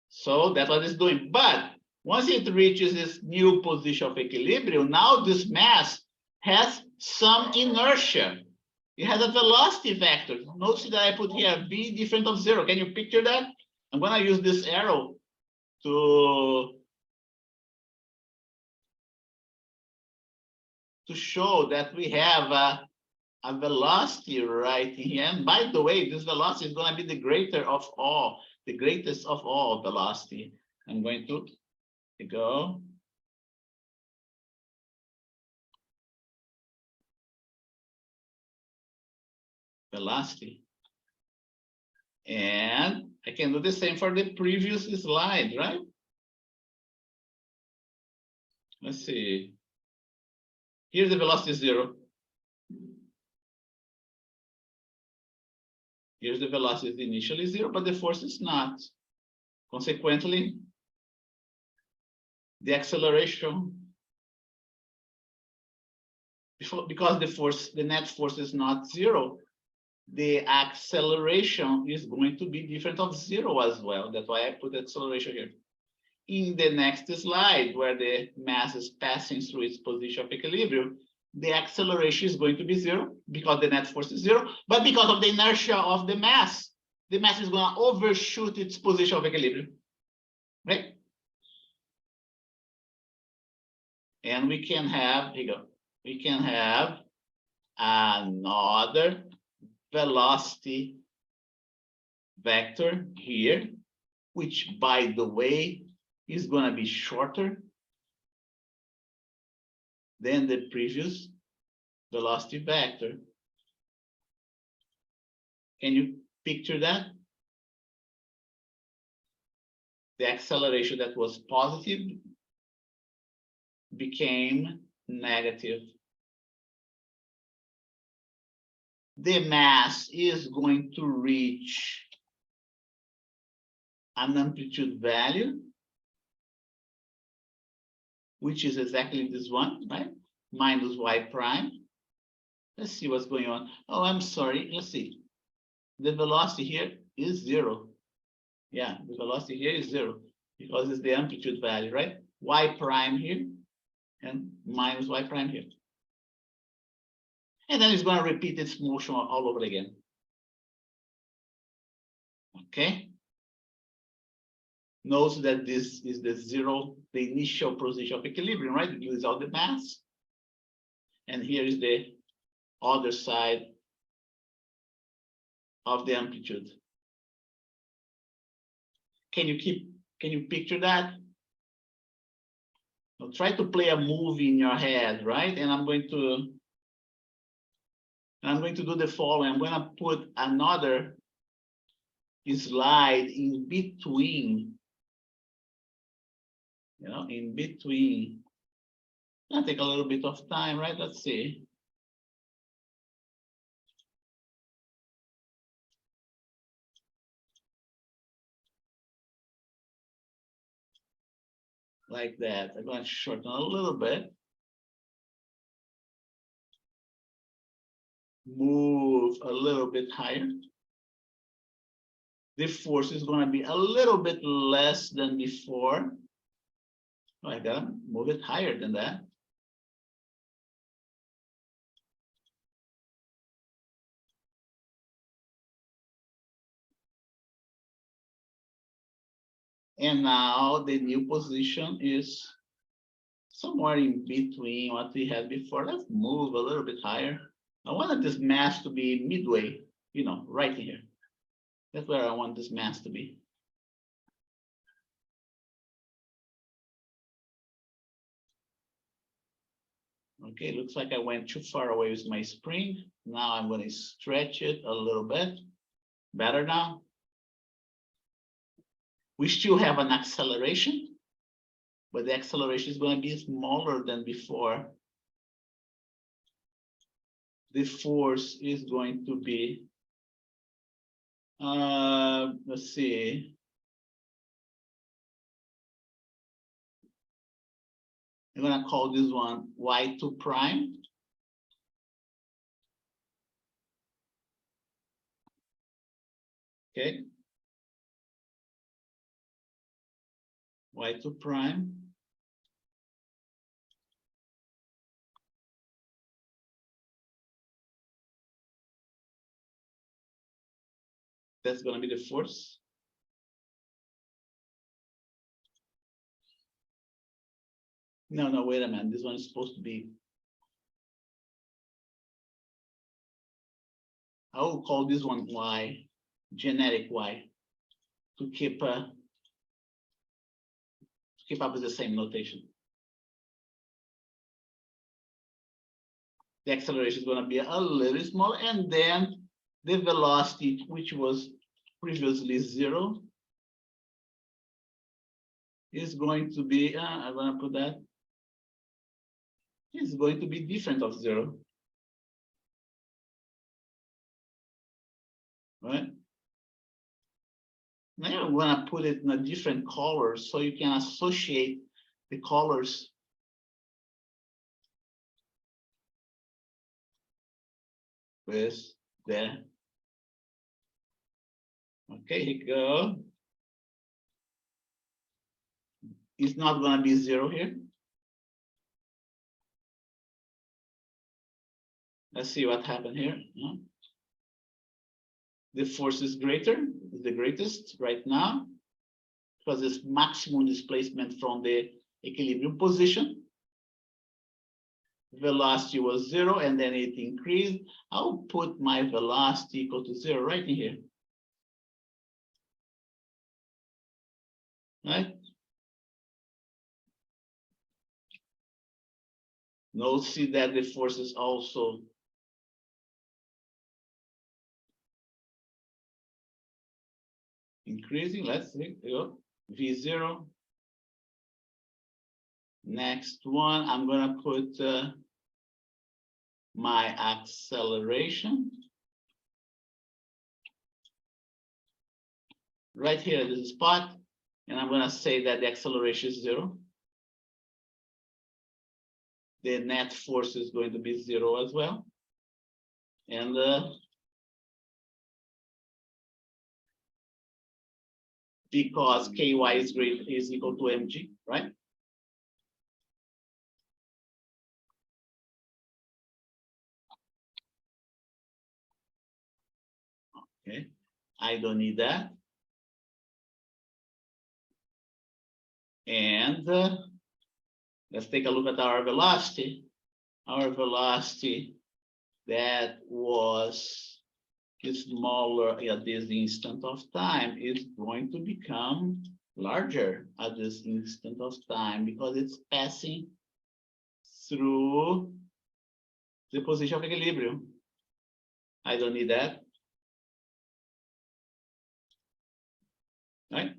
So that's what it's doing. But once it reaches this new position of equilibrium, now this mass has some inertia. It has a velocity vector. Notice that I put here v different of 0. Can you picture that? I'm going to use this arrow to show that we have a velocity right here. And by the way, this velocity is going to be the greatest of all velocity. I'm going to go. Velocity. And I can do the same for the previous slide, right? Let's see. Here's the velocity 0. Here's the velocity initially 0, but the force is not. Consequently, the acceleration, because the net force is not 0, the acceleration is going to be different of 0 as well. That's why I put acceleration here. In the next slide, where the mass is passing through its position of equilibrium, the acceleration is going to be 0 because the net force is 0, but because of the inertia of the mass is going to overshoot its position of equilibrium, right? And we can have, here you go, we can have another velocity vector here, which, by the way, is going to be shorter than the previous velocity vector. Can you picture that? The acceleration that was positive became negative. The mass is going to reach an amplitude value, which is exactly this one, right? Minus y prime. Let's see what's going on. Oh, I'm sorry. Let's see. The velocity here is 0. Yeah, the velocity here is 0 because it's the amplitude value, right? Y prime here and minus y prime here. And then it's going to repeat its motion all over again. Okay. Notice that this is the 0, the initial position of equilibrium, right? It gives out the mass. And here is the other side of the amplitude. Can you picture that? Now try to play a movie in your head, right? And I'm going to do the following. I'm going to put another slide in between. In between. It'll take a little bit of time, right? Let's see. Like that. I'm going to shorten a little bit. Move a little bit higher. The force is going to be a little bit less than before. I gotta move it higher than that. And now the new position is somewhere in between what we had before. Let's move a little bit higher. I wanted this mass to be midway, right here. That's where I want this mass to be. Okay, looks like I went too far away with my spring. Now I'm going to stretch it a little bit. Better now. We still have an acceleration, but the acceleration is going to be smaller than before. The force is going to be, let's see. I'm going to call this one y2 prime. Okay. Y2 prime. That's going to be the force. No, wait a minute. This one is supposed to be. I will call this one Y, genetic Y, to keep up with the same notation. The acceleration is going to be a little small, and then the velocity, which was previously 0, is going to be, I'm going to put that, it's going to be different of 0. Right? Now I'm going to put it in a different color so you can associate the colors. With the, okay, here you go. It's not going to be 0 here. Let's see what happened here. The force is greater, is the greatest right now, because it's maximum displacement from the equilibrium position. Velocity was 0, and then it increased. I'll put my velocity equal to 0 right in here. Right? Note, see that the force is also increasing. Let's see, V0. Next one, I'm going to put my acceleration right here at this spot, and I'm going to say that the acceleration is 0. The net force is going to be 0 as well, and because ky is equal to mg, right? Okay, I don't need that. And let's take a look at our velocity. Our velocity that was smaller at this instant of time is going to become larger at this instant of time because it's passing through the position of equilibrium. I don't need that. Right?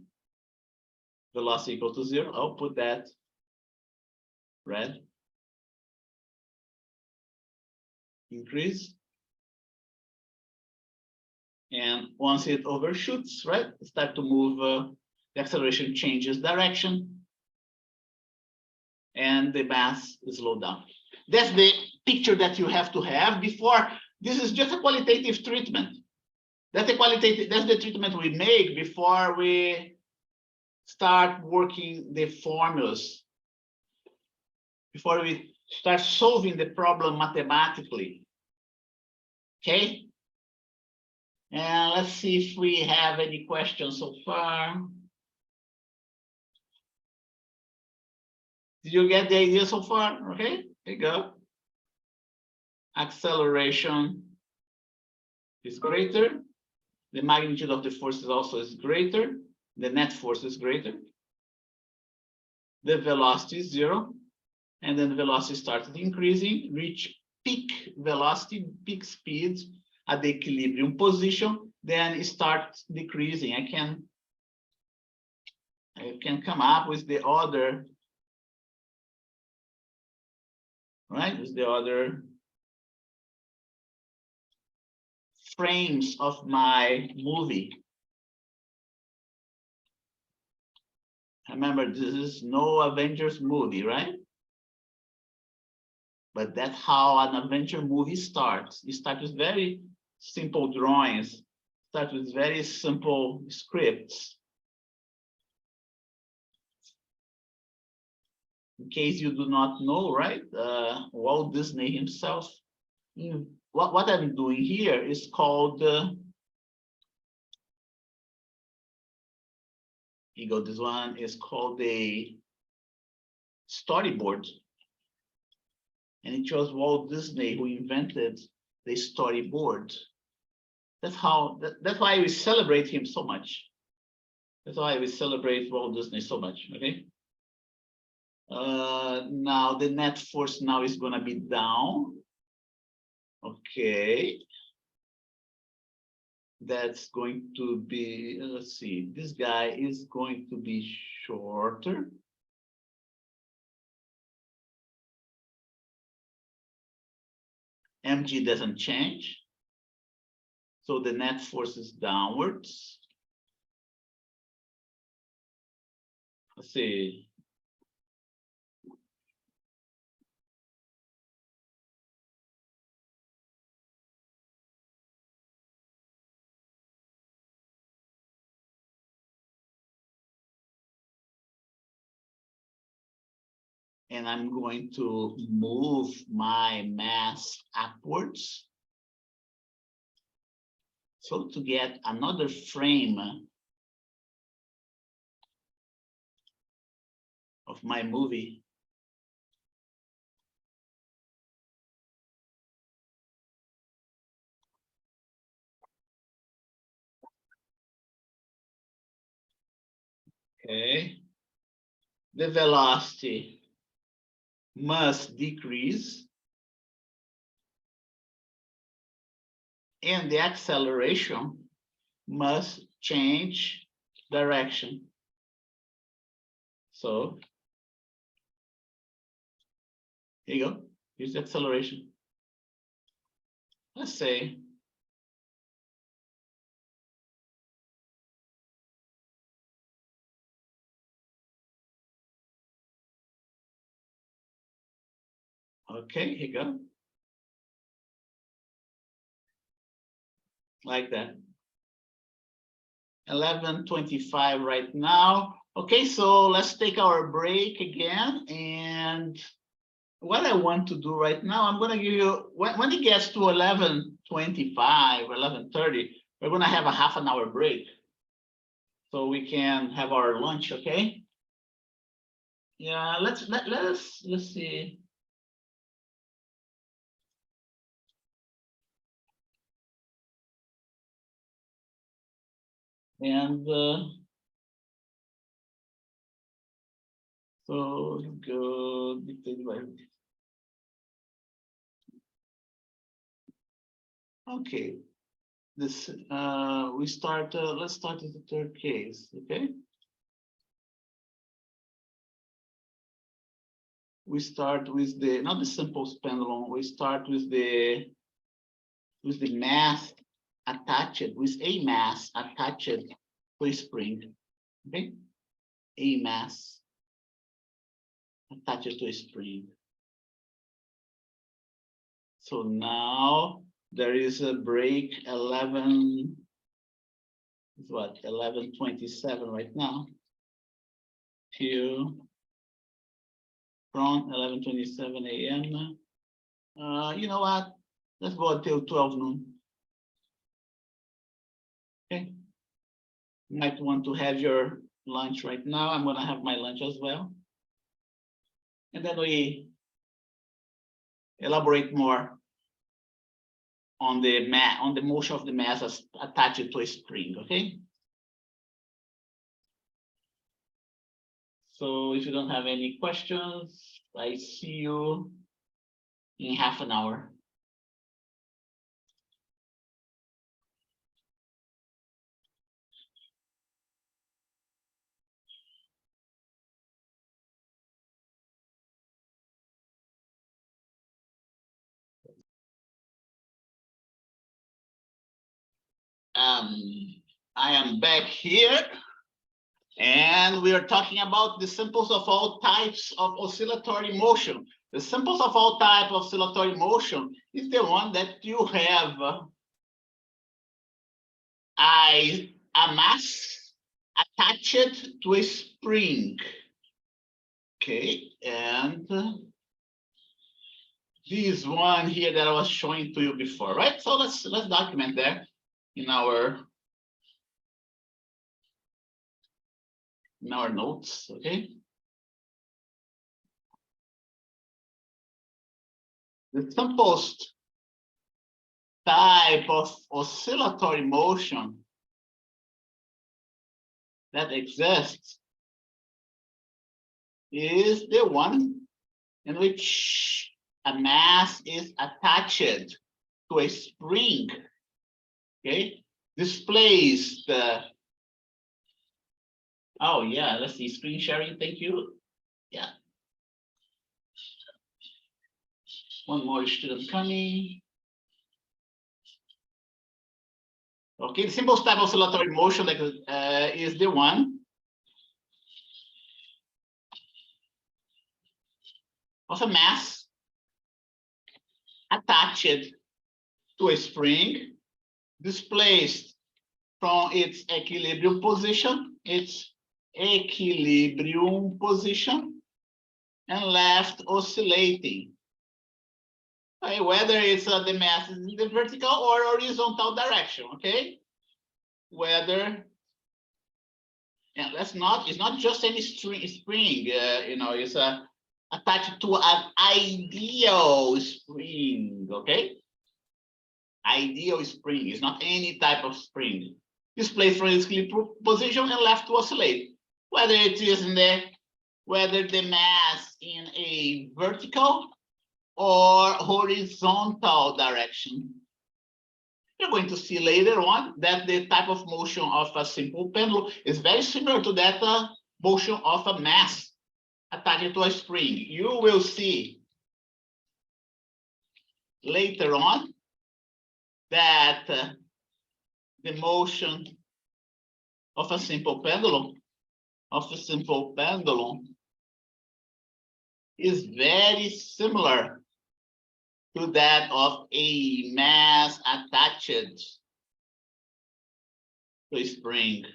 Velocity equal to 0. I'll put that red. Increase. And once it overshoots, right, start to move, the acceleration changes direction, and the mass is slowed down. That's the picture that you have to have before. This is just a qualitative treatment. That's the treatment we make before we start working the formulas, before we start solving the problem mathematically. Okay? And let's see if we have any questions so far. Did you get the idea so far? Okay, here you go. Acceleration is greater. The magnitude of the force is greater. The net force is greater. The velocity is 0. And then the velocity started increasing, reach peak velocity, peak speed at the equilibrium position, then it starts decreasing. I can come up with the other, right? With the other frames of my movie. Remember, this is no Avengers movie, right? But that's how an adventure movie starts. You start with very simple drawings. Start with very simple scripts. In case you do not know, right? Walt Disney himself. What I'm doing here is called. This one is called a storyboard. And it was Walt Disney who invented the storyboard. That's why we celebrate him so much. That's why we celebrate Walt Disney so much, okay? Now the net force now is gonna be down. Okay. That's going to be, let's see, this guy is going to be shorter. Mg doesn't change. So the net force is downwards. Let's see. And I'm going to move my mass upwards. So to get another frame of my movie. Okay. The velocity must decrease. And the acceleration must change direction. So here you go. Here's the acceleration. Let's say okay, here you go. Like that. 11:25 right now. Okay, so let's take our break again. And what I want to do right now, I'm going to give you, when it gets to 11:25 or 11:30, we're going to have a half an hour break. So we can have our lunch, okay? Yeah, let's see. And so go dictated by. Okay, this we start. Let's start with the third case. Okay, we start with the not the simple pendulum. We start with the mass attached with a mass attached to a spring. Okay, a mass attached to a spring. So now there is a break 11. What 11:27 right now? Till from 11:27 a.m. You know what? Let's go until 12 noon. Okay. You might want to have your lunch right now. I'm gonna have my lunch as well. And then we elaborate more on the motion of the mass as attached to a spring, okay? So if you don't have any questions, I see you in half an hour. I am back here, and we are talking about the simples of all types of oscillatory motion. The simples of all type of oscillatory motion is the one that you have a mass attached to a spring. Okay, and this one here that I was showing to you before, right? So let's document that in our notes, okay? The simplest type of oscillatory motion that exists is the one in which a mass is attached to a spring, okay? Displaced. Oh yeah, let's see, screen sharing, thank you. Yeah. One more student coming. Okay, the simplest type of oscillatory motion is the one of a mass attached to a spring, displaced from its equilibrium position, and left oscillating. Okay, whether it's the mass is in the vertical or horizontal direction, okay? Whether, and it's not just any spring, you know, it's attached to an ideal spring, okay? Ideal spring is not any type of spring. Displaced from its equilibrium position and left to oscillate. Whether it is whether the mass in a vertical or horizontal direction. You're going to see later on that the type of motion of a simple pendulum is very similar to that motion of a mass attached to a spring. You will see later on that the motion of a simple pendulum is very similar to that of a mass attached to a spring.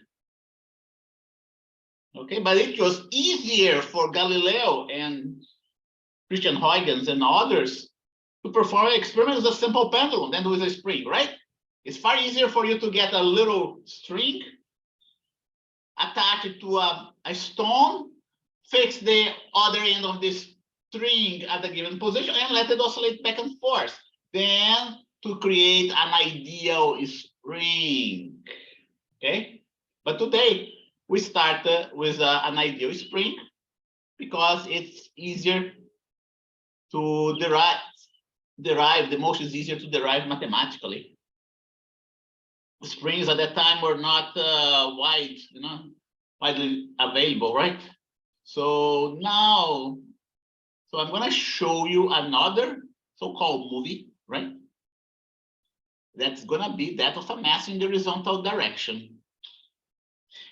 Okay, but it was easier for Galileo and Christian Huygens and others to perform experiments with a simple pendulum than with a spring, right? It's far easier for you to get a little string, attach it to a stone, fix the other end of this string at a given position and let it oscillate back and forth, then to create an ideal spring. Okay, but today we start with an ideal spring because it's easier to derive the motion is easier to derive mathematically. Springs at that time were not widely available, right? So now, I'm going to show you another so-called movie, right? That's going to be that of a mass in the horizontal direction.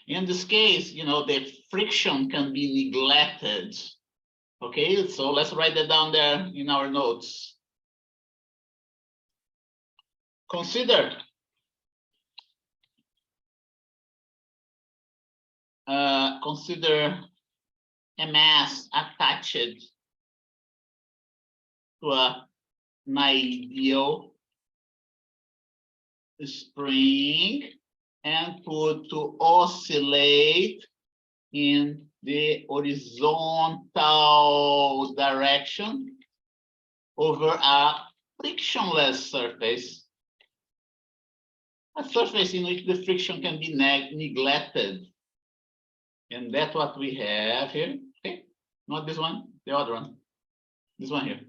In this case, you know, the friction can be neglected. Okay, so let's write that down there in our notes. Consider a mass attached to an ideal spring and put to oscillate in the horizontal direction over a frictionless surface, a surface in which the friction can be neglected. And that's what we have here. Okay, not this one, the other one, this one here.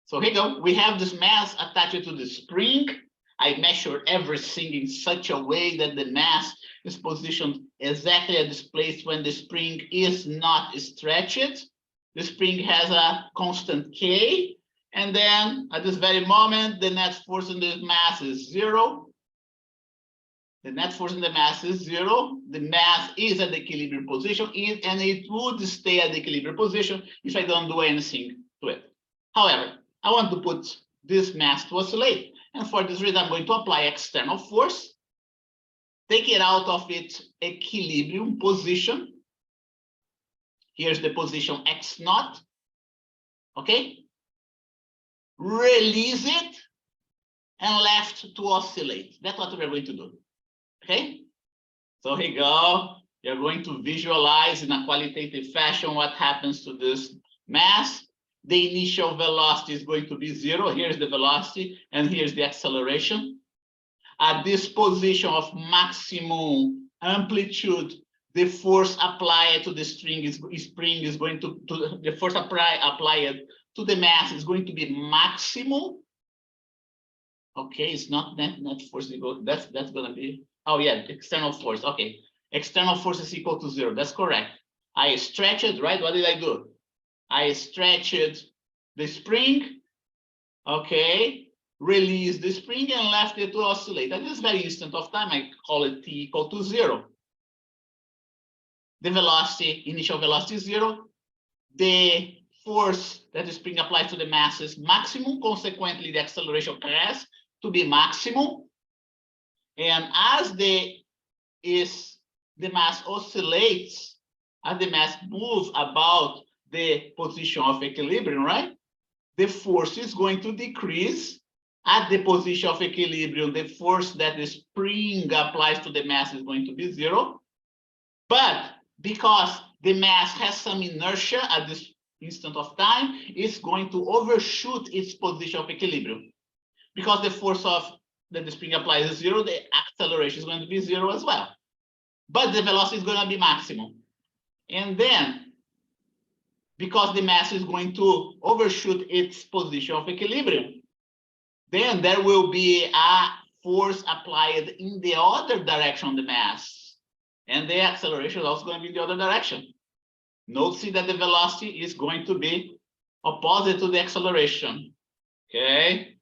So here you go. We have this mass attached to the spring. I measure everything in such a way that the mass is positioned exactly at this place when the spring is not stretched. The spring has a constant K. And then at this very moment, the net force in the mass is 0. The net force in the mass is 0. The mass is at the equilibrium position, and it would stay at the equilibrium position if I don't do anything to it. However, I want to put this mass to oscillate. And for this reason, I'm going to apply external force. take it out of its equilibrium position. Here's the position X naught. Okay. Release it and left to oscillate. That's what we're going to do. Okay. So here you go. You're going to visualize in a qualitative fashion what happens to this mass. The initial velocity is going to be 0. Here's the velocity, and here's the acceleration. At this position of maximum amplitude, the force applied to the spring is going to the force applied to the mass is going to be maximum. Okay, it's not net force equal. That's gonna be, oh yeah, external force. Okay, external force is equal to 0. That's correct. I stretch it, right? What did I do? I stretched the spring. Okay, release the spring and left it to oscillate. At this very instant of time, I call it t equal to 0. The velocity, initial velocity is 0. The force that the spring applies to the mass is maximum. Consequently, the acceleration has to be maximum. And as the mass oscillates, as the mass moves about the position of equilibrium, right? The force is going to decrease. At the position of equilibrium, the force that the spring applies to the mass is going to be 0. But because the mass has some inertia at this instant of time, it's going to overshoot its position of equilibrium. Because the force that the spring applies is 0, the acceleration is going to be 0 as well. But the velocity is going to be maximum. And then, because the mass is going to overshoot its position of equilibrium, then there will be a force applied in the other direction on the mass. And the acceleration is also going to be in the other direction. Notice that the velocity is going to be opposite to the acceleration. Okay,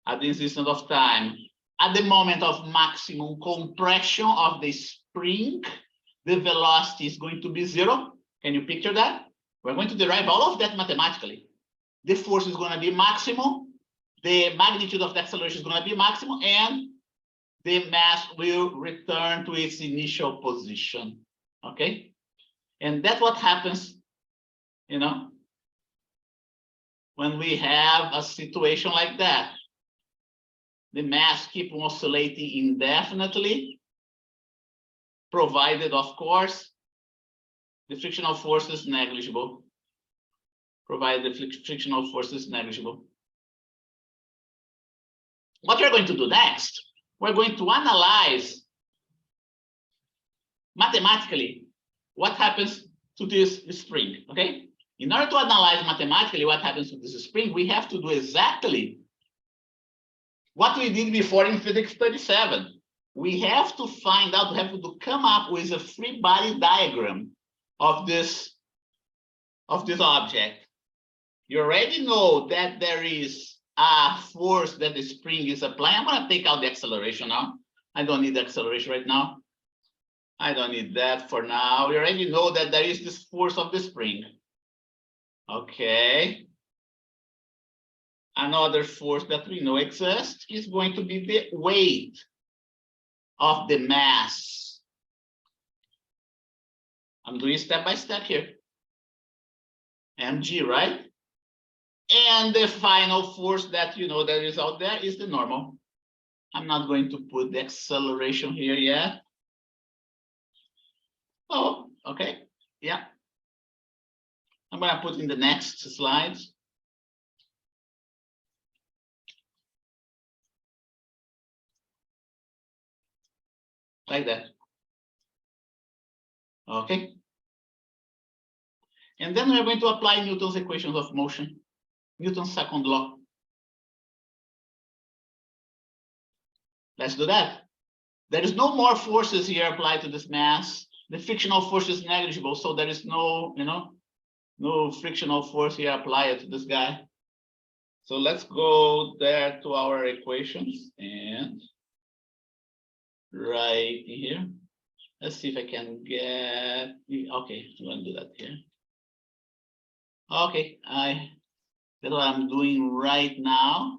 at this instant of time. At the moment of maximum compression of the spring, the velocity is going to be 0. Can you picture that? We're going to derive all of that mathematically. The force is going to be maximum. The magnitude of the acceleration is going to be maximum, and the mass will return to its initial position. Okay, and that's what happens, you know, when we have a situation like that. The mass keeps oscillating indefinitely, provided, of course, the frictional force is negligible. Provided the frictional force is negligible. What we're going to do next, we're going to analyze mathematically what happens to this spring, okay? In order to analyze mathematically what happens to this spring, we have to do exactly what we did before in physics 37. We have to find out, we have to come up with a free body diagram of this object. You already know that there is a force that the spring is applying. I'm going to take out the acceleration now. I don't need the acceleration right now. I don't need that for now. We already know that there is this force of the spring. Okay. Another force that we know exists is going to be the weight of the mass. I'm doing step by step here. mg, right? And the final force that you know that is out there is the normal. I'm not going to put the acceleration here yet. Oh, okay. Yeah. I'm going to put in the next slides. Like that. Okay. And then we're going to apply Newton's equations of motion, Newton's second law. Let's do that. There is no more forces here applied to this mass. The frictional force is negligible, so there is no, no frictional force here applied to this guy. So let's go there to our equations and right here. Let's see if I can get, okay, I'm going to do that here. Okay, that's what I'm doing right now.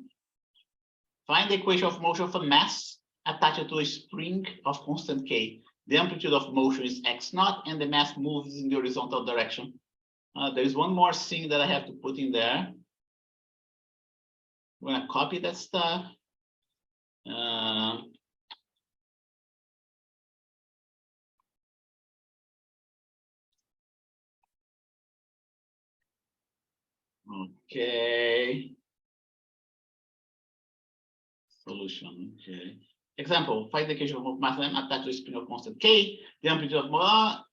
Find the equation of motion for mass. attached to a spring of constant K. The amplitude of motion is x naught, and the mass moves in the horizontal direction. There is one more thing that I have to put in there. I'm gonna copy that stuff. Okay. Solution. Okay. Example: find the equation of mass attached to a spring of constant K. The amplitude of motion.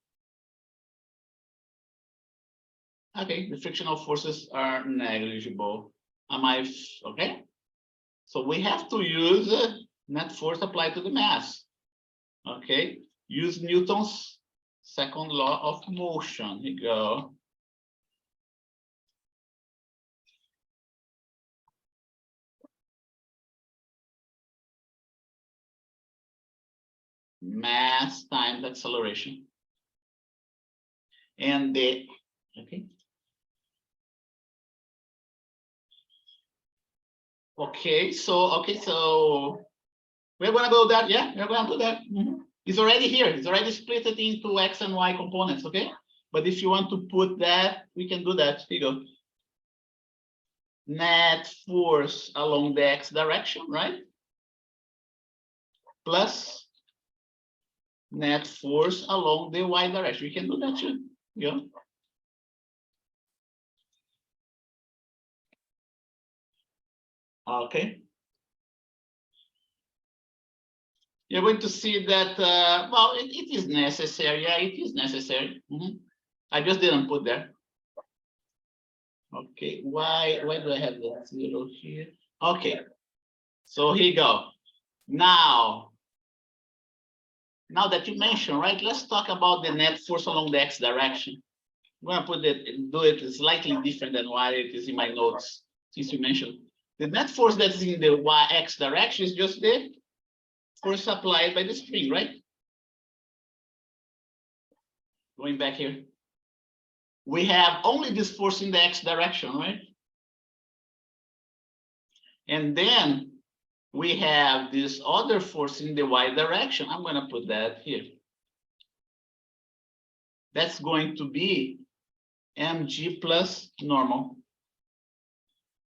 Okay, the frictional forces are negligible. Am I okay? So we have to use net force applied to the mass. Okay, use Newton's second law of motion. Here you go. Mass times acceleration. And the okay. So we're gonna go that, yeah, we're gonna do that. It's already here, it's already split it into X and Y components, okay? But if you want to put that, we can do that. Here you go. Net force along the X direction, right? Plus net force along the Y direction. We can do that too. Yeah. Okay. You're going to see that, well, it is necessary. Yeah, it is necessary. I just didn't put there. Okay, why do I have that 0 here? Okay, so here you go. Now that you mentioned, right, let's talk about the net force along the X direction. I'm gonna put it, do it slightly different than what it is in my notes, since you mentioned. The net force that's in the X direction is just the force applied by the spring, right? Going back here. We have only this force in the X direction, right? And then we have this other force in the Y direction. I'm going to put that here. That's going to be mg plus normal.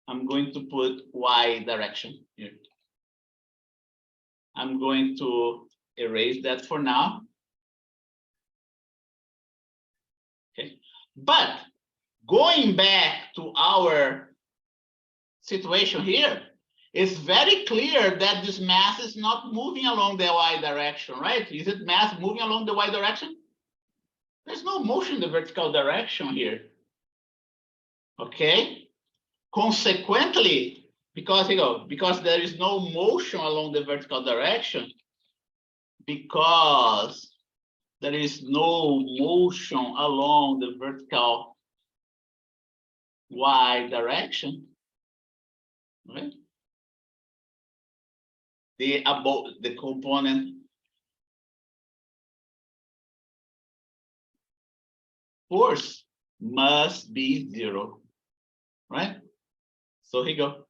I'm going to put Y direction here. I'm going to erase that for now. Okay, but going back to our situation here, it's very clear that this mass is not moving along the Y direction, right? Is it mass moving along the Y direction? There's no motion in the vertical direction here. Okay, consequently, because there is no motion along the vertical direction, because there is no motion along the vertical Y direction, right? The component force must be 0, right? So here you go.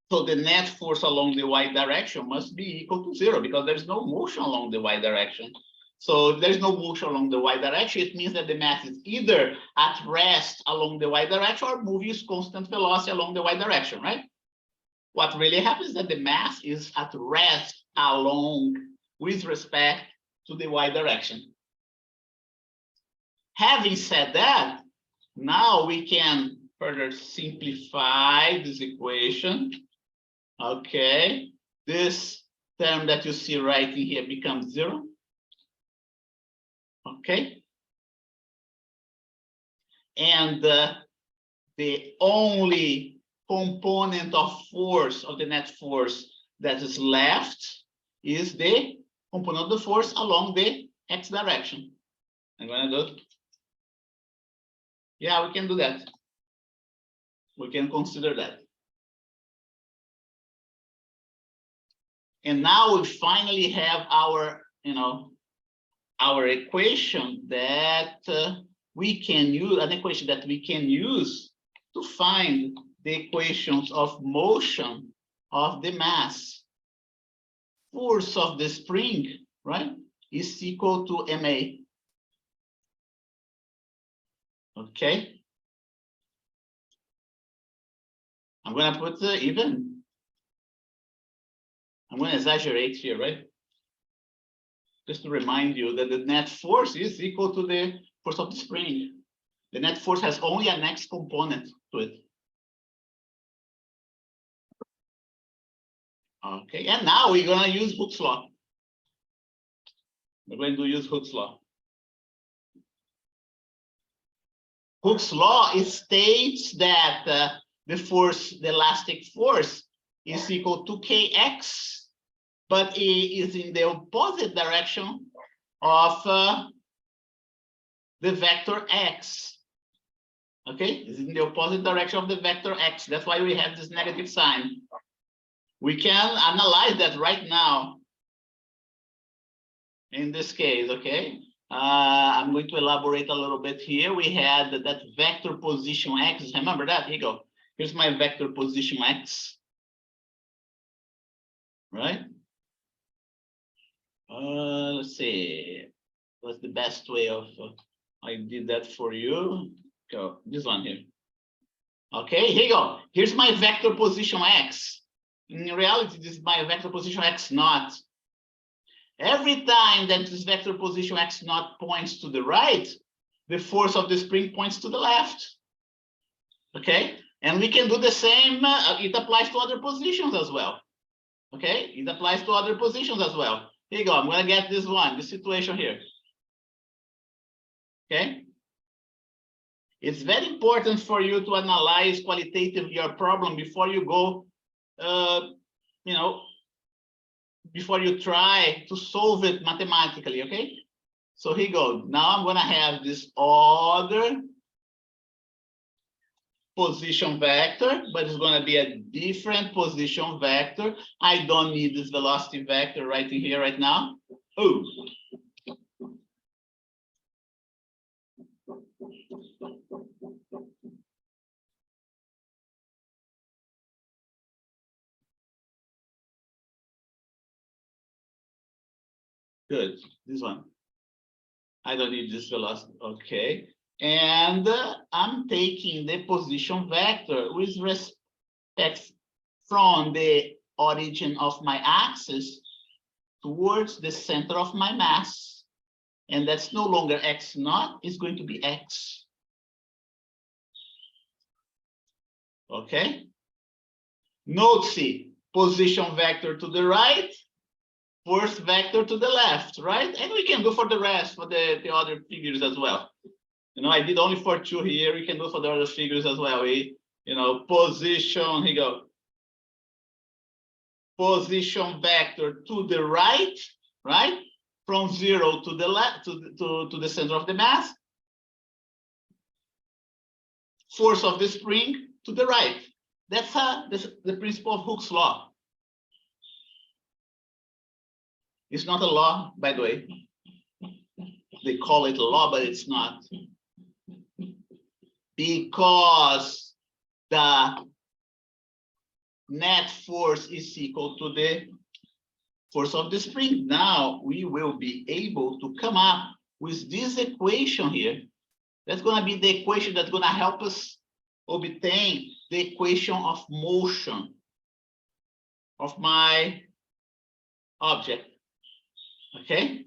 So the net force along the Y direction must be equal to 0 because there's no motion along the Y direction. So if there's no motion along the Y direction, it means that the mass is either at rest along the Y direction or moving with constant velocity along the Y direction, right? What really happens is that the mass is at rest along with respect to the Y direction. Having said that, now we can further simplify this equation. Okay, this term that you see right in here becomes 0. Okay, and the only component of force of the net force that is left is the component of the force along the X direction. I'm gonna do. Yeah, we can do that. We can consider that. And now we finally have our, our equation that we can use, an equation that we can use to find the equations of motion of the mass. force of the spring, right, is equal to MA. Okay. I'm gonna put even. I'm gonna exaggerate here, right? Just to remind you that the net force is equal to the force of the spring. The net force has only an X component to it. Okay, and now we're gonna use Hooke's law. We're going to use Hooke's law. Hooke's law states that the force, the elastic force, is equal to Kx, but it is in the opposite direction of the vector x. Okay, it's in the opposite direction of the vector x. That's why we have this negative sign. We can analyze that right now. In this case, okay. I'm going to elaborate a little bit here. We had that vector position x. Remember that? Here you go. Here's my vector position x. Right? Let's see. What's the best way of? I did that for you. Go this one here. Okay, here you go. Here's my vector position x. In reality, this is my vector position x naught. Every time that this vector position x naught points to the right, the force of the spring points to the left. Okay, and we can do the same. It applies to other positions as well. Okay, it applies to other positions as well. Here you go. I'm going to get this one, this situation here. Okay. It's very important for you to analyze qualitatively your problem before you go, you know, before you try to solve it mathematically, okay? So here you go. Now I'm going to have this other position vector, but it's going to be a different position vector. I don't need this velocity vector right in here right now. Oh. Good, this one. I don't need this velocity, okay. And I'm taking the position vector with respect from the origin of my axis towards the center of my mass. And that's no longer x naught, it's going to be x. Okay. Note C, position vector to the right, force vector to the left, right? And we can do for the rest, for the other figures as well. You know, I did only for 2 here. We can do for the other figures as well. You know, position, here you go. Position vector to the right, right? From 0 to the left, to the center of the mass. Force of the spring to the right. That's the principle of Hooke's law. It's not a law, by the way. They call it a law, but it's not. Because the net force is equal to the force of the spring. Now we will be able to come up with this equation here. That's going to be the equation that's going to help us obtain the equation of motion of my object. Okay,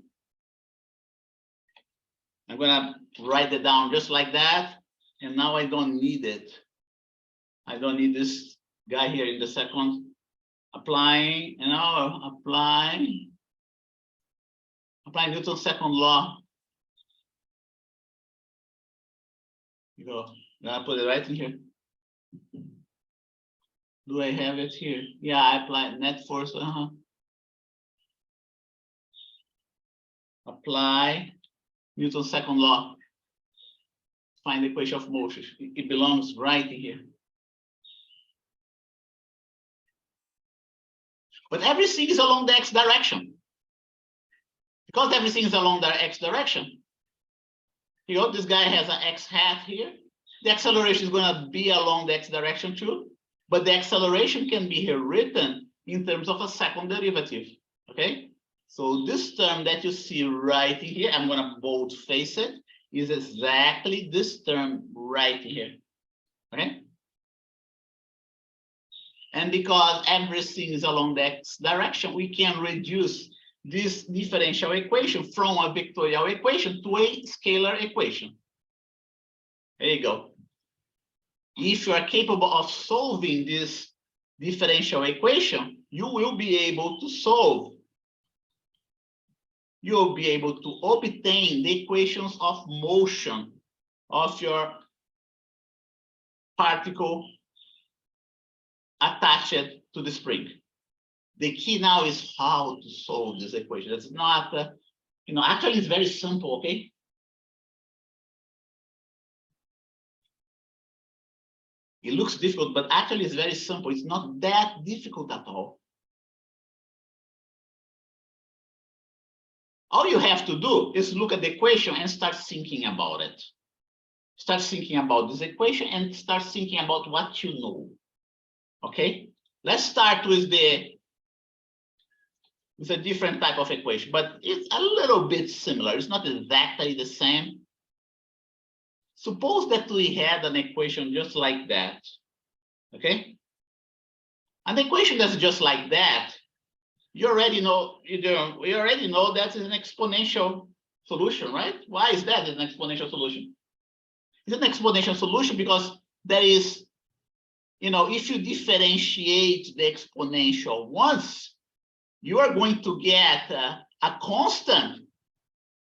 I'm gonna write it down just like that, and now I don't need it. I don't need this guy here in the second. Applying, you know, applying Newton's second law. You go. Now I put it right in here. Do I have it here? Yeah, I apply net force. Apply Newton's second law. Find the equation of motion. It belongs right in here. But everything is along the x direction. Because everything is along the x direction. You know, this guy has an x hat here. The acceleration is going to be along the x direction too. But the acceleration can be here written in terms of a second derivative. Okay, so this term that you see right here, I'm gonna boldface it, is exactly this term right here. Okay. And because everything is along the x direction, we can reduce this differential equation from a vectorial equation to a scalar equation. There you go. If you are capable of solving this differential equation, you will be able to solve. You'll be able to obtain the equations of motion of your particle attached to the spring. The key now is how to solve this equation. It's not, actually it's very simple, okay? It looks difficult, but actually it's very simple. It's not that difficult at all. All you have to do is look at the equation and start thinking about it. Start thinking about this equation and start thinking about what you know. Okay, let's start with a different type of equation, but it's a little bit similar. It's not exactly the same. Suppose that we had an equation just like that. Okay, an equation that's just like that. You already know, we already know that is an exponential solution, right? Why is that an exponential solution? It's an exponential solution because there is, if you differentiate the exponential once, you are going to get a constant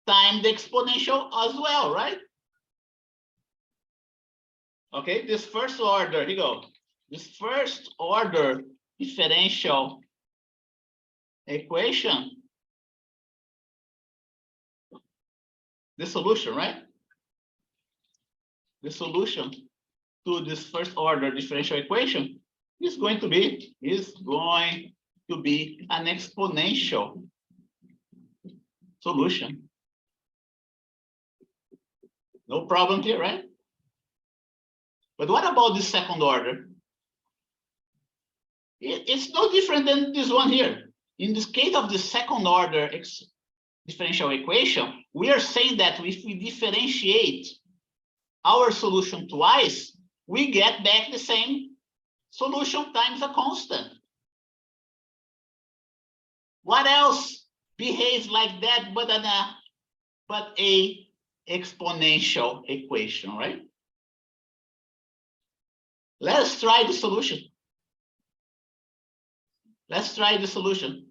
time the exponential as well, right? Okay, this first order, here you go. This first order differential equation, the solution, right? The solution to this first order differential equation is going to be an exponential solution. No problem here, right? But what about the second order? It's no different than this one here. In this case of the second order differential equation, we are saying that if we differentiate our solution twice, we get back the same solution times a constant. What else behaves like that but a exponential equation, right? Let's try the solution. Let's try the solution.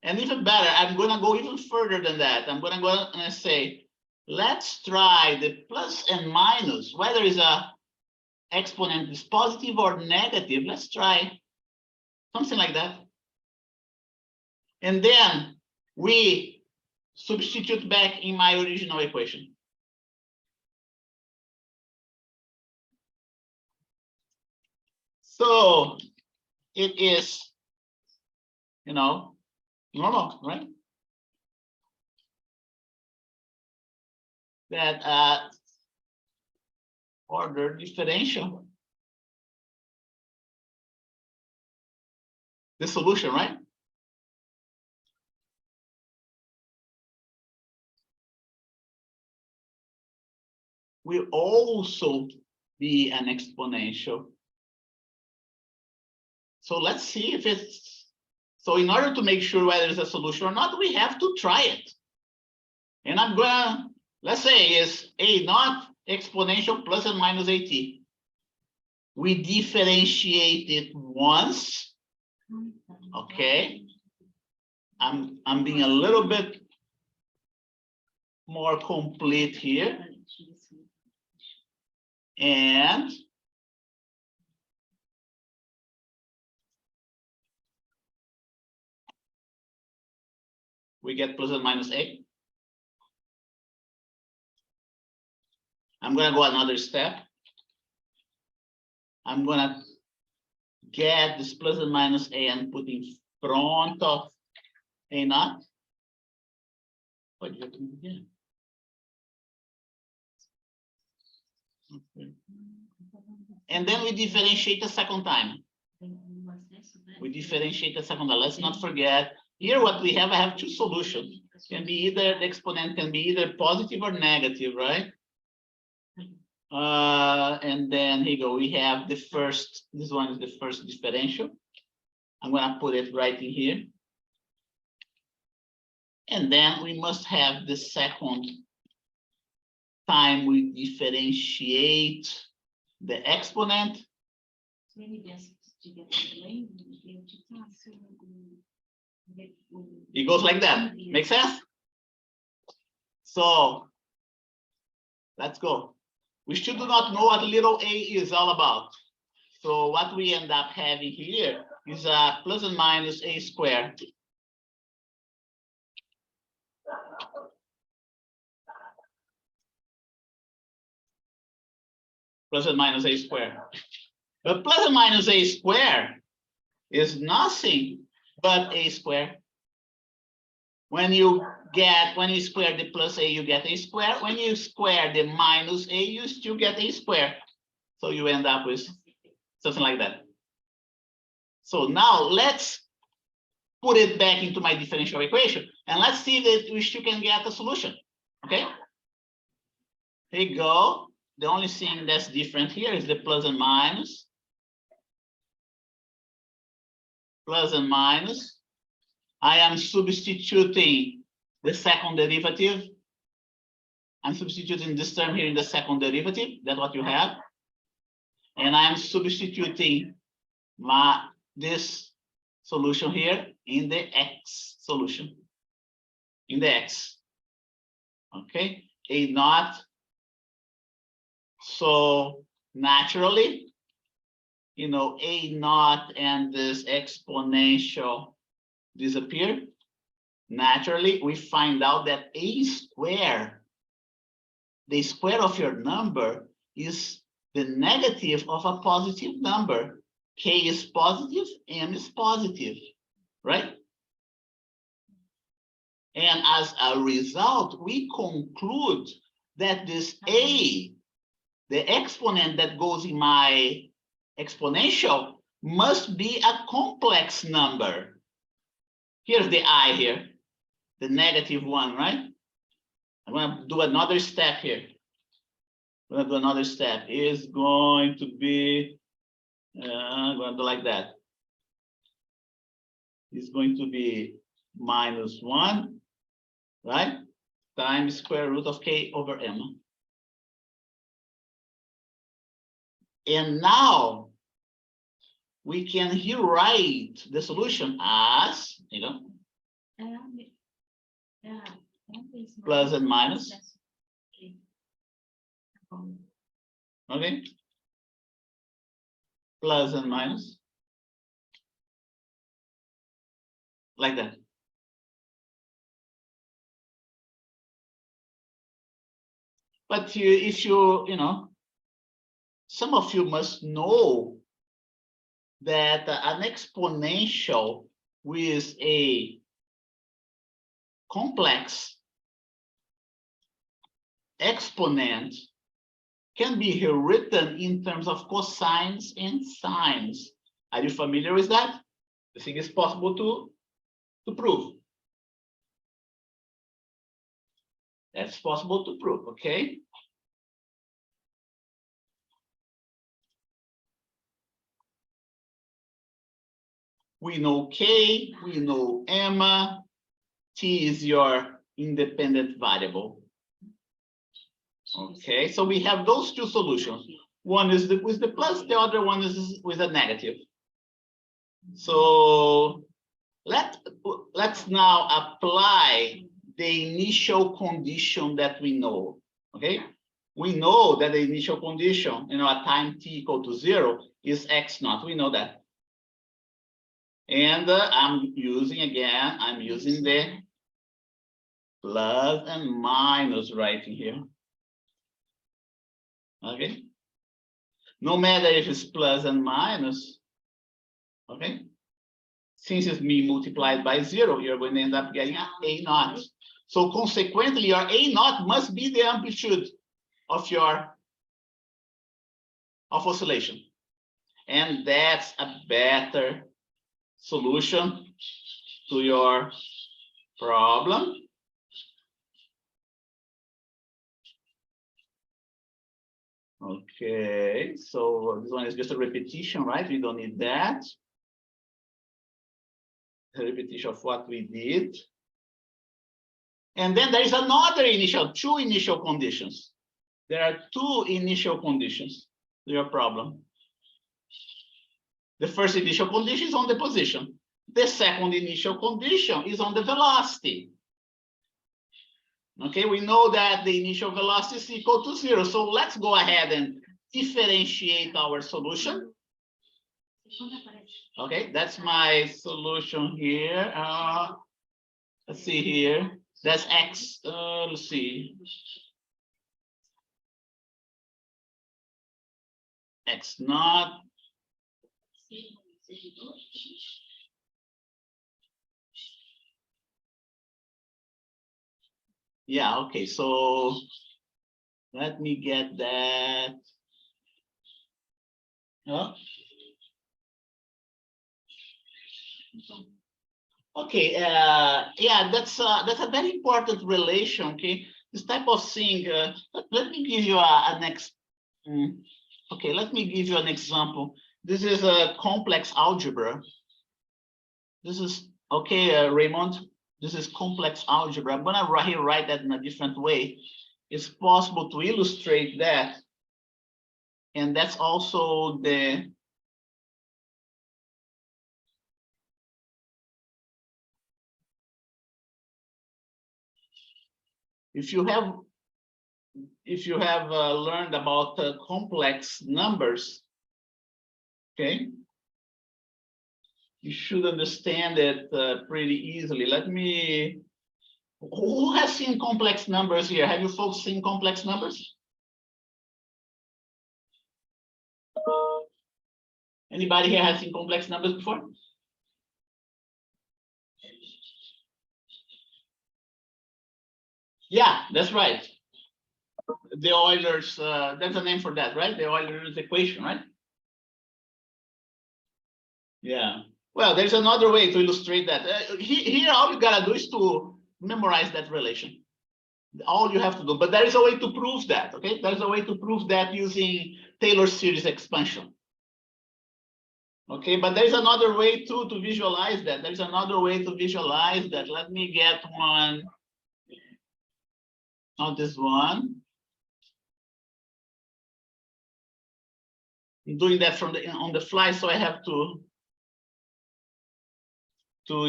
And even better, I'm going to go even further than that. I'm going to go and say, let's try the plus and minus, whether it's a exponent is positive or negative. Let's try something like that. And then we substitute back in my original equation. So it is, normal, right? That order differential, the solution, right? Will also be an exponential. So let's see if it's, so in order to make sure whether it's a solution or not, we have to try it. And I'm gonna, let's say is a not exponential plus and minus at. We differentiate it once. Okay. I'm being a little bit more complete here. And we get plus and minus a. I'm going to go another step. I'm going to get this plus and minus a and put in front of a naught. What do you do here? Okay. And then we differentiate a second time. We differentiate a second time. Let's not forget Here, what we have, I have two solutions. Can be either the exponent can be either positive or negative, right? And then here you go. We have the first. This one is the first differential. I'm gonna put it right in here. And then we must have the second time we differentiate the exponent. It goes like that. Make sense? So let's go. We still do not know what little a is all about. So what we end up having here is a plus and minus a squared. Plus and minus a squared. But plus and minus a squared is nothing but a squared. When you square the plus a, you get a square. When you square the minus a, you still get a square. So you end up with something like that. So now let's put it back into my differential equation and let's see that we still can get a solution. Okay. Here you go. The only thing that's different here is the plus and minus. Plus and minus. I am substituting the second derivative. I'm substituting this term here in the second derivative. That's what you have. And I'm substituting this solution here in the x solution. In the x. Okay. A naught. So naturally, you know, a naught and this exponential disappear. Naturally, we find out that a square, the square of your number, is the negative of a positive number. K is positive, M is positive, right? And as a result, we conclude that this a, the exponent that goes in my exponential, must be a complex number. Here's the I here, the negative one, right? I'm going to do another step here. I'm going to do another step. Is going to be, I'm going to do like that. It's going to be minus 1, right? Times square root of k over m. And now we can rewrite the solution as, you know, plus and minus. Okay. Plus and minus. Like that. But if you know, some of you must know that an exponential with a complex exponent can be rewritten in terms of cosines and sines. Are you familiar with that? I think it's possible to prove. That's possible to prove, okay? We know K, we know M, T is your independent variable. Okay, so we have those two solutions. One is with the plus, the other one is with a negative. So let's now apply the initial condition that we know. Okay, we know that the initial condition, you know, at time t equal to 0 is x naught. We know that. And I'm using the plus and minus right in here. Okay. No matter if it's plus and minus, okay. Since it's me multiplied by 0, you're going to end up getting a naught. So consequently, your a naught must be the amplitude of your oscillation. And that's a better solution to your problem. Okay, so this one is just a repetition, right? We don't need that. A repetition of what we did. And then there is another two initial conditions. There are two initial conditions to your problem. The first initial condition is on the position. The second initial condition is on the velocity. Okay, we know that the initial velocity is equal to 0. So let's go ahead and differentiate our solution. Okay, that's my solution here. Let's see here. That's x. Let's see. X naught. Yeah, okay, so let me get that. Oh. Okay, yeah, that's a very important relation, okay? This type of thing, let me give you an okay, let me give you an example. This is a complex algebra. This is, okay, Raymond, this is complex algebra. I'm gonna write that in a different way. It's possible to illustrate that. And that's also the, if you have learned about complex numbers, okay, you should understand it pretty easily. Let me, who has seen complex numbers here? Have you folks seen complex numbers? Anybody here has seen complex numbers before? Yeah, that's right. The Euler's, that's a name for that, right? The Euler's equation, right? Yeah. Well, there's another way to illustrate that. Here, all you gotta do is to memorize that relation. All you have to do, but there is a way to prove that, okay? There's a way to prove that using Taylor series expansion. Okay, but there's another way too to visualize that. There's another way to visualize that. Let me get one. Not this one. I'm doing that from on the fly, so I have to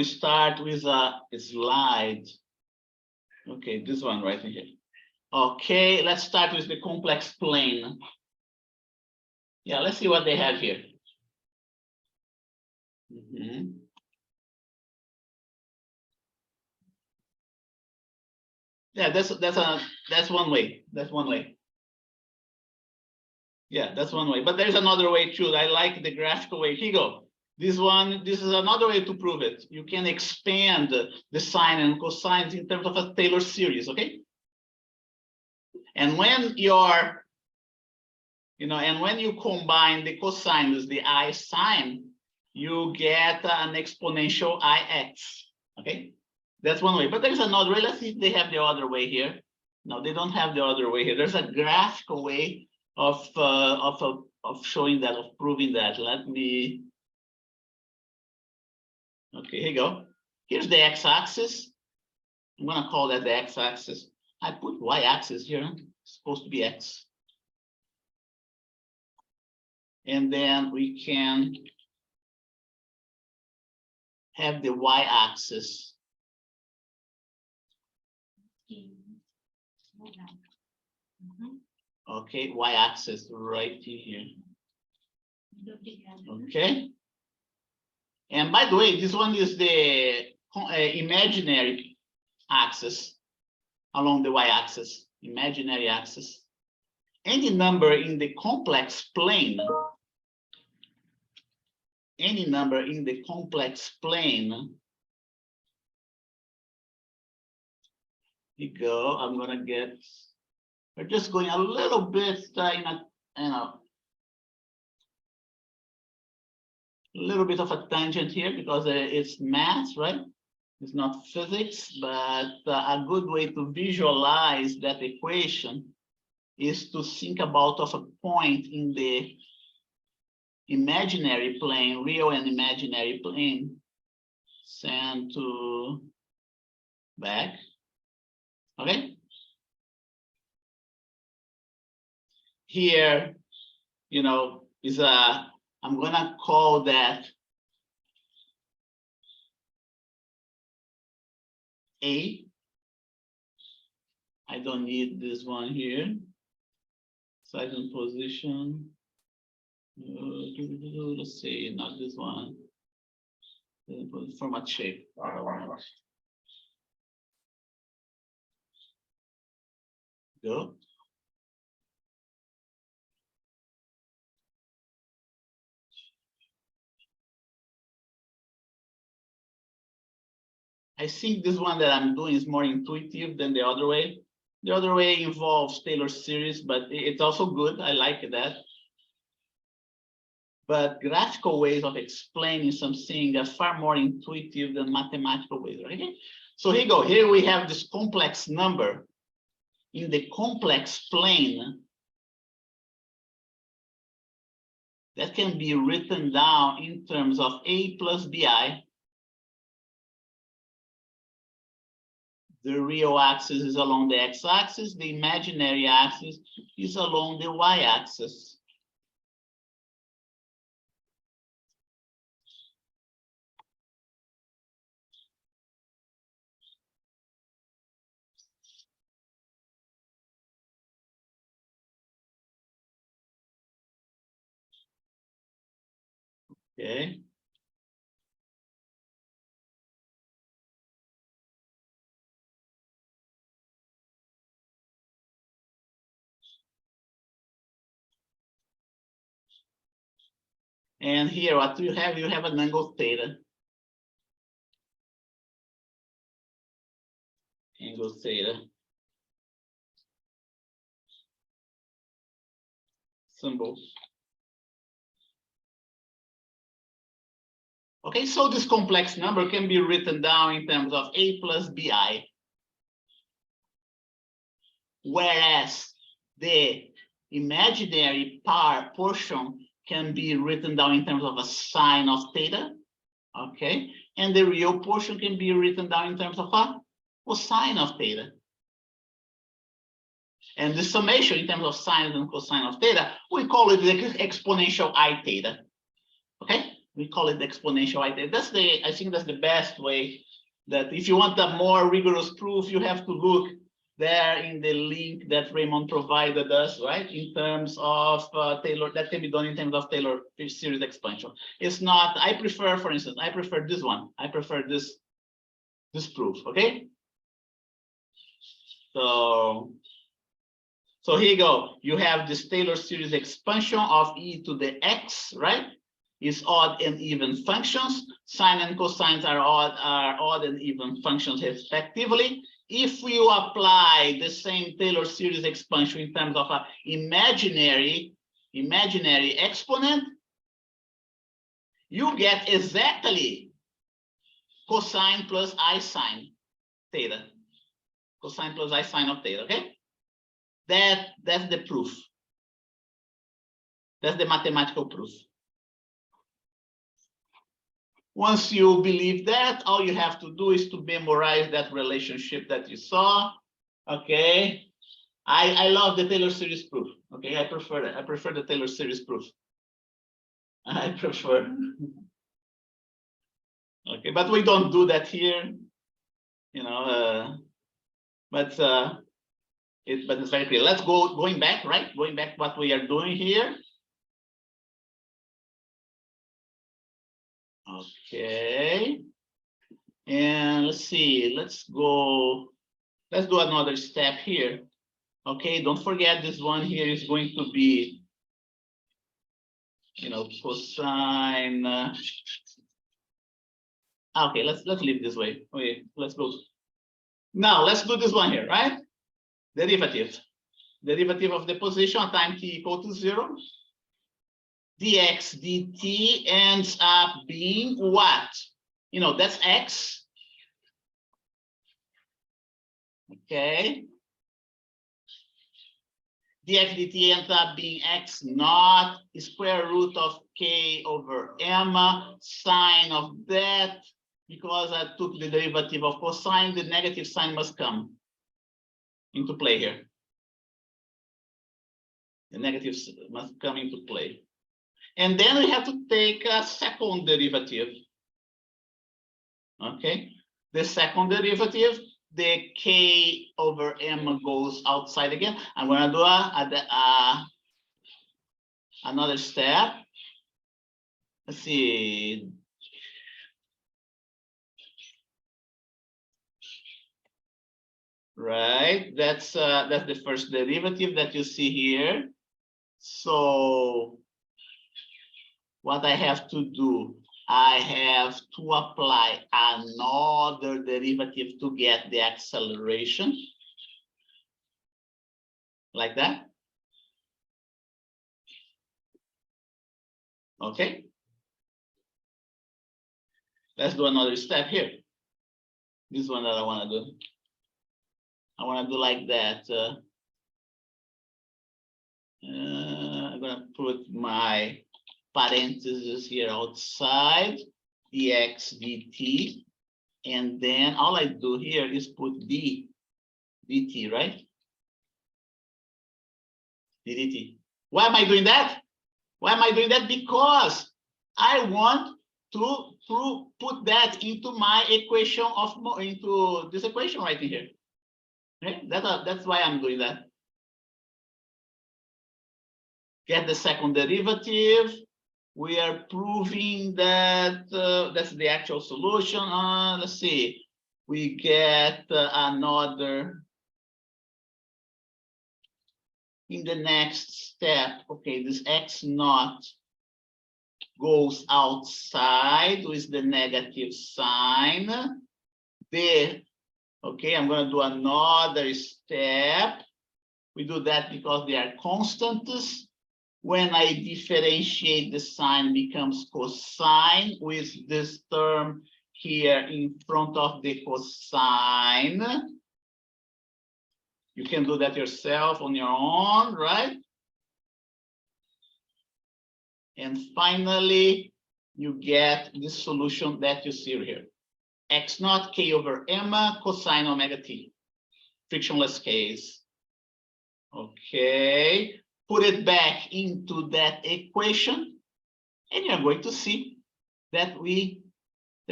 start with a slide. Okay, this one right here. Okay, let's start with the complex plane. Yeah, let's see what they have here. Yeah, that's one way. That's one way. Yeah, that's one way. But there's another way too. I like the graphical way. Here you go. This is another way to prove it. You can expand the sine and cosines in terms of a Taylor series, okay? And when you're, and when you combine the cosine with the I sine, you get an exponential IX, okay? That's one way, but there's another way. Let's see if they have the other way here. No, they don't have the other way here. There's a graphical way of showing that, of proving that. Let me. Okay, here you go. Here's the x-axis. I'm gonna call that the x-axis. I put y-axis here. It's supposed to be x. And then we can have the y-axis. Okay, y-axis right here. Okay. And by the way, this one is the imaginary axis along the y-axis, imaginary axis. Any number in the complex plane, any number in the complex plane, here you go, I'm gonna get, we're just going a little bit a little bit of a tangent here because it's math, right? It's not physics, but a good way to visualize that equation is to think about of a point in the imaginary plane, real and imaginary plane, send to back. Okay. Here, you know, is a, I'm gonna call that A. I don't need this one here. Size and position. Let's see, not this one. Format shape. Go. I think this one that I'm doing is more intuitive than the other way. The other way involves Taylor series, but it's also good. I like that. But graphical ways of explaining something are far more intuitive than mathematical ways, right? So here you go. Here we have this complex number in the complex plane that can be written down in terms of A plus BI. The real axis is along the x-axis. The imaginary axis is along the y-axis. Okay. And here, what you have an angle theta. Angle theta. Symbol. Okay, so this complex number can be written down in terms of A plus BI. Whereas the imaginary portion can be written down in terms of a sine of theta, okay? And the real portion can be written down in terms of a cosine of theta. And the summation in terms of sine and cosine of theta, we call it the exponential I theta, okay? We call it the exponential I theta. That's I think that's the best way. That if you want a more rigorous proof, you have to look there in the link that Raymond provided us, right? In terms of Taylor, that can be done in terms of Taylor series expansion. It's not, I prefer, for instance, I prefer this one. I prefer this proof, okay? So here you go. You have this Taylor series expansion of e to the x, right? Is odd and even functions. Sine and cosines are odd and even functions respectively. If you apply the same Taylor series expansion in terms of an imaginary exponent, you get exactly cosine plus I sine theta. Cosine plus I sine of theta, okay? That's the proof. That's the mathematical proof. Once you believe that, all you have to do is to memorize that relationship that you saw. Okay. I love the Taylor series proof. Okay, I prefer that. I prefer the Taylor series proof. I prefer. Okay, but we don't do that here, you know. But it's very clear. Let's going back, right? Going back what we are doing here. Okay, and let's see, let's do another step here. Okay, don't forget this one here is going to be, you know, cosine. Okay, let's leave this way. Okay, let's go. Now let's do this one here, right? Derivative of the position at time t equal to 0. Dx dt ends up being what? You know, that's x. Okay. Dx dt ends up being x naught square root of k over m sine of that. Because I took the derivative of cosine, the negative sign must come into play here. The negative must come into play. And then we have to take a second derivative. Okay. The second derivative, the k over m goes outside again. I'm going to do another step. Let's see. Right, that's the first derivative that you see here. So what I have to do, I have to apply another derivative to get the acceleration, like that. Okay. Let's do another step here. This one that I want to do. I want to do like that. I'm going to put my parentheses here outside, dx dt, and then all I do here is put d dt, right? ddt. Why am I doing that? Why am I doing that? Because I want to put that into my equation into this equation right here. Okay? That's why I'm doing that. Get the second derivative. We are proving that that's the actual solution. Let's see. We get another in the next step. Okay, this x naught goes outside with the negative sign. Okay, I'm going to do another step. We do that because they are constants. When I differentiate, the sign becomes cosine with this term here in front of the cosine. You can do that yourself on your own, right? And finally, you get this solution that you see here. X naught k over m cosine omega t. Frictionless case. Okay. Put it back into that equation, and you're going to see that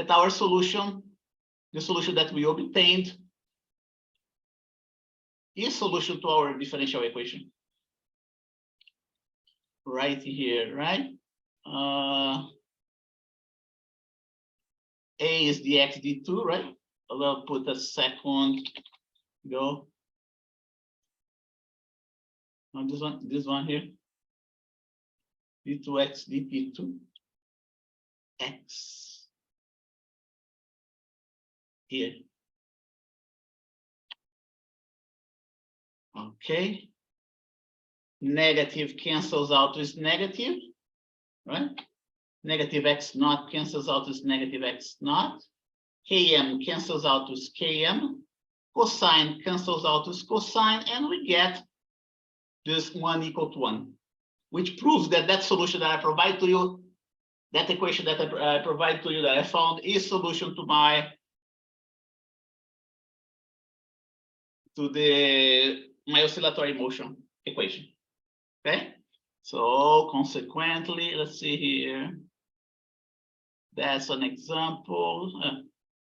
our solution, the solution that we obtained, is solution to our differential equation. Right here, right? A is dx d2, right? I'll put a second go. No, this one here. d2x dp2 x here. Okay. Negative cancels out with negative, right? Negative x naught cancels out with negative x naught. Km cancels out with km. Cosine cancels out with cosine, and we get this 1 equal to 1, which proves that that solution that I provide to you, that equation that I provide to you that I found, is solution to my oscillatory motion equation. Okay, so consequently, let's see here. That's an example.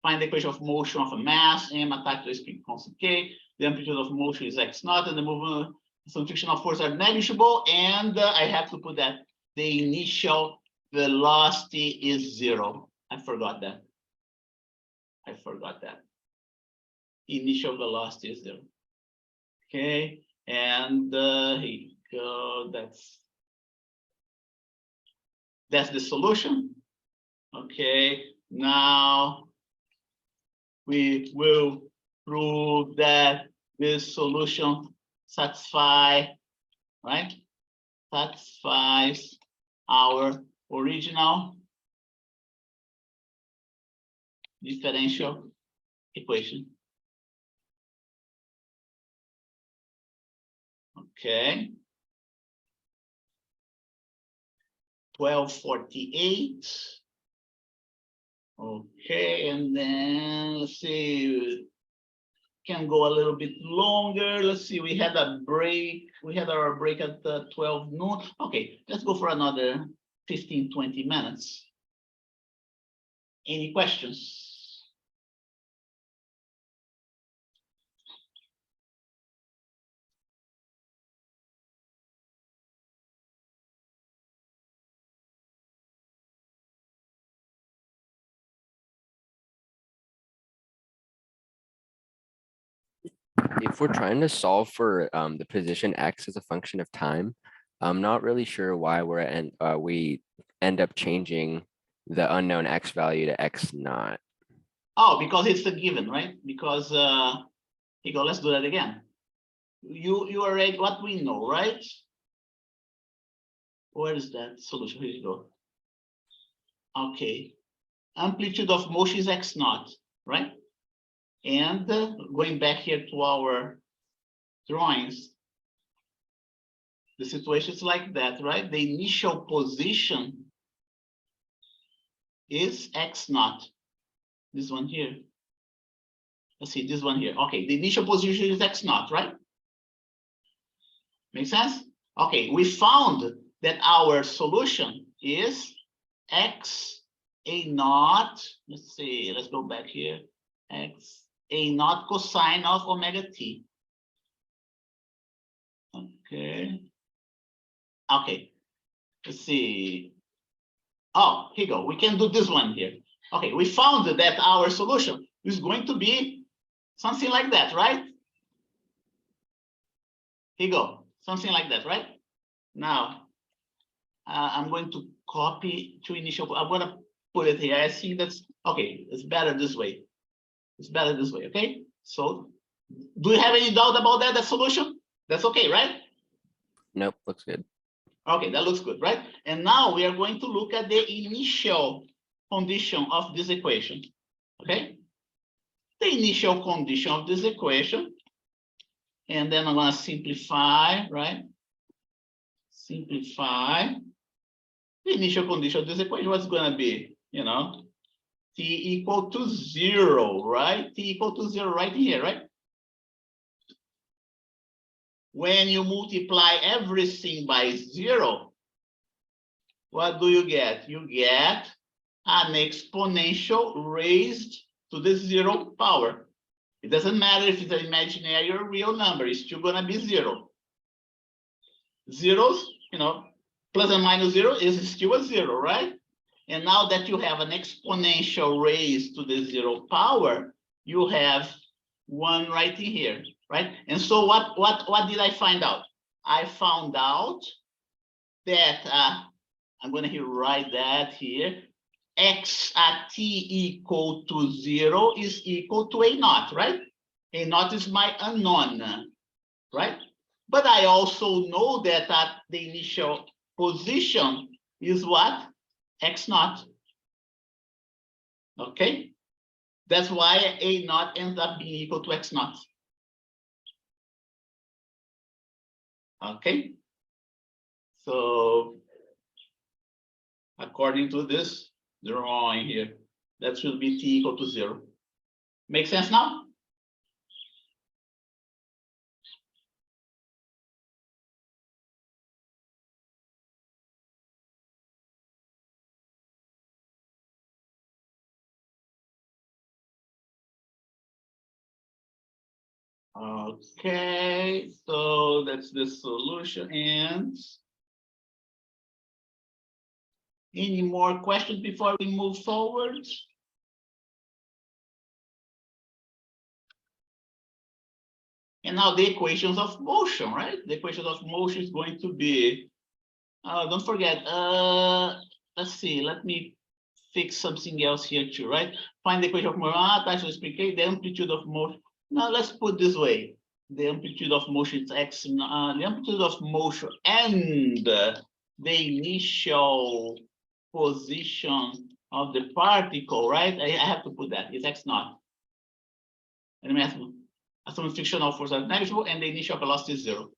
Find the equation of motion of a mass m attached to a spring constant k. The amplitude of motion is x naught, and the movement some frictional forces are negligible, and I have to put that the initial velocity is 0. I forgot that. Initial velocity is 0. Okay, and here you go. That's the solution. Okay, now we will prove that this solution satisfies our original differential equation. Okay. 1248. Okay, and then let's see, can go a little bit longer. Let's see, we had a break. We had our break at 12 noon. Okay, let's go for another 15, 20 minutes. Any questions? If we're trying to solve for the position X as a function of time, I'm not really sure why we end up changing the unknown X value to X naught. Oh, because it's a given, right? Because here you go, let's do that again. You already what we know, right? Where is that solution? Here you go. Okay. Amplitude of motion is X naught, right? And going back here to our drawings, the situation is like that, right? The initial position is X naught. This one here. Let's see, this one here. Okay, the initial position is X naught, right? Make sense? Okay, we found that our solution is X A naught. Let's see, let's go back here. X A naught cosine of omega t. Okay. Okay. Let's see. Oh, here you go. We can do this one here. Okay, we found that our solution is going to be something like that, right? Here you go. Something like that, right? Now, I'm going to copy to initial. I'm going to put it here. I think that's okay. It's better this way. It's better this way. Okay. So, do you have any doubt about that? The solution? That's okay, right? Nope, looks good. Okay, that looks good, right? And now we are going to look at the initial condition of this equation. Okay. The initial condition of this equation. And then I'm going to simplify, right? Simplify the initial condition of this equation. What's going to be, you know, t equal to 0, right? T equal to 0 right here, right? When you multiply everything by 0, what do you get? You get an exponential raised to the 0 power. It doesn't matter if it's an imaginary or real number, it's still going to be 0. Zeros, you know, plus and minus 0 is still a 0, right? And now that you have an exponential raised to the 0 power, you have 1 right in here, right? And so what did I find out? I found out that I'm going to write that here. X at t equal to 0 is equal to A naught, right? A naught is my unknown, right? But I also know that at the initial position is what? X naught. Okay? That's why A naught ends up being equal to X naught. Okay? So, according to this drawing here, that should be t equal to 0. Make sense now? Okay, so that's the solution. And any more questions before we move forward? And now the equations of motion, right? The equations of motion is going to be, don't forget, let's see, let me fix something else here too, right? Find the equation of motion, the amplitude of motion. Now let's put this way. The amplitude of motion is x, the amplitude of motion and the initial position of the particle, right? I have to put that, it's x naught. And assuming frictional force is negligible and the initial velocity is 0.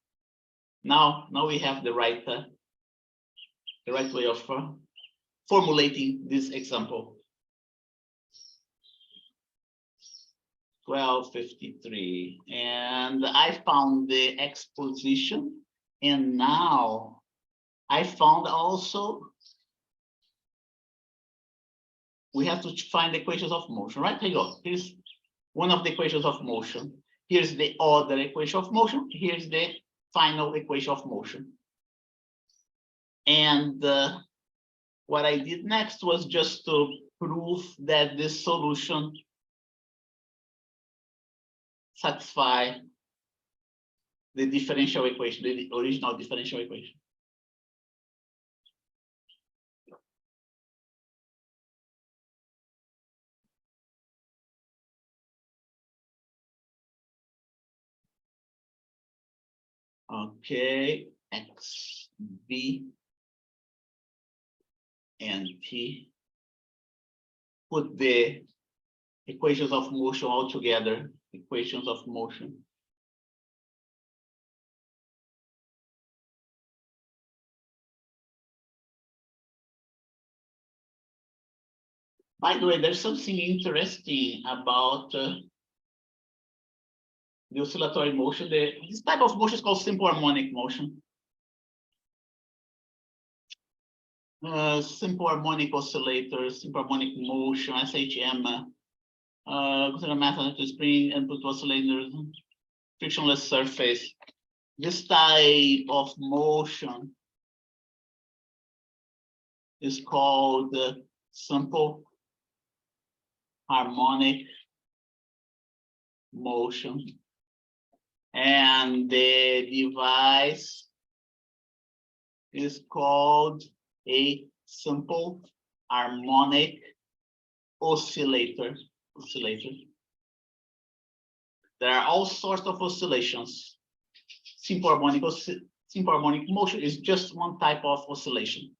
Now we have the right way of formulating this example. 1253, and I found the x position, and now I found also we have to find the equations of motion, right? Here you go. Here's one of the equations of motion. Here's the other equation of motion. Here's the final equation of motion. And what I did next was just to prove that this solution satisfy the differential equation, the original differential equation. Okay, x, b, and t. Put the equations of motion all together. Equations of motion. By the way, there's something interesting about the oscillatory motion. This type of motion is called simple harmonic motion. Simple harmonic oscillator, simple harmonic motion, SHM. Consider method to spring input oscillators, frictionless surface. This type of motion is called simple harmonic motion, and the device is called a simple harmonic oscillator. There are all sorts of oscillations. Simple harmonic motion is just one type of oscillation.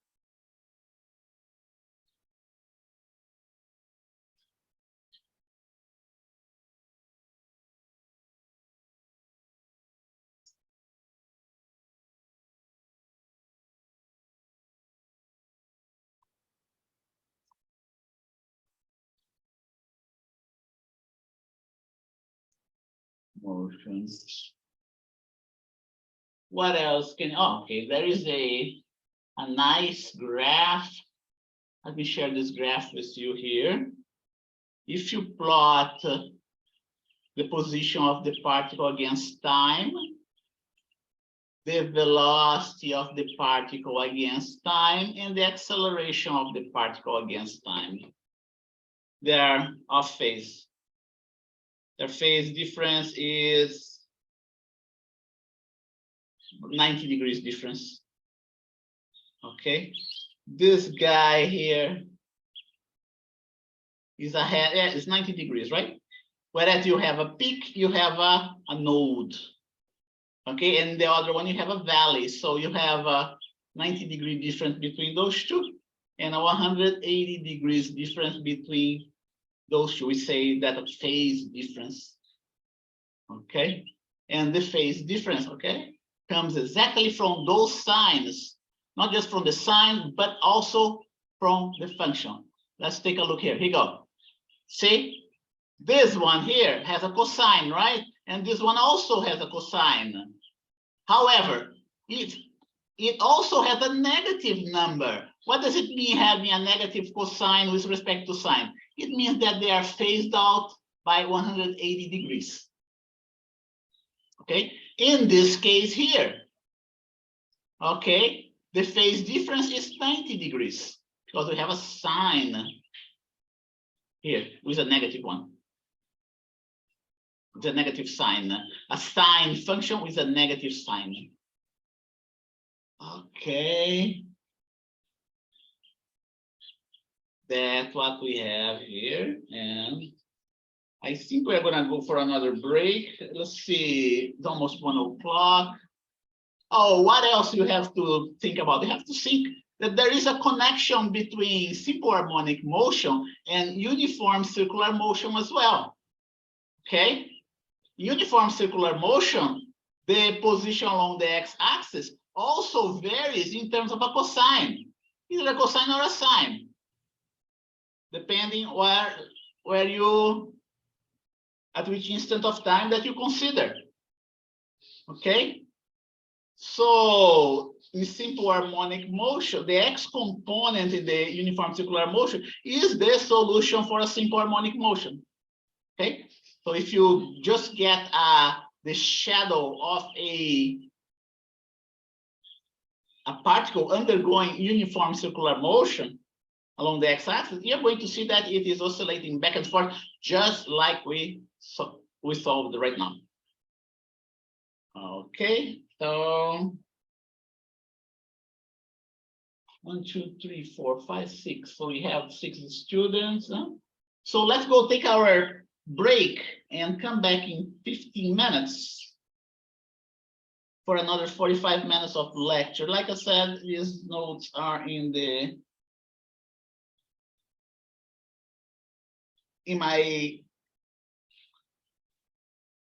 Motions. What else can, oh, okay, there is a nice graph. Let me share this graph with you here. If you plot the position of the particle against time, the velocity of the particle against time, and the acceleration of the particle against time, they are off phase. Their phase difference is 90 degrees difference. Okay, this guy here is ahead, yeah, it's 90 degrees, right? Whereas you have a peak, you have a node. Okay, and the other one you have a valley. So you have a 90-degree difference between those two, and a 180 degrees difference between those two. We say that a phase difference. Okay, and the phase difference, okay, comes exactly from those signs, not just from the sign, but also from the function. Let's take a look here. Here you go. See, this one here has a cosine, right? And this one also has a cosine. However, it also has a negative number. What does it mean having a negative cosine with respect to sine? It means that they are phased out by 180 degrees. Okay, in this case here, okay, the phase difference is 90 degrees because we have a sine here with a negative one. The negative sign, a sine function with a negative sign. Okay, that's what we have here, and I think we're gonna go for another break. Let's see, it's almost 1 o'clock. Oh, what else you have to think about? You have to think that there is a connection between simple harmonic motion and uniform circular motion as well. Okay, uniform circular motion the position along the x-axis also varies in terms of a cosine, either a cosine or a sine, depending where you, at which instant of time that you consider. Okay? So in simple harmonic motion, the x component in the uniform circular motion is the solution for a simple harmonic motion. Okay? So if you just get the shadow of a particle undergoing uniform circular motion along the x-axis, you're going to see that it is oscillating back and forth, just like we solved right now. Okay, so 1, 2, 3, 4, 5, 6. So we have 6 students. So let's go take our break and come back in 15 minutes for another 45 minutes of lecture. Like I said, these notes are in my,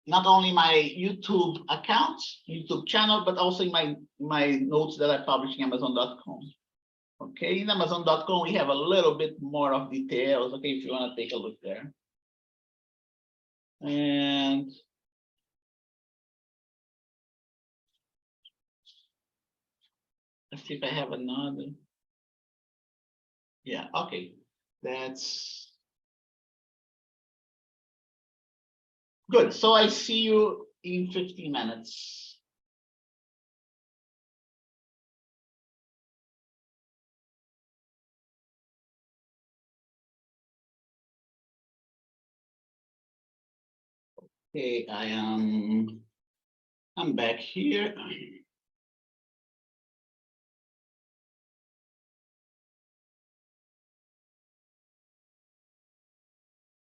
not only my YouTube account, YouTube channel, but also in my notes that I publish in Amazon.com. Okay, in Amazon.com, we have a little bit more of details. Okay, if you want to take a look there. And let's see if I have another. Yeah, okay. That's good. So I see you in 15 minutes. Okay, I'm back here.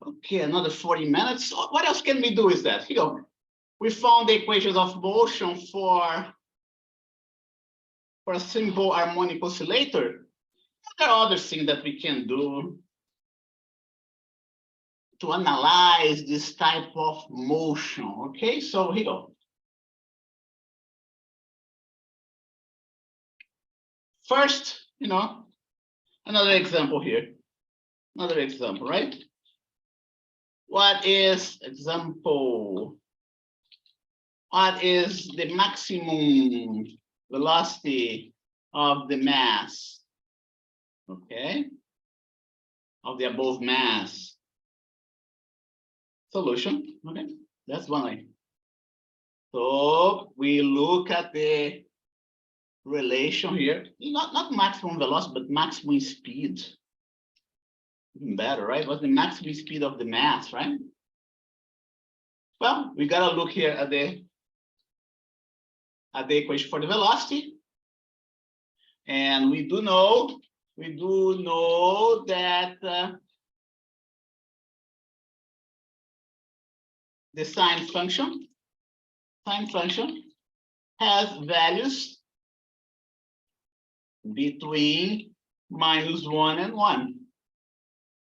Okay, another 40 minutes. What else can we do with that? Here you go. We found the equations of motion for a simple harmonic oscillator. There are other things that we can do to analyze this type of motion. Okay, so here you go. First, another example here. Another example, right? What is example? What is the maximum velocity of the mass? Okay, of the above mass. Solution. Okay, that's one way. So we look at the relation here, not maximum velocity, but maximum speed. Even better, right? What's the maximum speed of the mass, right? Well, we gotta look here at the equation for the velocity, and we do know that the sine function has values between -1 and 1.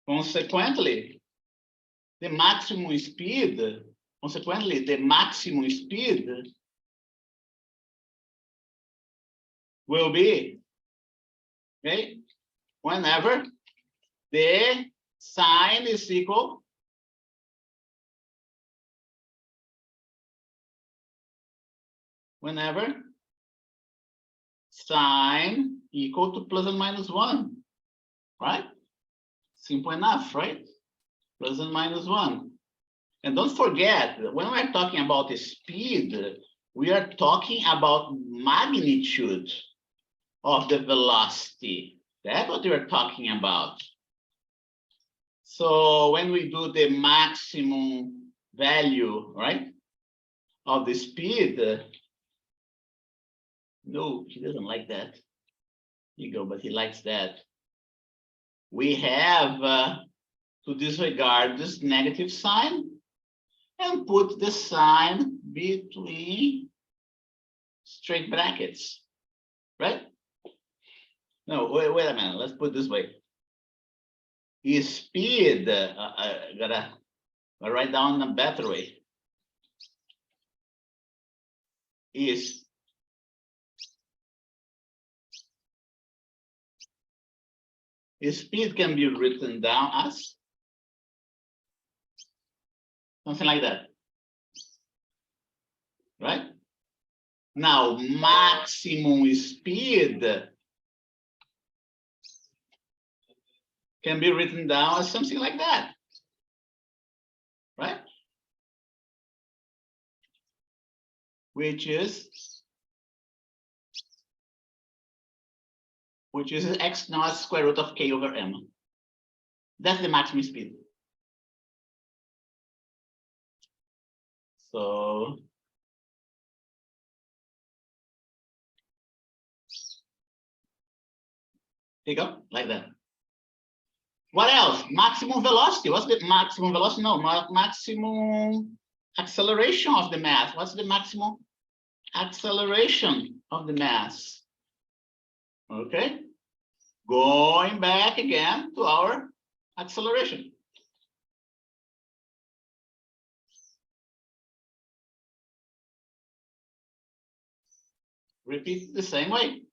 Consequently, the maximum speed will be, okay, whenever the sine is equal to plus and minus 1, right? Simple enough, right? Plus and minus 1. And don't forget, when we're talking about the speed, we are talking about magnitude of the velocity. That's what we're talking about. So when we do the maximum value, right, of the speed, no, he doesn't like that. Here you go, but he likes that. We have to disregard this negative sign and put the sign between straight brackets, right? No, wait a minute. Let's put it this way. Is speed, I gotta write down a better way. is speed can be written down as something like that, right? Now, maximum speed can be written down as something like that, right? Which is x naught square root of k over m. That's the maximum speed. So there you go, like that. What else? Maximum velocity. What's the maximum velocity? No, maximum acceleration of the mass. What's the maximum acceleration of the mass? Okay. Going back again to our acceleration. Repeat the same way.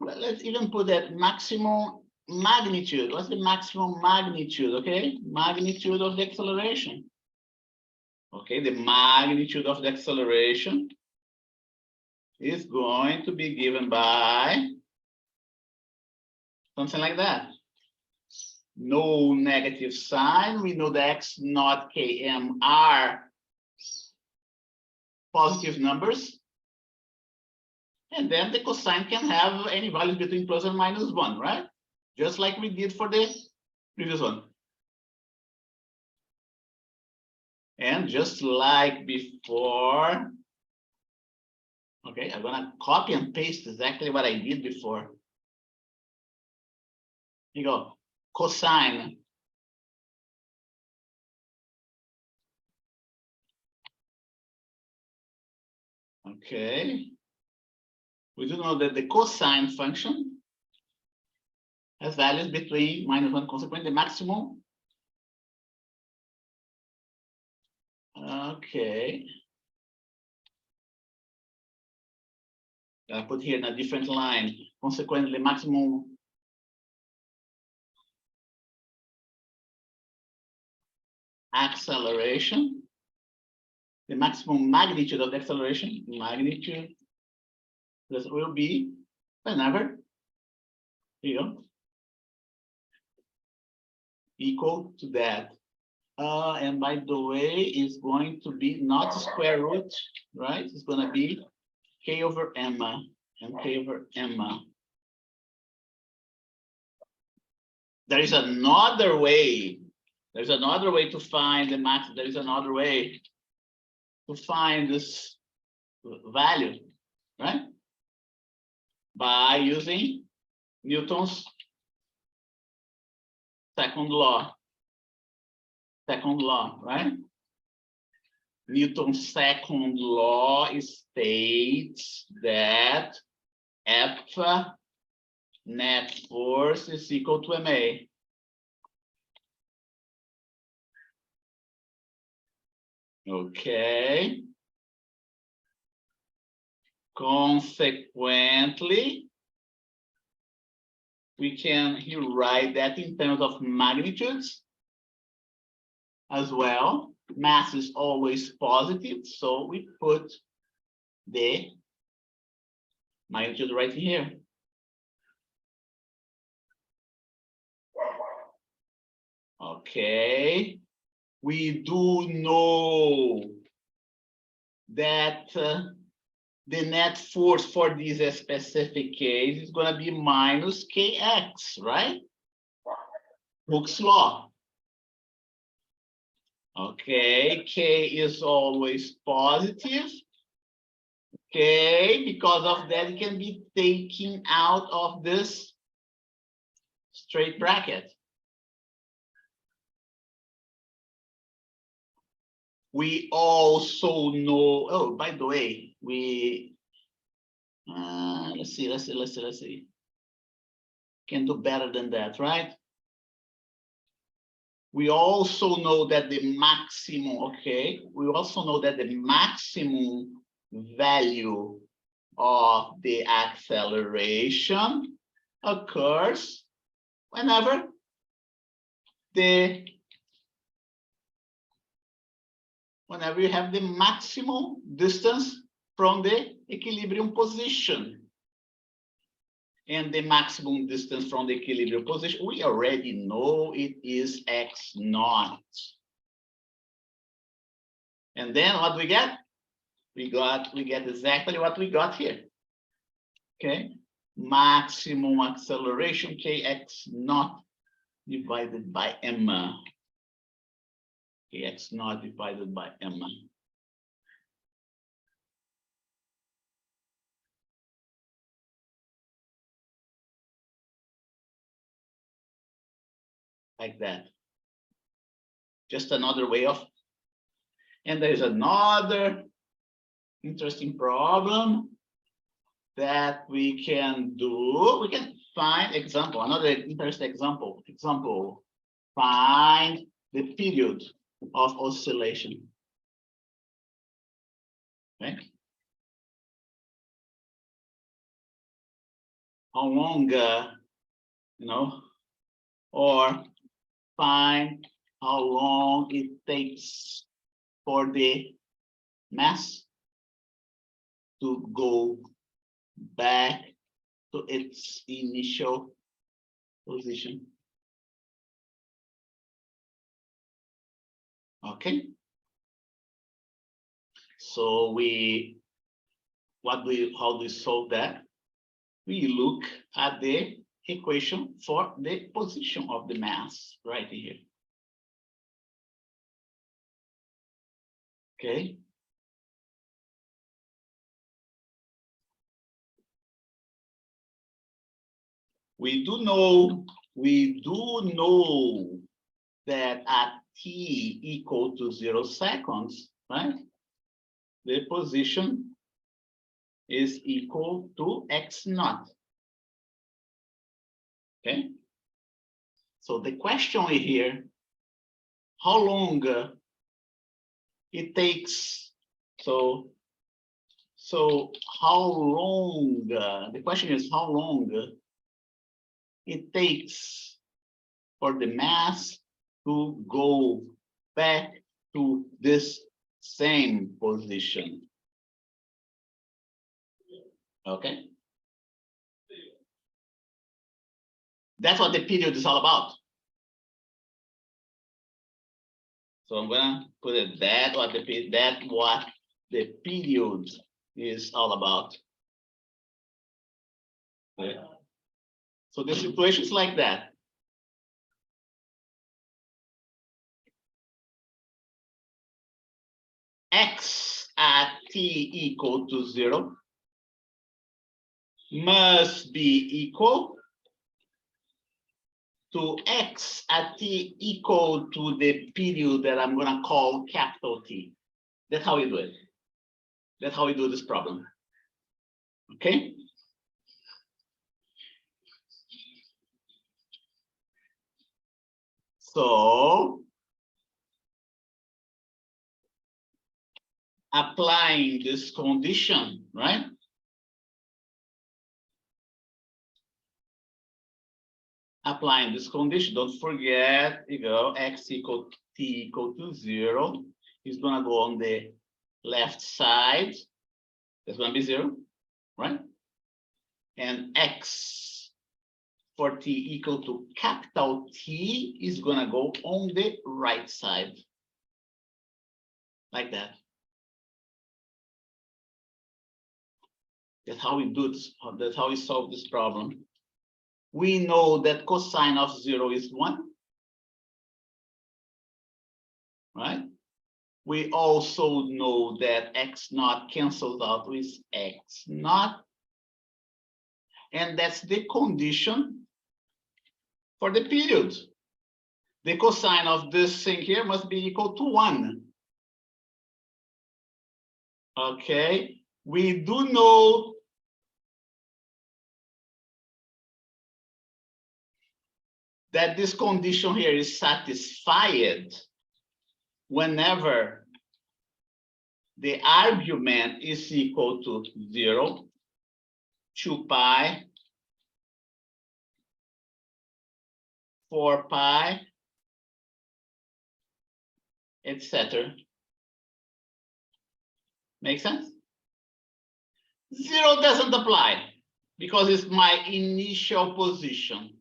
Let's even put that maximum magnitude. What's the maximum magnitude? Okay, magnitude of the acceleration. Okay, the magnitude of the acceleration is going to be given by something like that. No negative sign. We know the x naught km are positive numbers. And then the cosine can have any values between plus and minus 1, right? Just like we did for the previous one. And just like before, okay, I'm gonna copy and paste exactly what I did before. Here you go, cosine. Okay. We do know that the cosine function has values between minus 1, consequently the maximum. Okay. I put here in a different line. Consequently, maximum acceleration, the maximum magnitude of the acceleration, magnitude, this will be whenever, here you go, equal to that. And by the way, it's going to be not square root, right? It's going to be k over m and k over m. There is another way. There's another way to find the max. There is another way to find this value, right? By using Newton's second law. Second law, right? Newton's second law states that F net force is equal to ma. Okay. Consequently, we can rewrite that in terms of magnitudes as well. Mass is always positive, so we put the magnitude right here. Okay, we do know that the net force for this specific case is going to be minus kx, right? Hooke's law. Okay, k is always positive. Okay, because of that, it can be taken out of this straight bracket. We also know, oh, by the way, we, let's see. Can do better than that, right? We also know that the maximum, okay, we also know that the maximum value of the acceleration occurs whenever whenever you have the maximum distance from the equilibrium position. And the maximum distance from the equilibrium position, we already know it is x naught. And then what we get? We get exactly what we got here. Okay, maximum acceleration kx naught divided by m. Kx naught divided by m. Like that. Just another way of, and there's another interesting problem that we can do. We can find example, another interesting example. Find the period of oscillation. Okay. How long, or find how long it takes for the mass to go back to its initial position. Okay. So how do we solve that? We look at the equation for the position of the mass right here. Okay. We do know that at t equal to 0 seconds, right? The position is equal to x naught. Okay. So the question here, how long it takes? So how long? The question is how long it takes for the mass to go back to this same position. Okay. That's what the period is all about. So I'm gonna put it that's what the period is all about. Okay. So the situation is like that. X at t equal to 0 must be equal to x at t equal to the period that I'm going to call capital T. That's how we do it. That's how we do this problem. Okay. So applying this condition, right? Applying this condition, don't forget, x equal t equal to 0 is going to go on the left side. That's going to be 0, right? And x for t equal to capital T is going to go on the right side. Like that. That's how we do this. That's how we solve this problem. We know that cosine of 0 is 1. Right? We also know that x naught cancels out with x naught. And that's the condition for the period. The cosine of this thing here must be equal to 1. Okay, we do know that this condition here is satisfied whenever the argument is equal to 0, 2 pi, 4 pi, etc. Make sense? 0 doesn't apply because it's my initial position.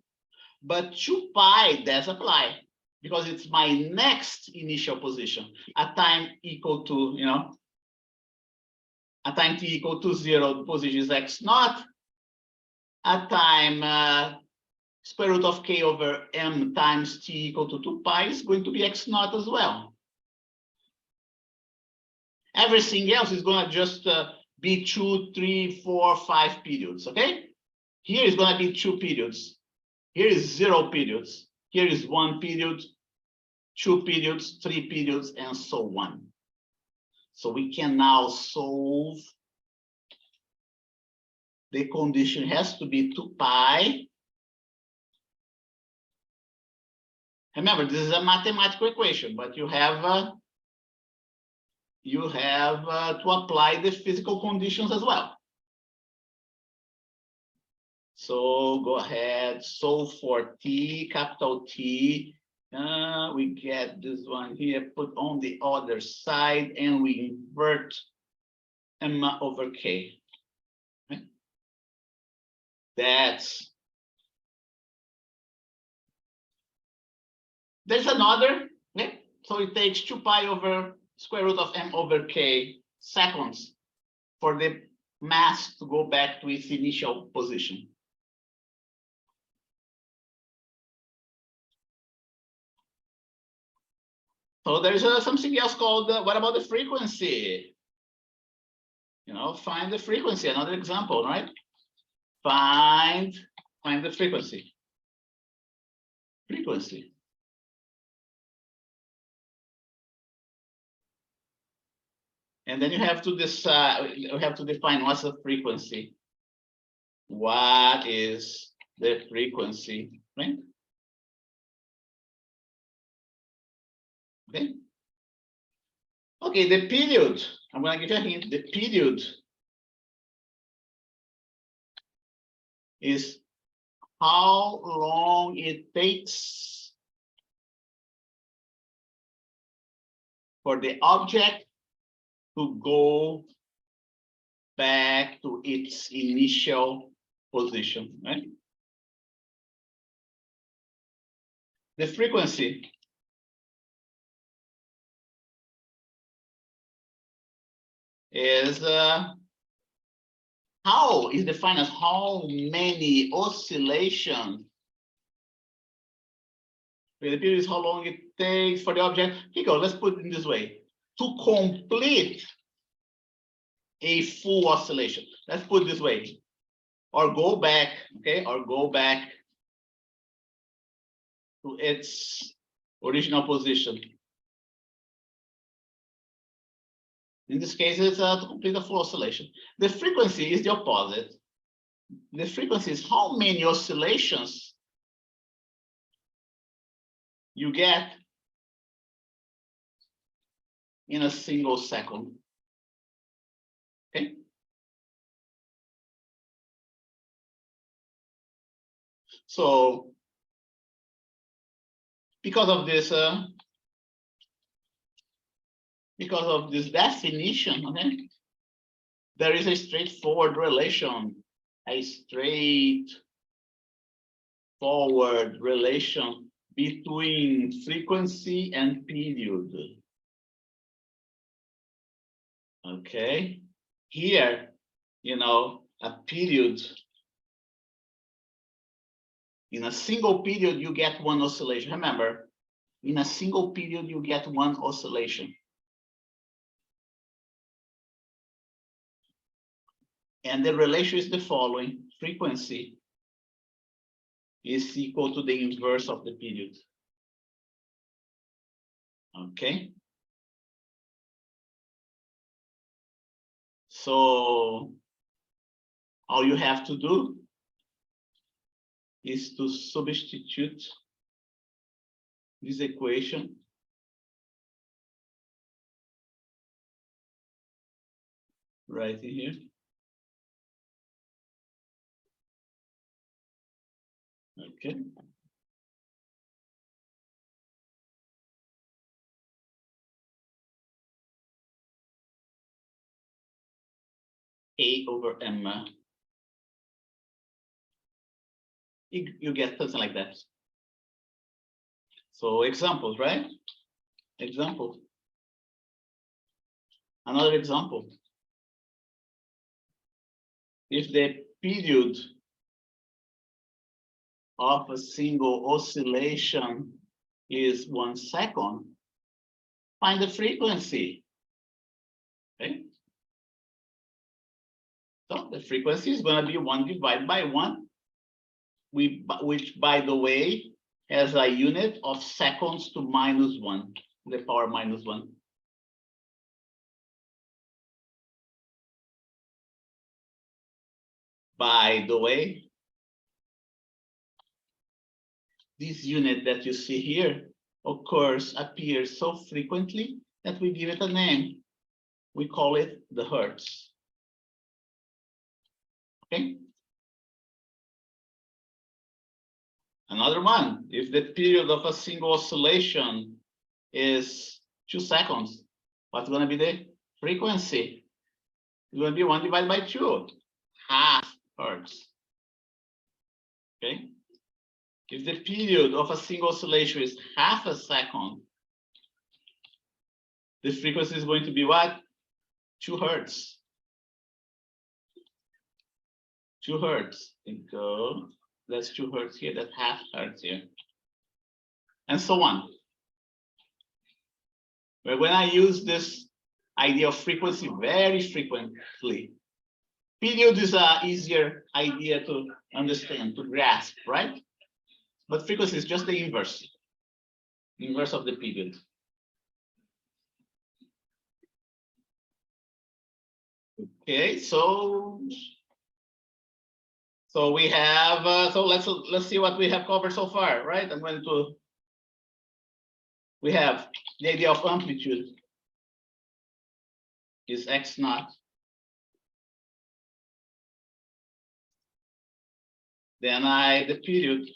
But 2 pi does apply because it's my next initial position at time equal to, at time t equal to 0, the position is x naught. At time square root of k over m times t equal to 2 pi is going to be x naught as well. Everything else is going to just be 2, 3, 4, 5 periods, okay? Here is going to be 2 periods. Here is 0 periods. Here is 1 period, 2 periods, 3 periods, and so on. So we can now solve. The condition has to be 2 pi. Remember, this is a mathematical equation, but you have to apply the physical conditions as well. So go ahead, solve for t, capital T. We get this one here, put on the other side, and we invert m over k. Okay? There's another, okay? So it takes 2 pi over square root of m over k seconds for the mass to go back to its initial position. So there's something else called, what about the frequency? Find the frequency, another example, right? Find the frequency. And then you have to decide, you have to define what's the frequency. What is the frequency, right? Okay. Okay, the period. I'm going to give you a hint. The period is how long it takes for the object to go back to its initial position, right? The frequency is how is defined as how many oscillations. The period is how long it takes for the object. Here you go, let's put it in this way. To complete a full oscillation. Let's put it this way. Or go back, okay? Or go back to its original position. In this case, it's to complete a full oscillation. The frequency is the opposite. The frequency is how many oscillations you get in a single second. Okay. So because of this definition, okay, there is a straightforward relation, between frequency and period. Okay, here, a period, in a single period, you get one oscillation. Remember, in a single period, you get one oscillation. And the relation is the following: frequency is equal to the inverse of the period. Okay. So all you have to do is to substitute this equation. Right in here. Okay. A over M. You get something like that. So examples, right? Example. Another example. If the period of a single oscillation is 1 second, find the frequency. Okay. So the frequency is going to be 1 divided by 1, which, by the way, has a unit of seconds to -1, the power -1. By the way, this unit that you see here appears so frequently that we give it a name. We call it the hertz. Okay. Another one, if the period of a single oscillation is 2 seconds, what's going to be the frequency? It's going to be 1 divided by 2, half hertz. Okay. If the period of a single oscillation is half a second, the frequency is going to be what? 2 hertz. 2 hertz. Go. That's 2 hertz here, that's half hertz here. And so on. But when I use this idea of frequency very frequently, period is an easier idea to understand, to grasp, right? But frequency is just the inverse of the period. Okay, so we have, so let's see what we have covered so far, right? We have the idea of amplitude is x naught. Then the period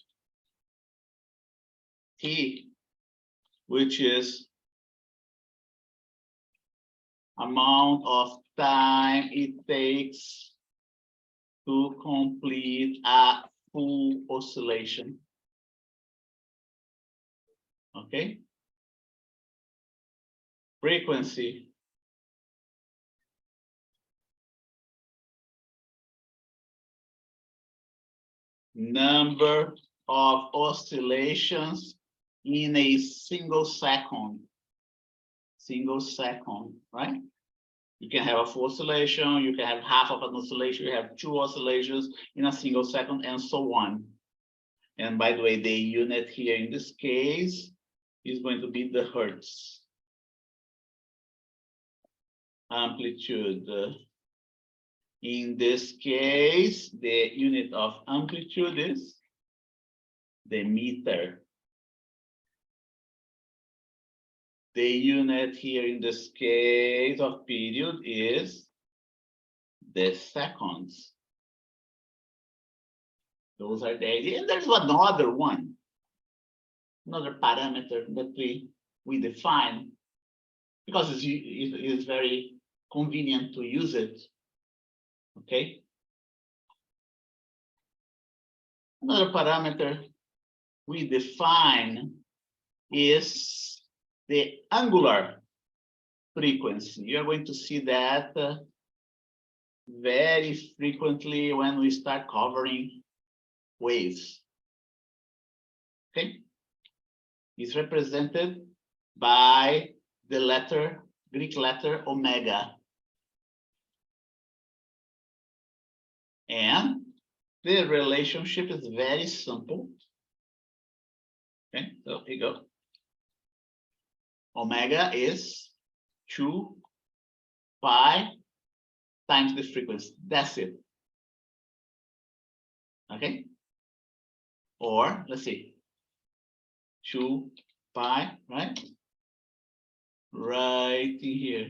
t, which is amount of time it takes to complete a full oscillation. Okay. Frequency. Number of oscillations in a single second. Single second, right? You can have a full oscillation, you can have half of an oscillation, you have 2 oscillations in a single second, and so on. And by the way, the unit here in this case is going to be the hertz. Amplitude. In this case, the unit of amplitude is the meter. The unit here in this case of period is the seconds. Those are the ideas. And there's another one, another parameter that we define because it's very convenient to use it. Okay. Another parameter we define is the angular frequency. You're going to see that very frequently when we start covering waves. Okay. It's represented by the Greek letter omega. And the relationship is very simple. Okay, so here you go. Omega is 2 pi times the frequency. That's it. Okay. Or let's see. 2 pi, right? Right in here.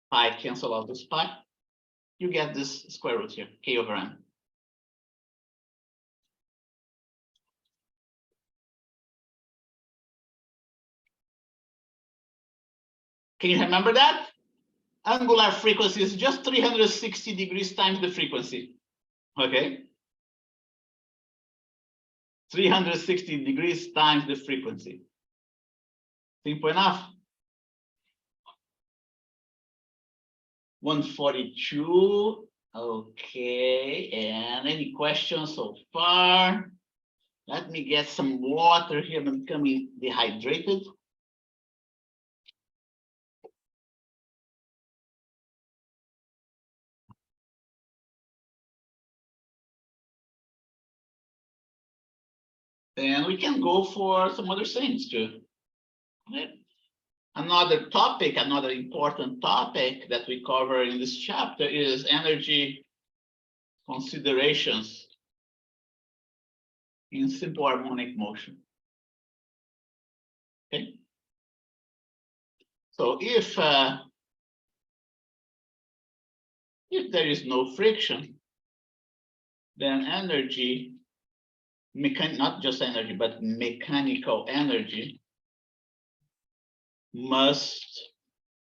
Pi cancel out this pi. You get this square root here, k over m. Can you remember that? Angular frequency is just 360 degrees times the frequency. Okay? 360 degrees times the frequency. Simple enough. 142. Okay, and any questions so far? Let me get some water here. I'm becoming dehydrated. And we can go for some other things too. Okay. Another topic, another important topic that we cover in this chapter is energy considerations in simple harmonic motion. Okay. So if there is no friction, then energy, not just energy, but mechanical energy must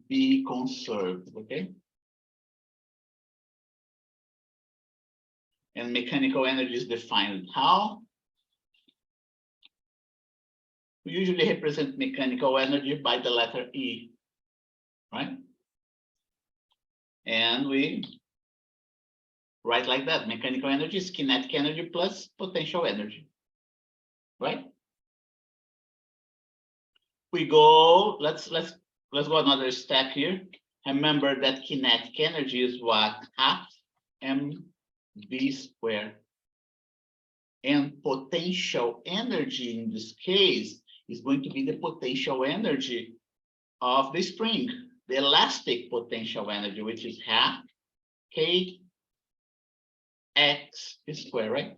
be conserved, okay? And mechanical energy is defined how? We usually represent mechanical energy by the letter E, right? And we write like that. Mechanical energy is kinetic energy plus potential energy, right? We go, let's go another step here. Remember that kinetic energy is what? Half mv squared. And potential energy in this case is going to be the potential energy of the spring, the elastic potential energy, which is half kx squared, right?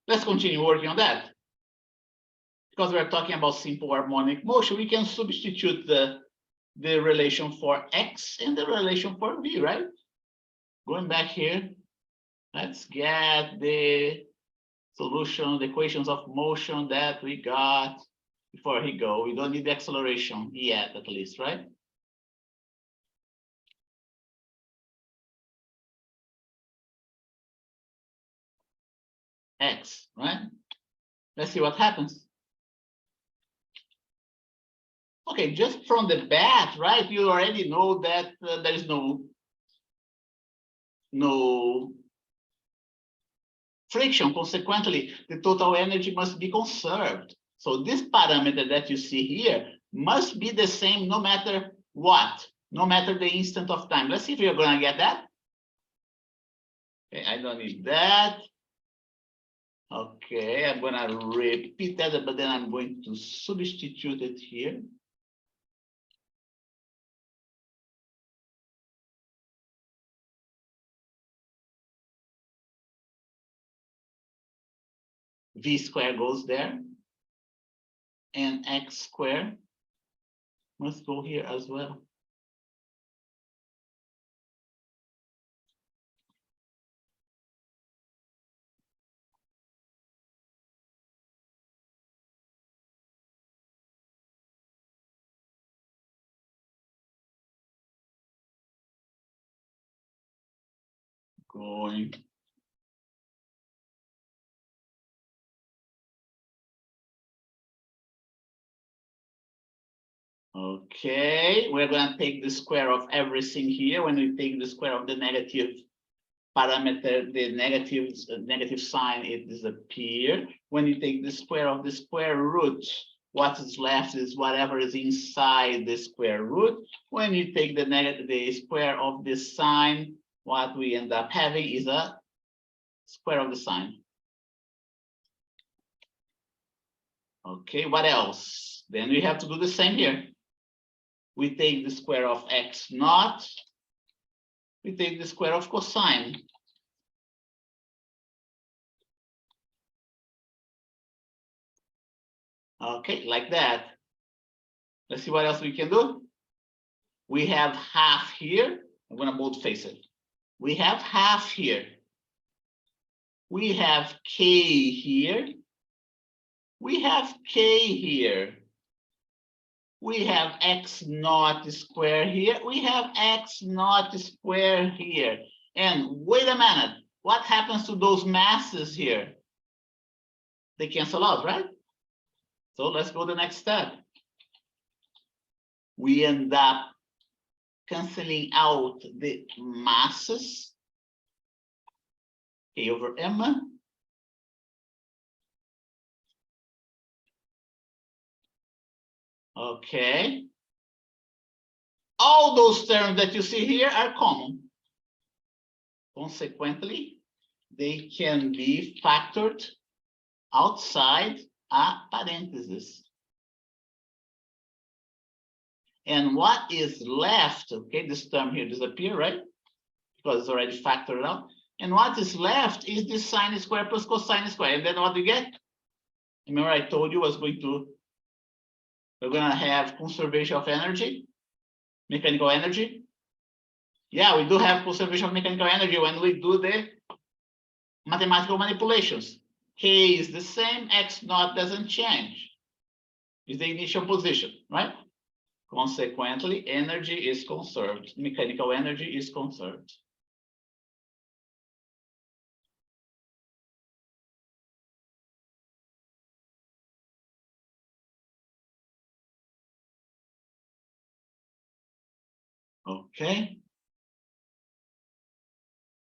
Let's continue working on that. Because we're talking about simple harmonic motion, we can substitute the relation for x and the relation for v, right? Going back here, let's get the solution, the equations of motion that we got before he go. We don't need the acceleration yet, at least, right? X, right? Let's see what happens. Okay, just from the bat, right? You already know that there is no friction. Consequently, the total energy must be conserved. So this parameter that you see here must be the same no matter what, no matter the instant of time. Let's see if you're going to get that. Okay, I don't need that. Okay, I'm going to repeat that, but then I'm going to substitute it here. V squared goes there, and x squared must go here as well. Going. Okay, we're going to take the square of everything here. When we take the square of the negative parameter, the negative sign, it disappears. When you take the square of the square root, what is left is whatever is inside the square root. When you take the square of the sign, what we end up having is a square of the sign. Okay, what else? Then we have to do the same here. We take the square of x naught. We take the square of cosine. Okay, like that. Let's see what else we can do. We have half here. I'm going to bold face it. We have half here. We have k here. We have k here. We have x naught square here. We have x naught square here. And wait a minute. What happens to those masses here? They cancel out, right? So let's go to the next step. We end up canceling out the masses, K over M. Okay. All those terms that you see here are common. Consequently, they can be factored outside a parenthesis. And what is left, okay, this term here disappears, right? Because it's already factored out. And what is left is this sine square plus cosine square. And then what do you get? Remember I told you we're going to have conservation of energy, mechanical energy. Yeah, we do have conservation of mechanical energy when we do the mathematical manipulations. K is the same, x naught doesn't change. It's the initial position, right? Consequently, energy is conserved. Mechanical energy is conserved. Okay.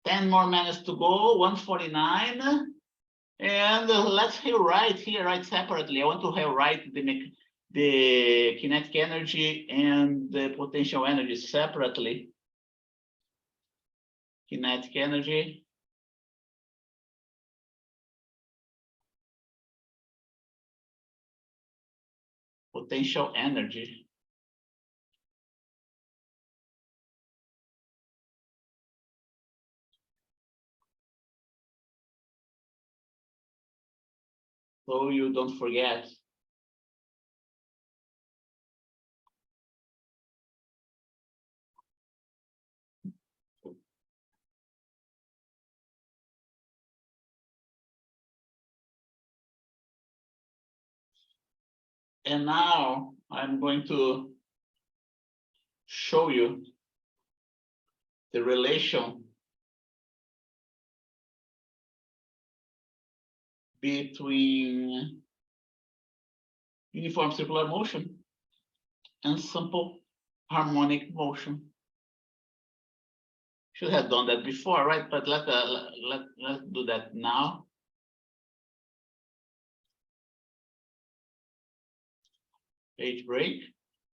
10 more minutes to go, 1:49. And let's write separately. I want to write the kinetic energy and the potential energy separately. Kinetic energy. Potential energy. So you don't forget. And now I'm going to show you the relation between uniform circular motion and simple harmonic motion. Should have done that before, right? But let's do that now. Page break.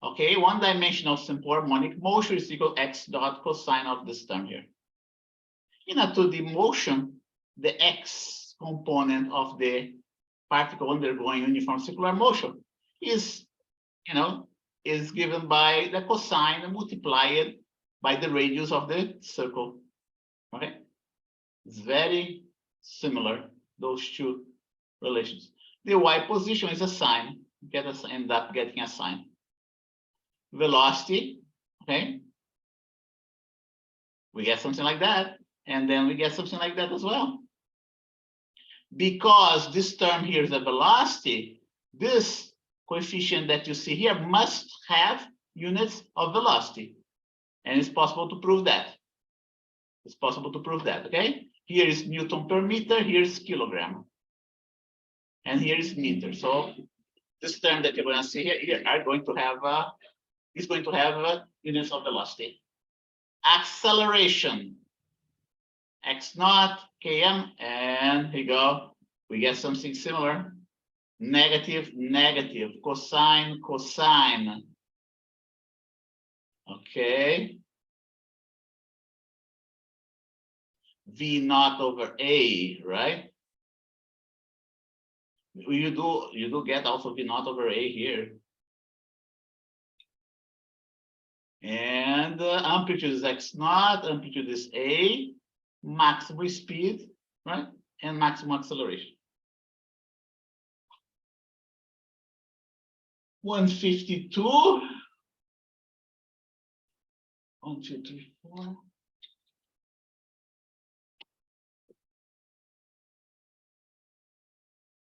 Okay, one-dimensional simple harmonic motion is equal to x dot cosine of this term here. In a 2D motion, the x component of the particle undergoing uniform circular motion is, is given by the cosine multiplied by the radius of the circle. Okay, it's very similar, those two relations. The y position is a sine. End up getting a sine. Velocity, okay, we get something like that, and then we get something like that as well. Because this term here is a velocity, this coefficient that you see here must have units of velocity. And it's possible to prove that. It's possible to prove that, okay? Here is Newton per meter, here's kilogram. And here is meter. So this term that you're going to see here are going to have is going to have units of velocity. Acceleration, x naught, km, and here you go. We get something similar. Negative, negative, cosine, cosine. Okay. V naught over A, right? You do get also V naught over A here. And amplitude is x naught, amplitude is a, maximum speed, right? And maximum acceleration. 152. 1, 2, 3, 4.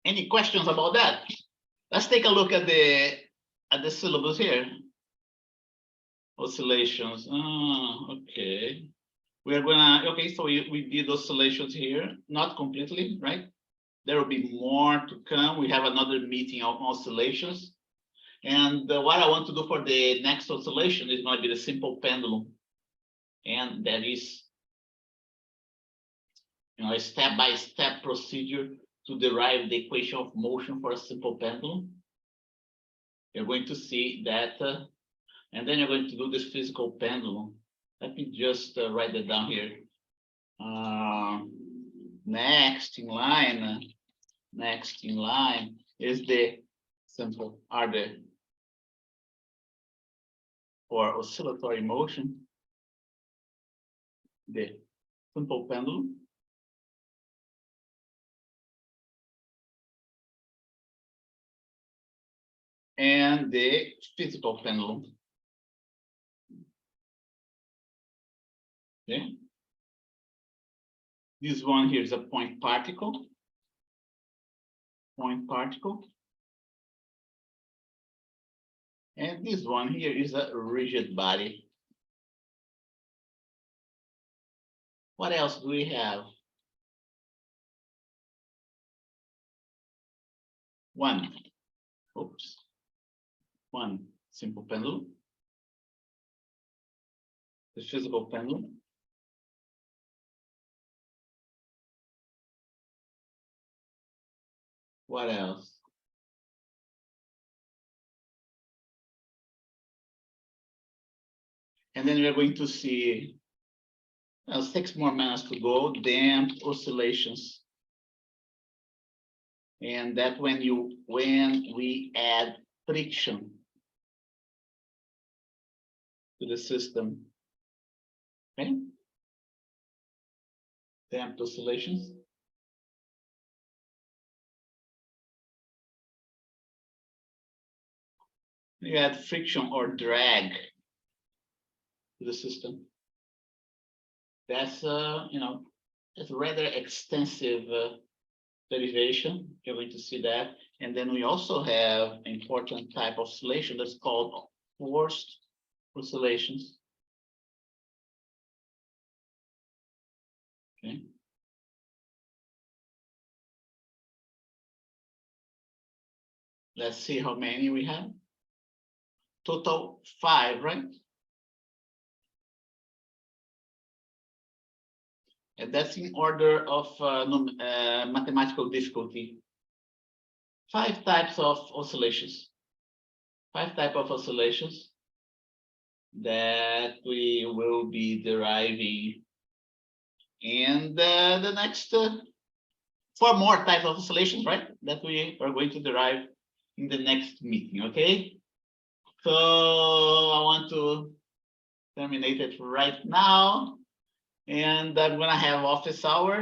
Any questions about that? Let's take a look at the syllabus here. Oscillations. Okay. We are gonna, okay, so we did oscillations here, not completely, right? There will be more to come. We have another meeting on oscillations. And what I want to do for the next oscillation is going to be the simple pendulum. And that is, a step-by-step procedure to derive the equation of motion for a simple pendulum. You're going to see that, and then you're going to do this physical pendulum. Let me just write that down here. Next in line is the simple for oscillatory motion, the simple pendulum. And the physical pendulum. Okay. This one here is a point particle. Point particle. And this one here is a rigid body. What else do we have? One simple pendulum. The physical pendulum. What else? And then we are going to see 6 more minutes to go, damped oscillations. And that when we add friction to the system, okay? Damped oscillations. You add friction or drag to the system. That's that's a rather extensive derivation. You're going to see that. And then we also have an important type of oscillation that's called forced oscillations. Okay. Let's see how many we have. Total 5, right? And that's in order of mathematical difficulty. 5 types of oscillations. 5 types of oscillations that we will be deriving. And the next 4 more types of oscillations, right? That we are going to derive in the next meeting, okay? So I want to terminate it right now. And I'm gonna have office hours.